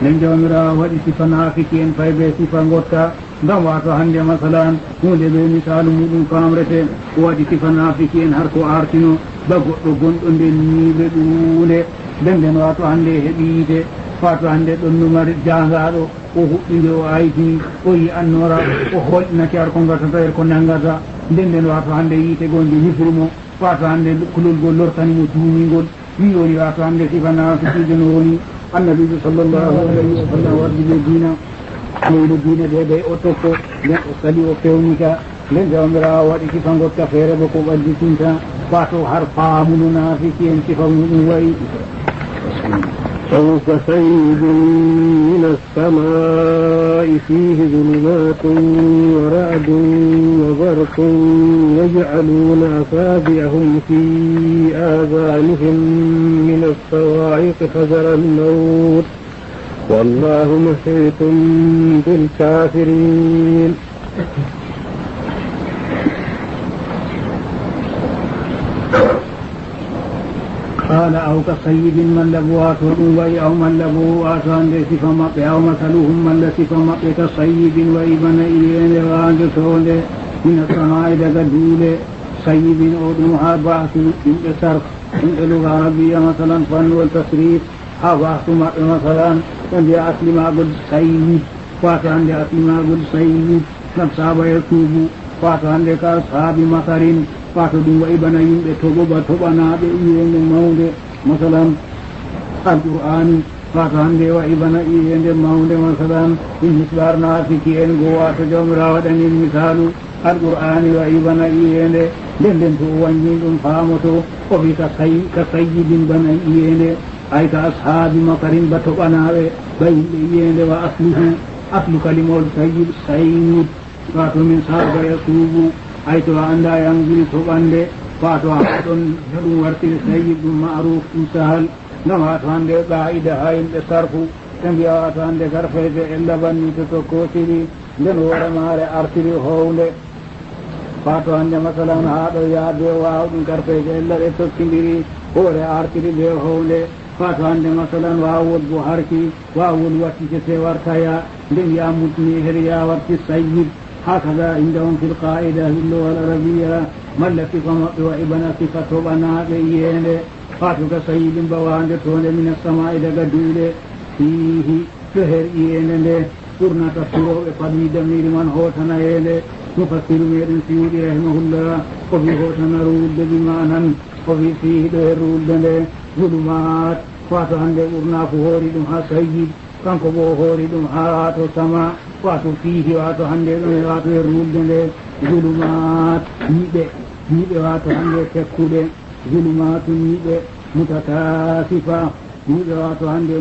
nen jawmirawo waɗi sifa naafiki en fay ɓe sifa gotta ngam wato hannde masalan hunde ɓe misalu muɗum famrete waɗi sifa naafiki en har ko artino ba goɗɗo gonɗo nden niiɓe ɗuunde nden nden wato hannde heɓiite fato hannde ɗon numari jangaɗo o huɓɓinde o aytini o yi annora o holɗinake ar ko gattata er ko nanggata nden nden wato hannde yiite gonje hifrumo fato hannde kulol gol lortanimo duumingol wi woni wato hannde sifa naafikijo no woni النبي صلى الله عليه وسلم ورد دينا من دينا دي اوتوكو len o sali o fewnika nden jawmirawo waɗi sifa gotta feere bo ko ɓadditinta fato har faamuno naafiki en sifa muɗum wayi أو كصيب من السماء فيه ظلمات ورعد وبرق يجعلون أصابعهم في آذانهم من الصواعق حذر الموت والله محيط بالكافرين قال أو كصيب من لبوات وإي أو من لبوات عند سفمق أو مثلهم من لسفمق كصيب وإبن إلين وعندتون من السماء دقدول صيب أودمها بعث إن صرف إن لغة عربية مثلا فن والتصريف بعث مثلا عند أصل ما قل صيب فات عند أصل ما قل صيب نفسها يتوب فات عند كأصحاب مثل fato ɗum wayi bana yimɓe toɓoɓa toɓanaɓe iyende mawde masalan alqur'ani fato hannde wayi bana iyende mawde masalan ɗum hisɓar naafiki en go wato jawmirawo waɗanin misalu alqur'ani wayi bana iyende nden nden to o waññi ɗum faamoto o wi ka sayyidin bana iyende ay ka ashaabi makarin ba toɓanaɓe ba yimɓe iyende wa aslu kalimol sayyid wato min sarga yasubu ay to a annda yangiri toɓande fato a ɗon ɗum wartiri sayyid ɗum maruf ɗum sahal ngam wato hannde qa'ida ha yimɓe sarfu ɓe mbiya wato hannde garfeje e labanni to tokkotiri nden hoore maare artiri howde fato hannde masalan ha ɗo yaade wawɗum garfeje ella ɗe tokkidiri hoore artiri ɓe howde fato hannde masalan wawol bo harki wawol wattike se wartaya nden yamutni her ya warti sayyid هكذا عندهم في القاعدة في اللغة العربية من لصفة وابن صفة بنا بيين فاتك سيد بوان من السماء دقدول فيه شهر ين قرنا تفسيره بقدم دمير من هوتنا يلي مفسر ميرن سيودي رحمه الله وفي هوتنا رود بمعنى وفي فيه دهر رود ظلمات فاتو عند قرنا فهوري دمها سيد kanko bo hoori ɗum ha wato sama wato fiihi wato hannde ɗum wato e rulde nde zulumat ñiɓe wato hannde tekkuɗe zulumatu ñiɓe mutakasifa ñiɓe wato hannde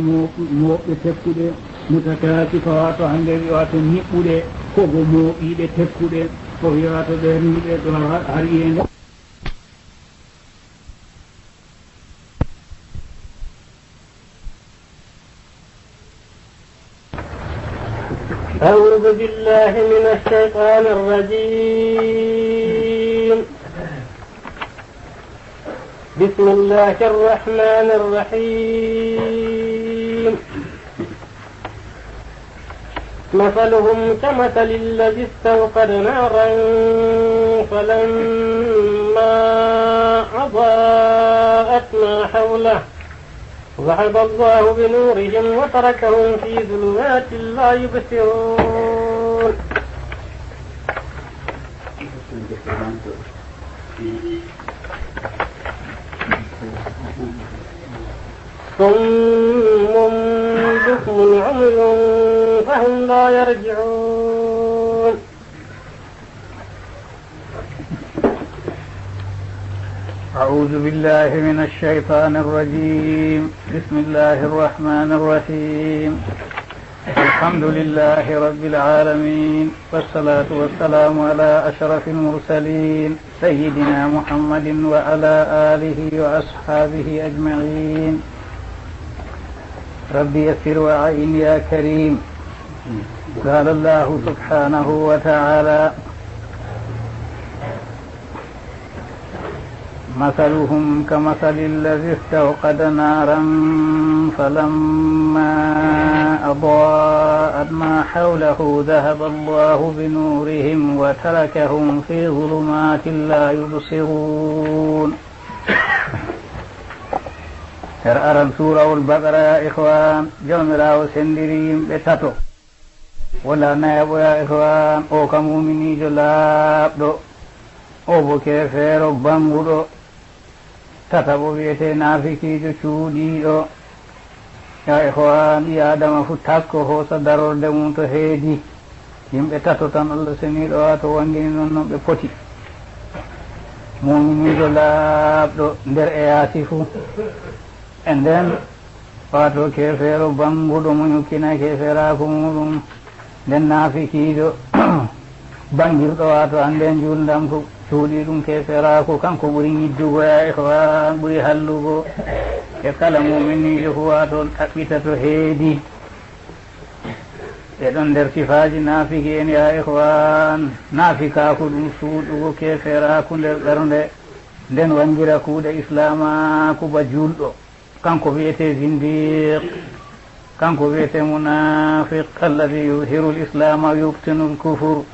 moɓɓe tekkuɗe mutakasifa wato hannde wato ñiɓɓuɗe kogo mooɓiɗe tekkuɗe ko wi wato ɓer ñiɓe ɗo har iyende أعوذ بالله من الشيطان الرجيم بسم الله الرحمن الرحيم مثلهم كمثل الذي استوقد نارا فلما أضاءت ما حوله ذهب الله بنورهم وتركهم في ظلمات لا يبصرون صم بكم عمي فهم لا يرجعون أعوذ بالله من الشيطان الرجيم بسم الله الرحمن الرحيم الحمد لله رب العالمين والصلاة والسلام على أشرف المرسلين سيدنا محمد وعلى آله وأصحابه أجمعين رب يسر وأعين يا كريم. قال الله سبحانه وتعالى مثلهم كمثل الذي استوقد نارا فلما أضاءت ما حوله ذهب الله بنورهم وتركهم في ظلمات لا يبصرون. أرى سورة البقرة يا إخوان جمرا وسندريم بتاتو ولا نائب يا إخوان أو كمؤمني جلاب دو أو بكيفير بانغدو tatabo wiyete naafikiijo cuuɗiiɗo ya ihwan ɓi adama fu takko hoosa darorde mum to heedi yimɓe tato tan allah seniiɗo wato wangini noon noon ɓe poti muminiijo laaɓɗo nder e yaasi fuu e nden wato kefeero banguɗo mo ñukkina kefeeraako muɗum nden naafikiijo bangirɗo wato hannde njuldam ko cuuɗi ɗum keferaako kanko ɓuri ñiddugo ya ihwan ɓuri hallugo e kala muminijo fu wato ɗaɓɓita to heedi e ɗon nder sifaaji naafiki en ya ihwan naafikaako ɗum suuɗugo keferaako nder ɓernde nden wangira kuuɗe islamaako ba julɗo kanko wiyete zindiq kanko wiyete munafiq alladi yuhiru l'islama yubtinu lkufur.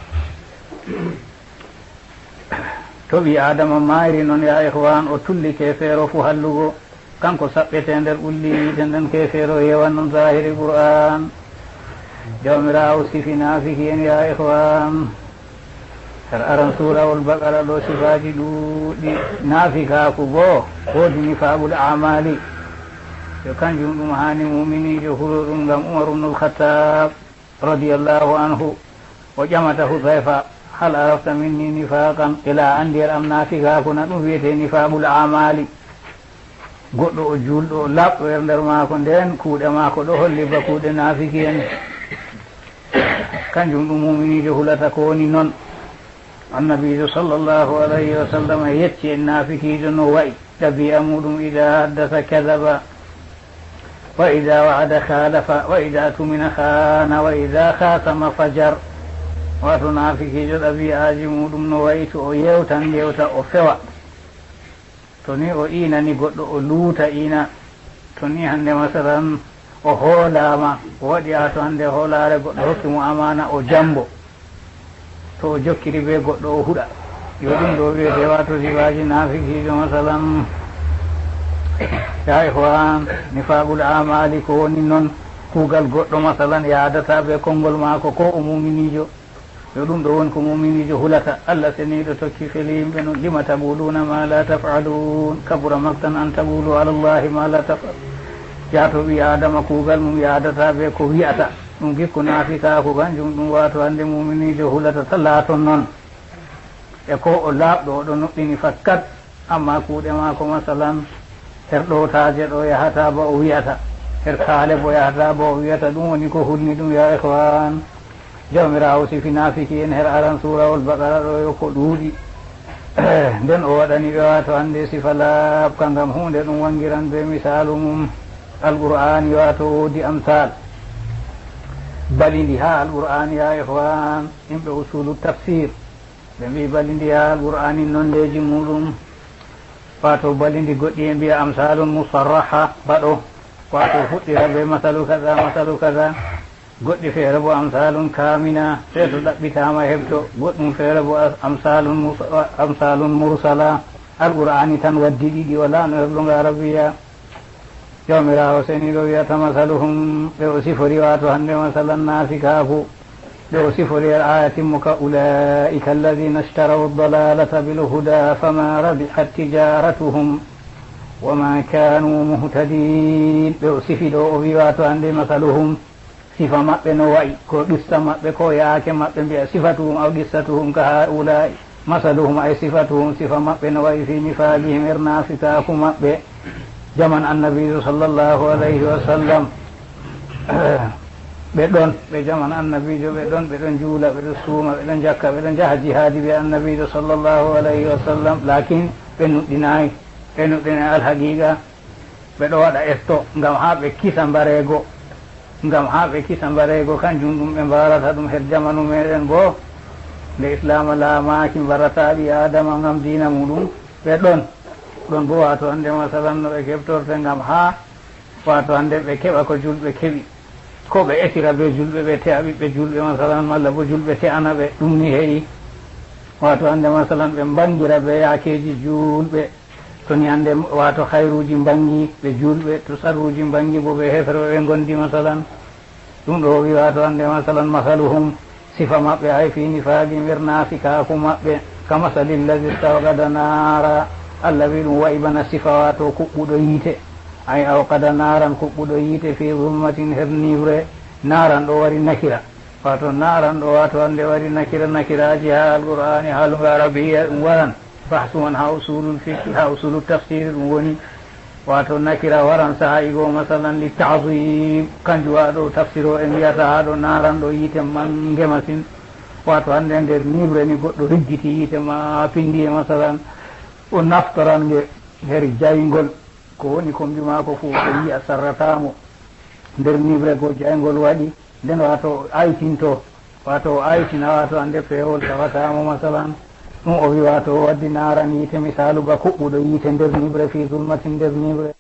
to ɓi adama maari noon ya ihwan o tulli kefeero fu hallugo kanko saɓɓete nder ɓulliide nden kefeero yewan noon zahiri qur'an jawmirawo sifi naafiki en ya ihwan ar aran surawol baqara ɗo sifaji ɗuuɗi naafikaku boo woodi nifaɓul amali yo kanjum ɗum hani muminijo huro ɗum ngam umar ubnul khattab radiallahu anhu o ƴamata hudayfa hal arafta minni nifaqan ila andir am naafikaku na ɗum wiyete nifaɓul amali goɗɗo o julɗo o laɓɗo e nder maako nden kuuɗe maako ɗo holli ba kuuɗe naafiki en kanjum ɗum muminijo hulata ko woni noon annabijo sallllahu alayhi wa sallam yecci en naafikijo no wayi ɗabi'a muɗum ida haddasa kadaba wa ida wa'ada khalafa wa ida tumina khana wa ida khatama fajar wato naafikijo ɗabi'aji muɗum no wayi to o yewtan yewta o fewa to ni o inani goɗɗo o luuta ina to ni hande masalan o hoolama o waɗi ha to hande hoolare goɗɗo hokkimo amana o jambo to o jokkiri be goɗɗo o huɗa yo ɗum ɗo wiyete wato sifaji naafikijo masalan ya ihwan nifaqul amali ko woni noon kuugal goɗɗo masalan yaadata ɓe konngol maako ko o muminijo yo ɗum ɗo woni ko muminijo hulata allah seniɗo tokki feli yimɓe no lima taquluna ma la tafalun kabura maktan an taqulu ala llahi ma la tafal yaato ɓi adama kuugal mum yaadata ɓe ko wiyata ɗum gikku naafikako kanjum ɗum wato hande muminijo hulata ta laaton noon e ko o laaɓɗo oɗo nuɗɗini fakkat amma kuuɗe maako masalan her ɗotaje ɗo yahata ba o wiyata her kaale bo yahata ba o wiyata ɗum woni ko hulni ɗum ya ihwan jawmirawo sifi naafiki en her aran surawol baqara ɗo yo ko ɗuuɗi nden o waɗani ɓe wato hande sifa laaɓka ngam hunde ɗum wangiran be misalu mum alqur'ani wato woodi amsal balindi ha alqur'ani ya ihwan yimɓe usulu tafsir ɓe mbi balindi ha alqur'ani nondeji muɗum wato balindi goɗɗi e mbiya amsalun musarraha baɗo wato fuɗɗira be masalu kaza goɗɗi feere bo amsalun kamina se to ɗaɓɓitama heɓto goɗɗum feere bo amsalun mursala alqur'ani tan waddi ɗiɗi wala no heɓlunga arabiya jawmirawo seniɗo wiyata masaluhum ɓe o sifori wato hande masalan naafikaku ɓe o sifori er aya timmuka ulaika alladina ishtaraw dalalata bilhuda fama rabihat tijaratuhum wama kanu muhtadin ɓe o sifi ɗo o wi wato hande masaluhum sifa maɓɓe no wayi ko ɗusta maɓɓe ko yaake maɓɓe mbiya sifatuhum aw qissatuhum ka haulai masaluhum ay sifatuhum sifa maɓɓe no wayi fi nifaqihim er naafikaku maɓɓe jaman annabijo sallllahu alayhi wa sallam ɓe ɗon ɓe jaman annabijo ɓe ɗon ɓeɗon juula ɓeɗon suuma ɓeɗon jakka ɓeɗon jaha jihaadi ɓe annabijo sallllahu alayhi wa sallam lakin ɓe nuɗɗinayi ɓe nuɗɗinay alhaqiqa ɓe ɗo waɗa esto ngam ha ɓe kisa mbareego kanjum ɗum ɓe mbarata ɗum her jamanu meɗen bo nde islama laamaki mbarata ɓi adama ngam dina muɗum ɓe ɗon bo wato hande masalan no ɓe keɓtorte ngam ha wato hande ɓe keɓa ko julɓe keɓi ko ɓe etira be julɓe ɓe te'a ɓiɓɓe julɓe masalan malla bo julɓe te'ana ɓe ɗum ni heeyi wato hande masalan ɓe bangira ɓe yakeji julɓe to ni hande wato hayruji bangi ɓe julɓe to sarruji bangi bo ɓe hefre ɓe gondi masalan ɗum ɗo wi wato hande masalan masaluhum sifa maɓɓe hay fi nifaqi nder naafikaku maɓɓe kamasalillahi stawqada naara Allah wi ɗum wayi bana sifa wato kuɓɓuɗo yiite ay awqada naran kuɓɓuɗo yiite fi zulmatin her nivre naran ɗo wari nakira wato naran ɗo wato hande wari nakiraji ha alqur'ani haalugo arabiya ɗum waran bahsuman ha usulul fiqh ha usulul tafsir ɗum woni wato nakira waran sahayigo masalan li ta'zim kanjum waɗo tafsir o e mbiyata haɗo naran ɗo yiite mange masin wato hande nder nivre ni goɗɗo riggiti yiite ma pindi e masalan o naftoran nge her jaygol ko woni kombi maako fu o yiya sarratamo nder nivre go jaygol waɗi nden wato aytinto wato aytina wato ande pewol tawatamo masalan ɗum o wi wato waddi naran yiite misalu ga kuɓɓuɗo yiite nder nivre fi zulmatin nder nivre